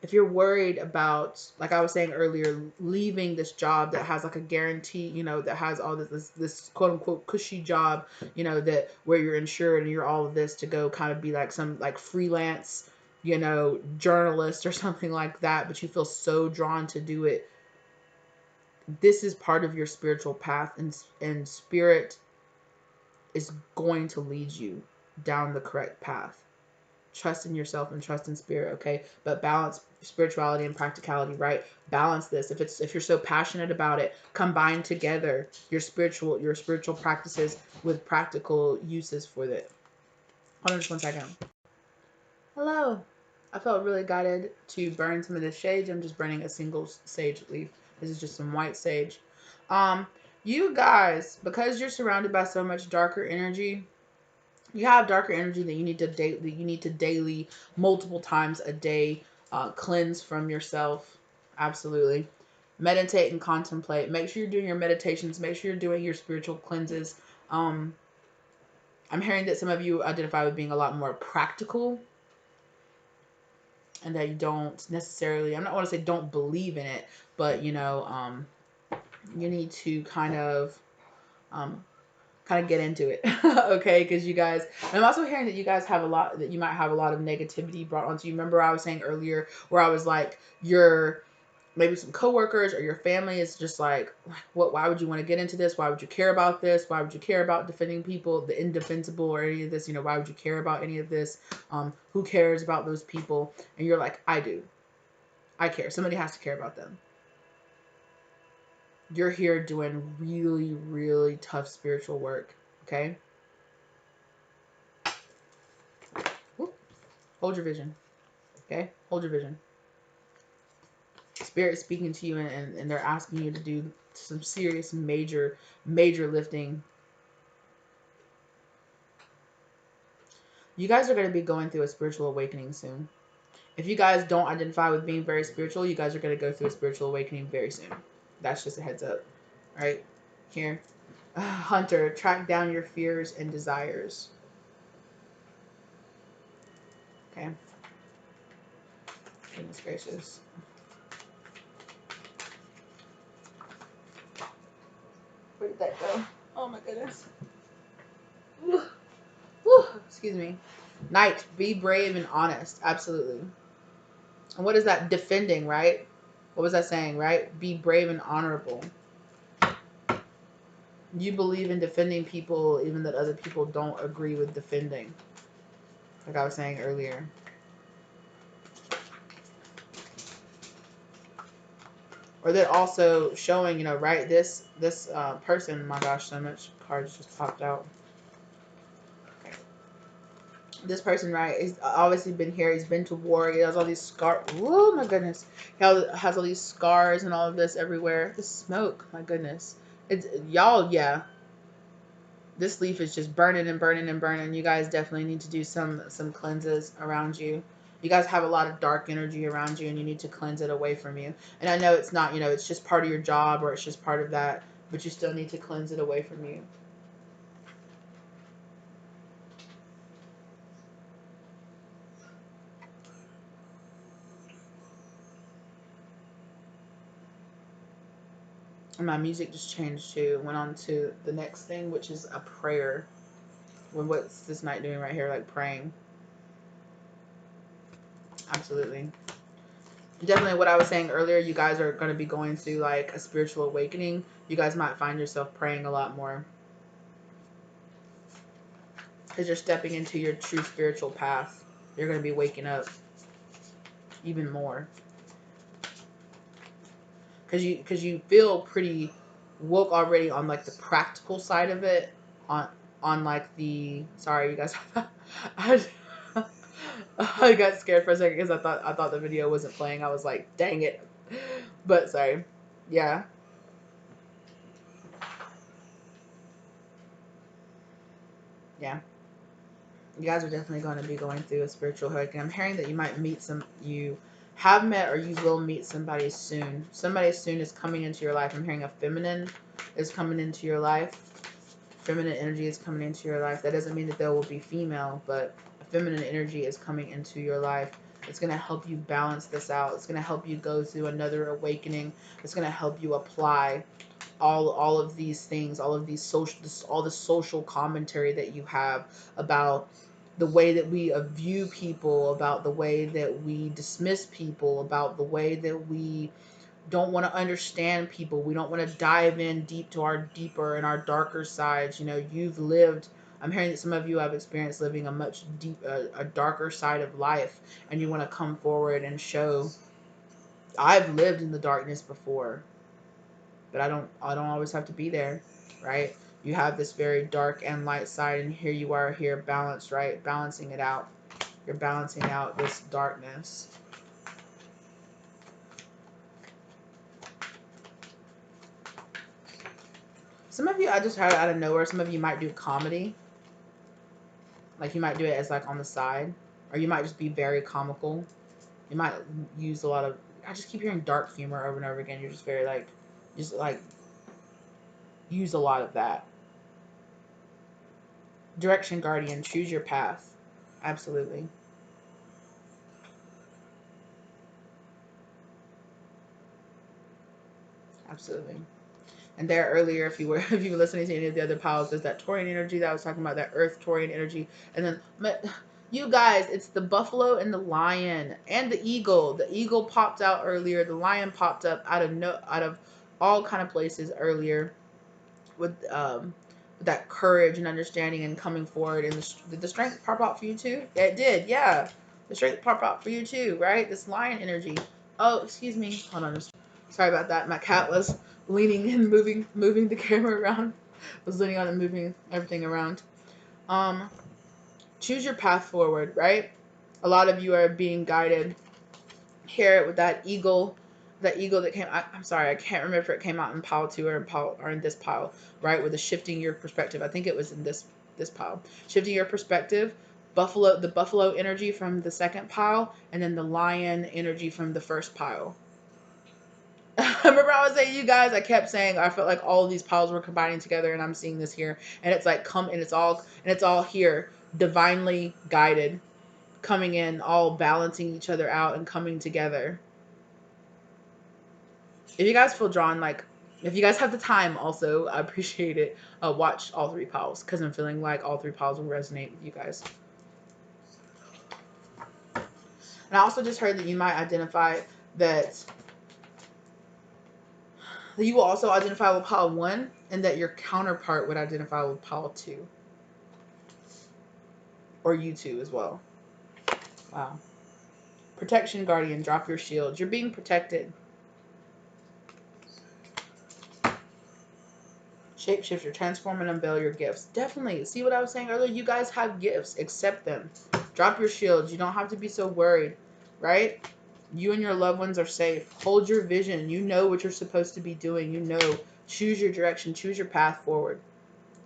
if you're worried about, like I was saying earlier, leaving this job that has like a guarantee, you know, that has all this quote unquote cushy job, you know, that where you're insured and you're all of this, to go kind of be like some like freelance, you know, journalist or something like that, but you feel so drawn to do it. This is part of your spiritual path, and spirit is going to lead you down the correct path. Trust in yourself and trust in spirit, okay? But balance spirituality and practicality, right? Balance this. If you're so passionate about it, combine together your spiritual practices with practical uses for it. Hold on just 1 second. Hello. I felt really guided to burn some of this sage. I'm just burning a single sage leaf. This is just some white sage. You guys, because you're surrounded by so much darker energy, you have darker energy that you need to daily, multiple times a day, cleanse from yourself. Absolutely. Meditate and contemplate. Make sure you're doing your meditations. Make sure you're doing your spiritual cleanses. I'm hearing that some of you identify with being a lot more practical, and that you don't necessarily, I'm not want to say don't believe in it, but you know, you need to kind of get into it. Okay, because you guys, and I'm also hearing that you guys have a lot, that you might have a lot of negativity brought onto you. Remember I was saying earlier where I was like, your maybe some coworkers or your family is just like, why would you want to get into this? Why would you care about this? Why would you care about defending people, the indefensible, or any of this? You know, why would you care about any of this? Who cares about those people? And you're like, I do. I care. Somebody has to care about them. You're here doing really, really tough spiritual work. Okay? Whoop. Hold your vision. Okay? Hold your vision. Spirit speaking to you, and they're asking you to do some serious, major lifting. You guys are going to be going through a spiritual awakening soon. If you guys don't identify with being very spiritual, you guys are going to go through a spiritual awakening very soon. That's just a heads up. All right? Here. Hunter, track down your fears and desires. Okay? Goodness gracious. Where did that go? Oh my goodness. Woo. Woo. Excuse me. Knight, be brave and honest. Absolutely. And what is that? Defending, right? What was that saying, right? Be brave and honorable. You believe in defending people even that other people don't agree with defending. Like I was saying earlier. Or that also showing, you know, right, this person, my gosh, so much cards just popped out. This person, right, he's obviously been here. He's been to war. He has all these scars. Oh my goodness, he has all these scars and all of this everywhere. The smoke, my goodness, it's y'all. Yeah, this leaf is just burning and burning and burning. You guys definitely need to do some cleanses around you. You guys have a lot of dark energy around you, and you need to cleanse it away from you. And I know it's not, you know, it's just part of your job or it's just part of that, but you still need to cleanse it away from you. And my music just changed too. Went on to the next thing, which is a prayer. Well, what's this knight doing right here? Like praying. Absolutely. Definitely what I was saying earlier, you guys are going to be going through like a spiritual awakening. You guys might find yourself praying a lot more. Because you're stepping into your true spiritual path. You're going to be waking up even more. Because you feel pretty woke already on like the practical side of it. On like the, sorry you guys. I, I got scared for a second because I thought the video wasn't playing. I was like, dang it. But sorry. Yeah. Yeah. You guys are definitely going to be going through a spiritual awakening. I'm hearing that you might meet you have met or you will meet somebody soon. Somebody soon is coming into your life. I'm hearing a feminine is coming into your life. Feminine energy is coming into your life. That doesn't mean that there will be female, but a feminine energy is coming into your life. It's going to help you balance this out. It's going to help you go through another awakening. It's going to help you apply all of these things, all of these all the social commentary that you have about the way that we view people, about the way that we dismiss people, about the way that we don't want to understand people. We don't want to dive in deep to our deeper and our darker sides. You know, you've lived. I'm hearing that some of you have experienced living a much a darker side of life, and you want to come forward and show. I've lived in the darkness before, but I don't always have to be there, right? You have this very dark and light side, and here you are here balanced, right? Balancing it out. You're balancing out this darkness. Some of you, I just heard out of nowhere, some of you might do comedy. Like you might do it as like on the side, or you might just be very comical. You might use a lot of, I just keep hearing dark humor over and over again. You're just very like, just like use a lot of that. Direction guardian, choose your path. Absolutely. Absolutely. And there earlier, if you were if you were listening to any of the other piles, there's that Taurian energy that I was talking about, that Earth Taurian energy, and then you guys, it's the buffalo and the lion and the eagle. The eagle popped out earlier. The lion popped up out of all kind of places earlier with that courage and understanding and coming forward. And did the strength pop out for you too? Yeah, it did. Yeah, the strength pop out for you too, right? This lion energy. Oh, excuse me. Hold on. Sorry about that. My cat was leaning and moving the camera around. Was leaning on and moving everything around. Um, choose your path forward, right? A lot of you are being guided here with that eagle that came. I'm sorry, I can't remember if it came out in pile 2 or in this pile, right? With the shifting your perspective. I think it was in this pile. Shifting your perspective. The buffalo energy from the second pile, and then the lion energy from the first pile. I remember I was saying, you guys, I kept saying I felt like all of these piles were combining together, and I'm seeing this here, and it's like it's all here, divinely guided, coming in, all balancing each other out and coming together. If you guys feel drawn, like if you guys have the time, also I appreciate it. Watch all 3 piles because I'm feeling like all 3 piles will resonate with you guys. And I also just heard that you might identify that you will also identify with pile 1, and that your counterpart would identify with pile 2. Or you too as well. Wow. Protection guardian, drop your shield. You're being protected. Shapeshifter, transform and unveil your gifts. Definitely. See what I was saying earlier? You guys have gifts. Accept them. Drop your shields. You don't have to be so worried, right? You and your loved ones are safe. Hold your vision. You know what you're supposed to be doing. You know. Choose your direction. Choose your path forward.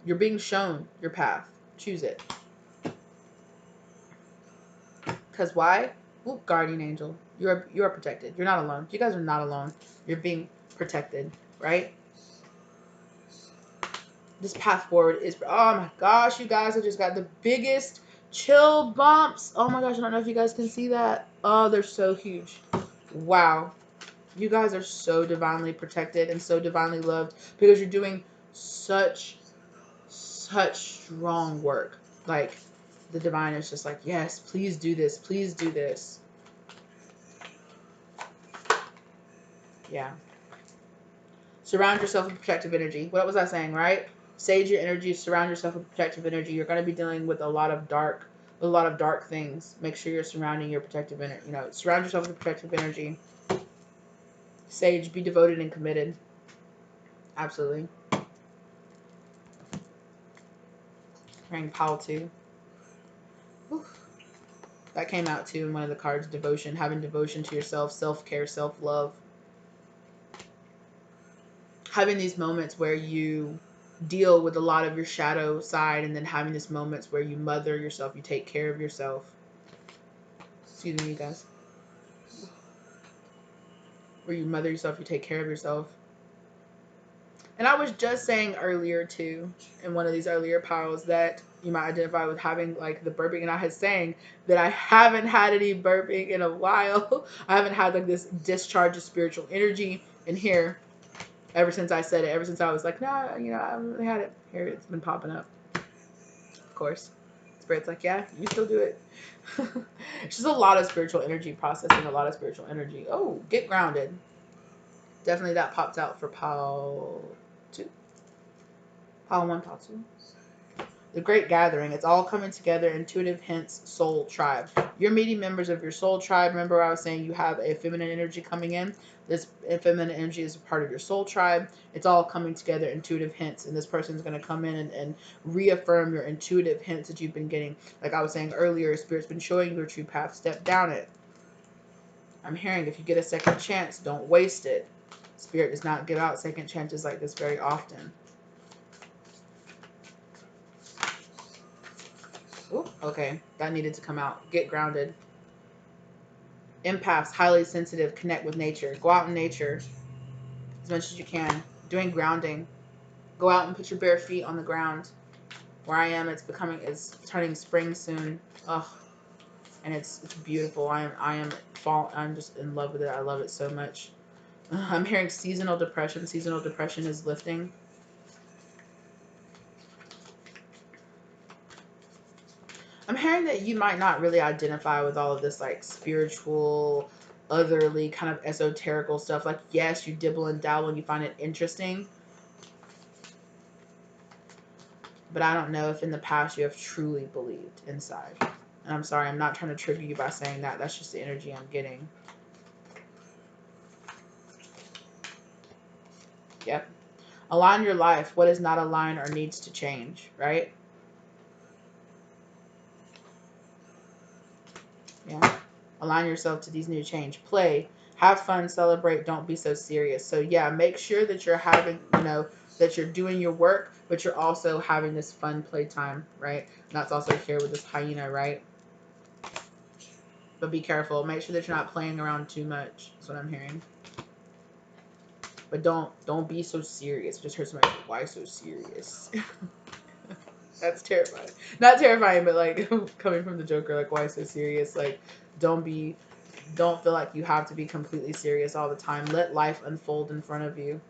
You're being shown your path. Choose it. Because why? Ooh, guardian angel. You are protected. You're not alone. You guys are not alone. You're being protected, right? This path forward is, oh my gosh, you guys, I just got the biggest chill bumps. Oh my gosh, I don't know if you guys can see that. Oh, they're so huge. Wow. You guys are so divinely protected and so divinely loved, because you're doing such strong work. Like, the divine is just like, yes, please do this. Please do this. Yeah. Surround yourself with protective energy. What was I saying, right? Sage your energy, surround yourself with protective energy. You're going to be dealing with a lot of dark things. Make sure you're surrounding your protective energy. You know, surround yourself with protective energy. Sage, be devoted and committed. Absolutely. Wearing pile 2. Whew. That came out too in one of the cards. Devotion, having devotion to yourself, self-care, self-love. Having these moments where you deal with a lot of your shadow side, and then having these moments where you mother yourself, you take care of yourself. Excuse me, you guys. Where you mother yourself, you take care of yourself. And I was just saying earlier too, in one of these earlier piles, that you might identify with having like the burping, and I had saying that I haven't had any burping in a while. I haven't had like this discharge of spiritual energy in here ever since I said it. Ever since I was like, nah, you know, I haven't really had it. Here it's been popping up. Of course, Spirit's like, yeah, you still do it. It's just a lot of spiritual energy processing, a lot of spiritual energy. Oh, get grounded. Definitely that popped out for pile 2. Pile 1, pile 2. The Great Gathering. It's all coming together. Intuitive hints, soul tribe. You're meeting members of your soul tribe. Remember I was saying you have a feminine energy coming in. This feminine energy is a part of your soul tribe. It's all coming together. Intuitive hints. And this person's going to come in and reaffirm your intuitive hints that you've been getting. Like I was saying earlier, Spirit's been showing you your true path. Step down it. I'm hearing if you get a second chance, don't waste it. Spirit does not give out second chances like this very often. Ooh, okay, that needed to come out. Get grounded. Empaths, highly sensitive, connect with nature. Go out in nature as much as you can. Doing grounding. Go out and put your bare feet on the ground. Where I am, it's turning spring soon. Ugh, and it's beautiful. I'm just in love with it. I love it so much. I'm hearing seasonal depression. Seasonal depression is lifting. I'm hearing that you might not really identify with all of this like spiritual, otherly kind of esoterical stuff. Like, yes, you dibble and dabble and you find it interesting. But I don't know if in the past you have truly believed inside. And I'm sorry, I'm not trying to trigger you by saying that. That's just the energy I'm getting. Yep. Align your life. What is not aligned or needs to change, right? Yeah. Align yourself to these new change. Play. Have fun. Celebrate. Don't be so serious. So yeah, make sure that you're having, that you're doing your work, but you're also having this fun playtime, right? And that's also here with this hyena, right? But be careful. Make sure that you're not playing around too much. That's what I'm hearing. But don't be so serious. Just heard somebody say, why so serious? That's terrifying. Not terrifying, but like coming from the Joker, like why so serious? Like don't feel like you have to be completely serious all the time. Let life unfold in front of you.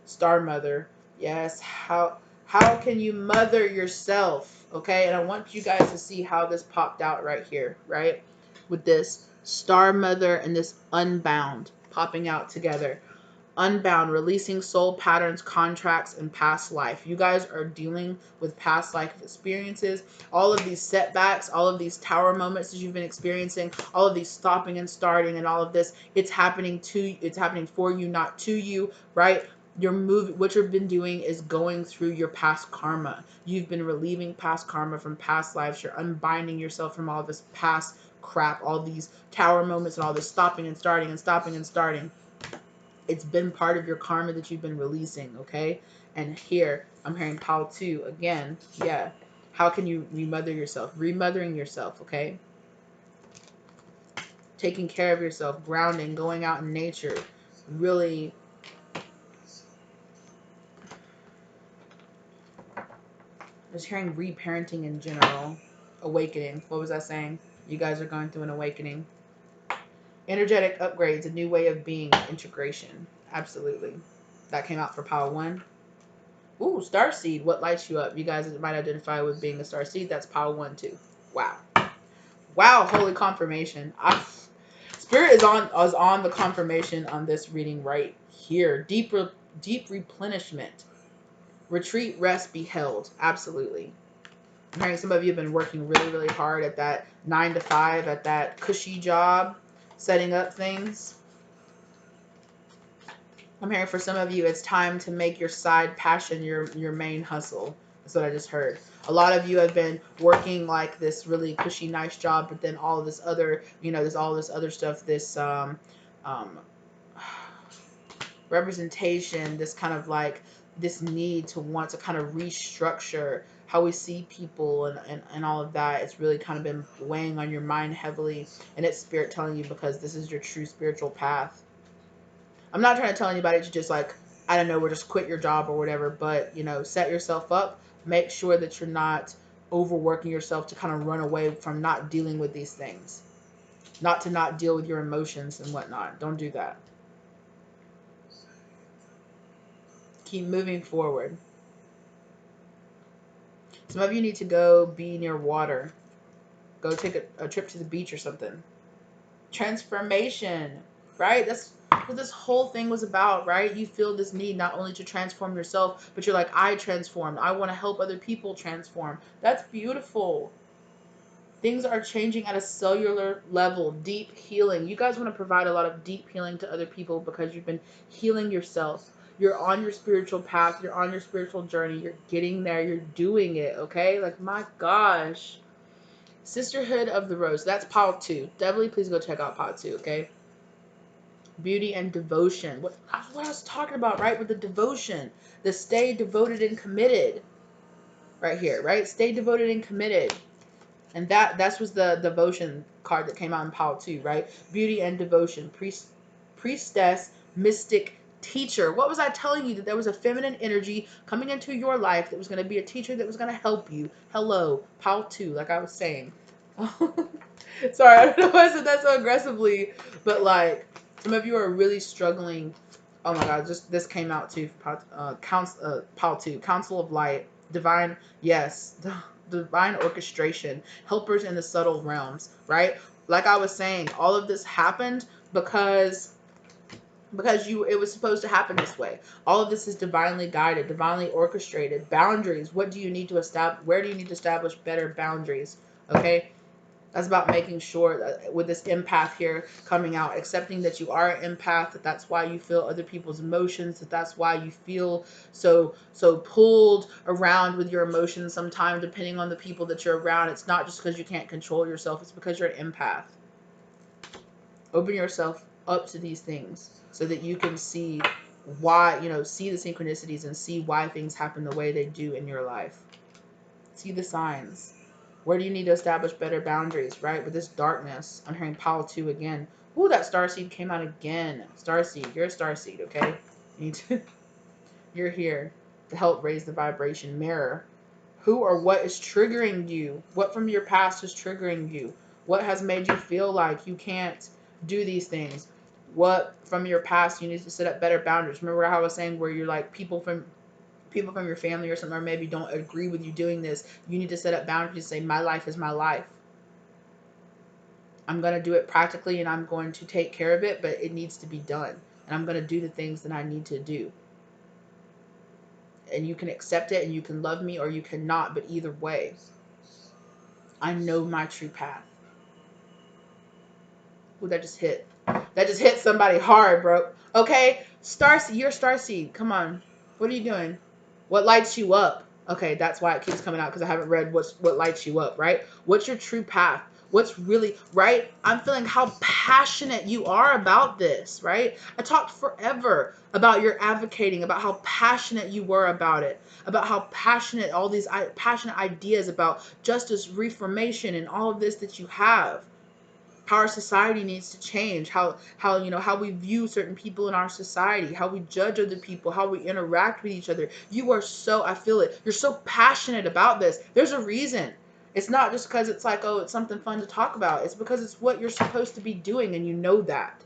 Star Mother. Yes, how can you mother yourself? Okay, and I want you guys to see how this popped out right here, right? With this Star Mother and this Unbound popping out together. Unbound, releasing soul patterns, contracts, and past life. You guys are dealing with past life experiences. All of these setbacks, all of these tower moments that you've been experiencing, all of these stopping and starting, and all of this, it's happening for you, not to you, right? What you've been doing is going through your past karma. You've been relieving past karma from past lives. You're unbinding yourself from all this past crap, all these tower moments, and all this stopping and starting and stopping and starting. It's been part of your karma that you've been releasing, okay? And here, I'm hearing Pal 2 again. Yeah. How can you remother yourself? Remothering yourself, okay? Taking care of yourself, grounding, going out in nature. Really. Just hearing reparenting in general. Awakening. What was I saying? You guys are going through an awakening. Energetic upgrades, a new way of being, integration. Absolutely. That came out for Pal 1. Ooh, Starseed. What lights you up? You guys might identify with being a Starseed. That's Power 1, 2. Wow. Wow, holy confirmation. Spirit is on the confirmation on this reading right here. Deep replenishment. Retreat, rest, be held. Absolutely. I'm hearing some of you have been working really, really hard at that 9 to 5, at that cushy job, setting up things. I'm hearing for some of you, it's time to make your side passion your main hustle. That's what I just heard. A lot of you have been working like this really cushy, nice job, but then all of this other, there's all this other stuff, this representation, this kind of like this need to want to kind of restructure how we see people and all of that. It's really kind of been weighing on your mind heavily, and it's Spirit telling you because this is your true spiritual path. I'm not trying to tell anybody to just like, I don't know, or just quit your job or whatever, but, set yourself up. Make sure that you're not overworking yourself to kind of run away from not dealing with these things. Not deal with your emotions and whatnot. Don't do that. Keep moving forward. Some of you need to go be near water. Go take a trip to the beach or something. Transformation, right? That's what this whole thing was about, right? You feel this need not only to transform yourself, but you're like, I transformed. I want to help other people transform. That's beautiful. Things are changing at a cellular level. Deep healing. You guys want to provide a lot of deep healing to other people because you've been healing yourself. You're on your spiritual path. You're on your spiritual journey. You're getting there. You're doing it, okay? Like, my gosh. Sisterhood of the Rose. That's Part 2. Definitely please go check out Part 2, okay? Beauty and devotion. What I was talking about, right? With the devotion. The stay devoted and committed. Right here, right? Stay devoted and committed. And that was the devotion card that came out in Part 2, right? Beauty and devotion. Priestess, mystic, teacher. What was I telling you? That there was a feminine energy coming into your life that was going to be a teacher that was going to help you. Hello, Part 2, like I was saying. Sorry, I don't know why I said that so aggressively, but like some of you are really struggling. Oh my God, just this came out too. Part 2, Council of Light, divine, yes, divine orchestration, helpers in the subtle realms, right? Like I was saying, all of this happened because it was supposed to happen this way. All of this is divinely guided, divinely orchestrated. Boundaries. What do you need to establish? Where do you need to establish better boundaries? Okay. That's about making sure that with this empath here coming out, accepting that you are an empath, that's why you feel other people's emotions, that's why you feel so pulled around with your emotions sometimes, depending on the people that you're around. It's not just because you can't control yourself, it's because you're an empath. Open yourself up to these things so that you can see why, see the synchronicities and see why things happen the way they do in your life. See the signs. Where do you need to establish better boundaries, right? With this darkness. I'm hearing Power 2 again. Ooh, that starseed came out again. Starseed. You're a starseed, okay? You're here to help raise the vibration. Mirror. Who or what is triggering you? What from your past is triggering you? What has made you feel like you can't do these things? What from your past you need to set up better boundaries? Remember how I was saying where you're like people from your family or something, or maybe don't agree with you doing this. You need to set up boundaries and say, my life is my life. I'm going to do it practically and I'm going to take care of it, but it needs to be done. And I'm going to do the things that I need to do. And you can accept it and you can love me or you cannot, but either way, I know my true path. Ooh, that just hit. That just hit somebody hard, bro. Okay, you're Starseed. Come on. What are you doing? What lights you up? Okay, that's why it keeps coming out because I haven't read what lights you up, right? What's your true path? What's really, right? I'm feeling how passionate you are about this, right? I talked forever about your advocating, about how passionate you were about it, about how passionate all these passionate ideas about justice, reformation, and all of this that you have. How our society needs to change, how we view certain people in our society, how we judge other people, how we interact with each other. You are so, I feel it, you're so passionate about this. There's a reason. It's not just because it's like, oh, it's something fun to talk about. It's because it's what you're supposed to be doing, and you know that.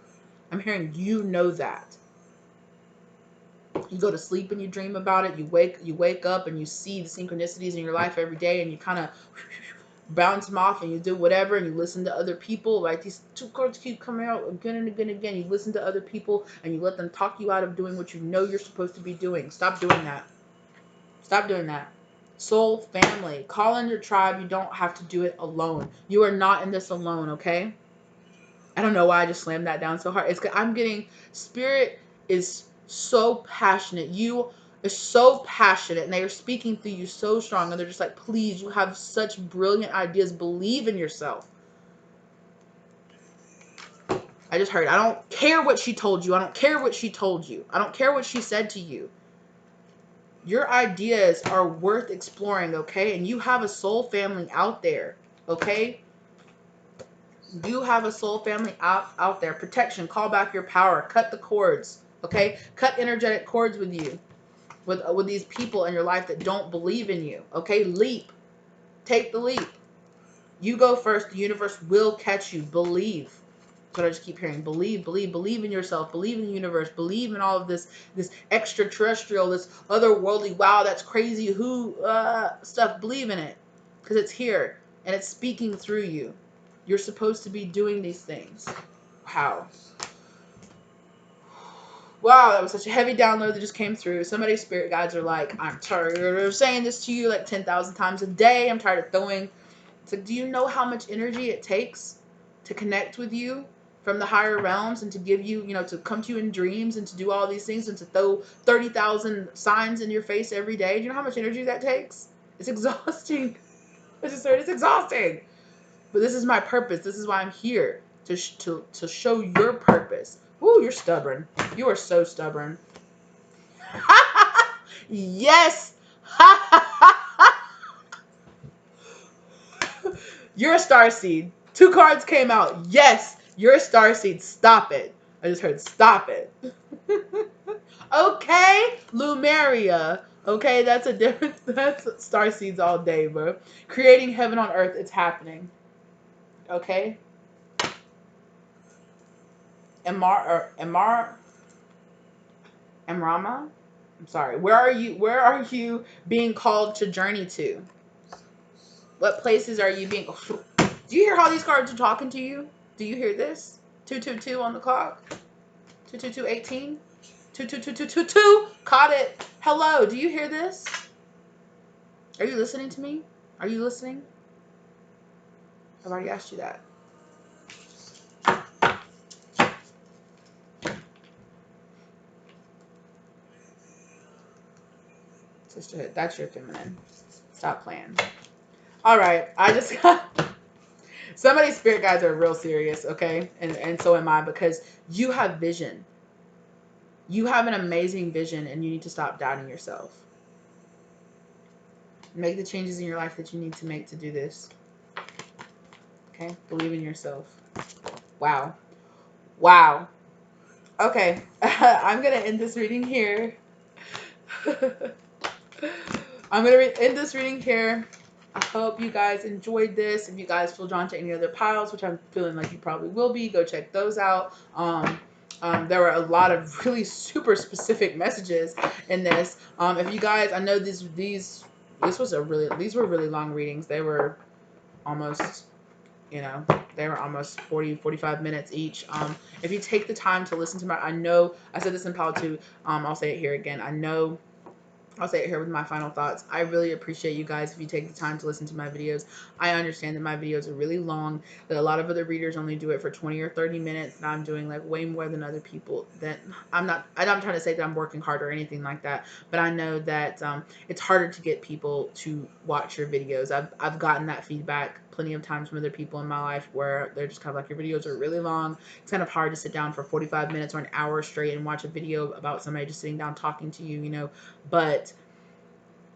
I'm hearing you know that. You go to sleep and you dream about it. You wake up and you see the synchronicities in your life every day, and you kind of bounce them off and you do whatever, and you listen to other people. Like, these two cards keep coming out again and again and again. You listen to other people and you let them talk you out of doing what you know you're supposed to be doing. Stop doing that. Stop doing that. Soul family. Call in your tribe. You don't have to do it alone. You are not in this alone, okay? I don't know why I just slammed that down so hard. I'm getting, spirit is so passionate. You are so passionate, and they are speaking through you so strong, and they're just like, please, you have such brilliant ideas. Believe in yourself. I just heard, I don't care what she told you. I don't care what she told you. I don't care what she said to you. Your ideas are worth exploring, okay? And you have a soul family out there, okay? You have a soul family out there. Protection, call back your power, cut the cords, okay? Cut energetic cords with you, with these people in your life that don't believe in you, okay? Leap. Take the leap. You go first. The universe will catch you. Believe. That's what I just keep hearing. Believe, believe, believe in yourself. Believe in the universe. Believe in all of this extraterrestrial, this otherworldly, wow, that's crazy, stuff. Believe in it, because it's here and it's speaking through you. You're supposed to be doing these things. Wow. Wow, that was such a heavy download that just came through. Somebody's spirit guides are like, I'm tired of saying this to you like 10,000 times a day. I'm tired of throwing. It's like, do you know how much energy it takes to connect with you from the higher realms, and to give you, to come to you in dreams, and to do all these things, and to throw 30,000 signs in your face every day? Do you know how much energy that takes? It's exhausting. I just heard it's exhausting. But this is my purpose. This is why I'm here, to show your purpose. Ooh, you're stubborn. You are so stubborn. Yes. You're a starseed. 2 cards came out. Yes, you're a starseed. Stop it. I just heard stop it. Okay, Lumeria. Okay, that's a different. That's starseeds all day, bro. Creating heaven on earth. It's happening. Okay. Emrama. I'm sorry. Where are you? Where are you being called to journey to? What places are you being? Do you hear how these cards are talking to you? Do you hear this? 222 on the clock. 22218. 22222. Caught it. Hello. Do you hear this? Are you listening to me? Are you listening? I've already asked you that. Sisterhood. That's your feminine. Stop playing. All right. I just got... Some of these spirit guides are real serious, okay? And so am I, because you have vision. You have an amazing vision, and you need to stop doubting yourself. Make the changes in your life that you need to make to do this. Okay? Believe in yourself. Wow. Wow. Okay. I'm going to end this reading here. I'm going to end this reading here. I hope you guys enjoyed this. If you guys feel drawn to any other piles, which I'm feeling like you probably will be, go check those out. There were a lot of really super specific messages in this. If you guys, I know these were really long readings. They were almost You know, they were almost 40, 45 minutes each. If you take the time to listen to my, I know I said this in Pal too. I'll say it here again. I'll say it here with my final thoughts. I really appreciate you guys if you take the time to listen to my videos. I understand that my videos are really long, that a lot of other readers only do it for 20 or 30 minutes, and I'm doing like way more than other people. That I'm not trying to say that I'm working hard or anything like that, but I know that it's harder to get people to watch your videos. I've gotten that feedback plenty of times from other people in my life where they're just kind of like, your videos are really long. It's kind of hard to sit down for 45 minutes or an hour straight and watch a video about somebody just sitting down talking to you, you know. But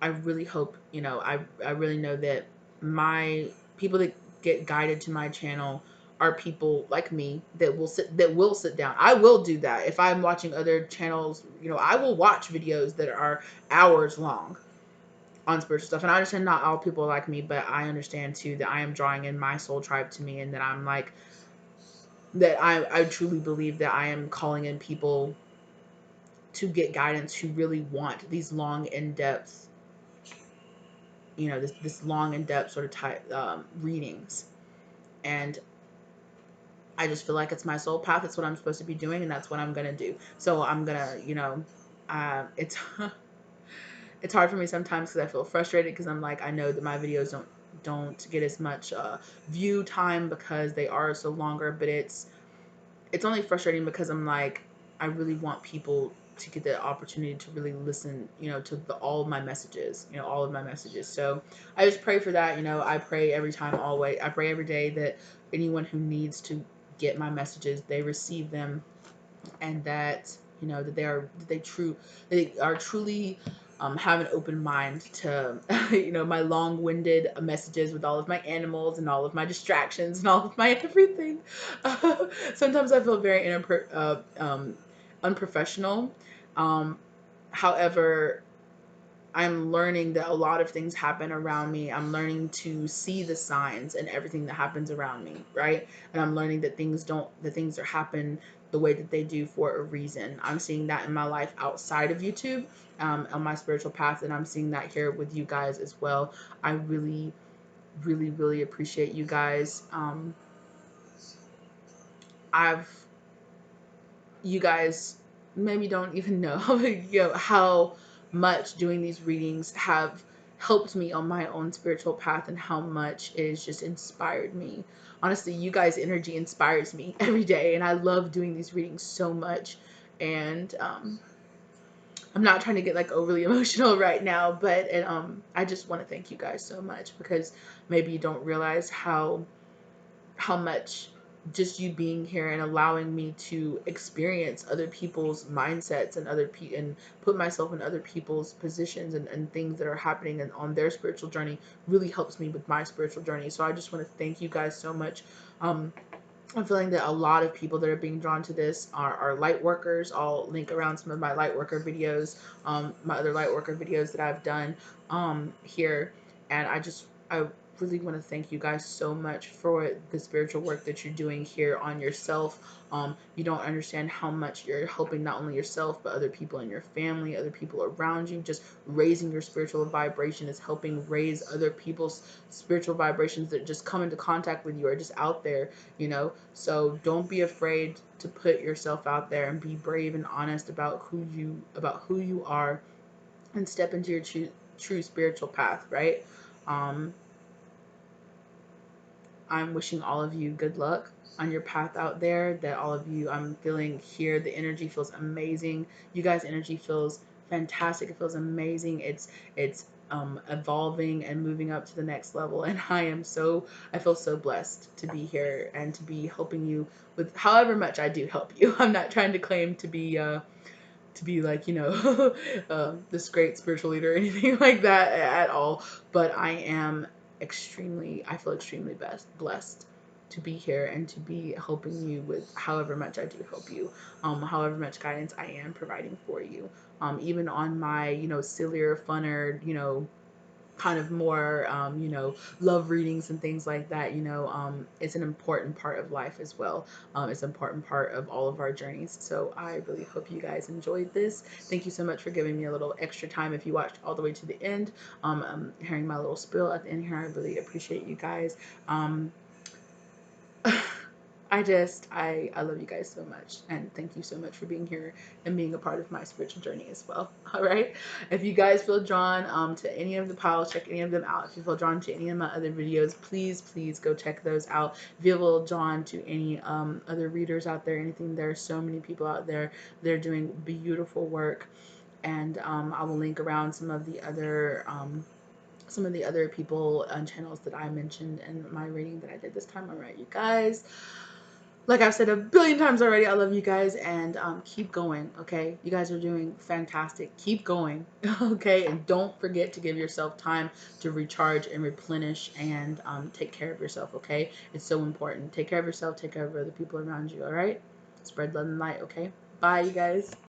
I really hope, you know, I really know that my people that get guided to my channel are people like me that will sit down. I will do that. If I'm watching other channels, you know, I will watch videos that are hours long on spiritual stuff. And I understand not all people are like me, but I understand too that I am drawing in my soul tribe to me, and that I'm like, that I truly believe that I am calling in people to get guidance who really want these long, in-depth, you know, this long, in-depth sort of type readings. And I just feel like it's my soul path. It's what I'm supposed to be doing, and that's what I'm gonna do. So I'm gonna, you know, it's it's hard for me sometimes because I feel frustrated, because I'm like, I know that my videos don't get as much view time because they are so longer, but it's only frustrating because I'm like, I really want people to get the opportunity to really listen, you know, to all of my messages, you know, all of my messages. So I just pray for that. You know, I pray every time, always. I pray every day that anyone who needs to get my messages, they receive them, and that, you know, that they are truly have an open mind to you know, my long-winded messages with all of my animals and all of my distractions and all of my everything. Sometimes I feel very unprofessional. um, However, I'm learning that a lot of things happen around me. I'm learning to see the signs and everything that happens around me, right? And I'm learning that things are happen the way that they do for a reason. I'm seeing that in my life outside of YouTube, on my spiritual path, and I'm seeing that here with you guys as well. I really, really, really appreciate you guys. I've You guys maybe don't even know, you know, how much doing these readings have helped me on my own spiritual path, and how much it has just inspired me. Honestly, you guys' energy inspires me every day, and I love doing these readings so much. And I'm not trying to get like overly emotional right now, but I just want to thank you guys so much, because maybe you don't realize how much just you being here and allowing me to experience other people's mindsets and and put myself in other people's positions, and things that are happening and on their spiritual journey really helps me with my spiritual journey. So I just want to thank you guys so much. um I'm feeling that a lot of people that are being drawn to this are light workers. I'll link around some of my light worker videos, my other light worker videos that I've done here. And I really want to thank you guys so much for the spiritual work that you're doing here on yourself. You don't understand how much you're helping not only yourself, but other people in your family, other people around you. Just raising your spiritual vibration is helping raise other people's spiritual vibrations that just come into contact with you, or just out there, you know. So don't be afraid to put yourself out there, and be brave and honest about who you are, and step into your true spiritual path, right? um I'm wishing all of you good luck on your path out there. That all of you, I'm feeling here, the energy feels amazing. You guys' energy feels fantastic. It feels amazing. It's evolving and moving up to the next level. And I feel so blessed to be here and to be helping you with however much I do help you. I'm not trying to claim to be like, you know, this great spiritual leader or anything like that at all. But I feel extremely blessed to be here and to be helping you with however much I do help you, however much guidance I am providing for you. Even on my, you know, sillier, funner, you know, kind of more, you know, love readings and things like that, you know, it's an important part of life as well. It's an important part of all of our journeys. So I really hope you guys enjoyed this. Thank you so much for giving me a little extra time if you watched all the way to the end. Hearing my little spill at the end here, I really appreciate you guys. Um, I love you guys so much, and thank you so much for being here and being a part of my spiritual journey as well. All right. If you guys feel drawn to any of the piles, check any of them out. If you feel drawn to any of my other videos, please go check those out. If you feel drawn to any other readers out there, anything, there are so many people out there. They're doing beautiful work, and I will link around some of the other people and channels that I mentioned in my reading that I did this time. All right, you guys. Like I've said a billion times already, I love you guys, and keep going, okay? You guys are doing fantastic. Keep going, okay? And don't forget to give yourself time to recharge and replenish and take care of yourself, okay? It's so important. Take care of yourself, take care of other people around you, all right? Spread love and light, okay? Bye, you guys.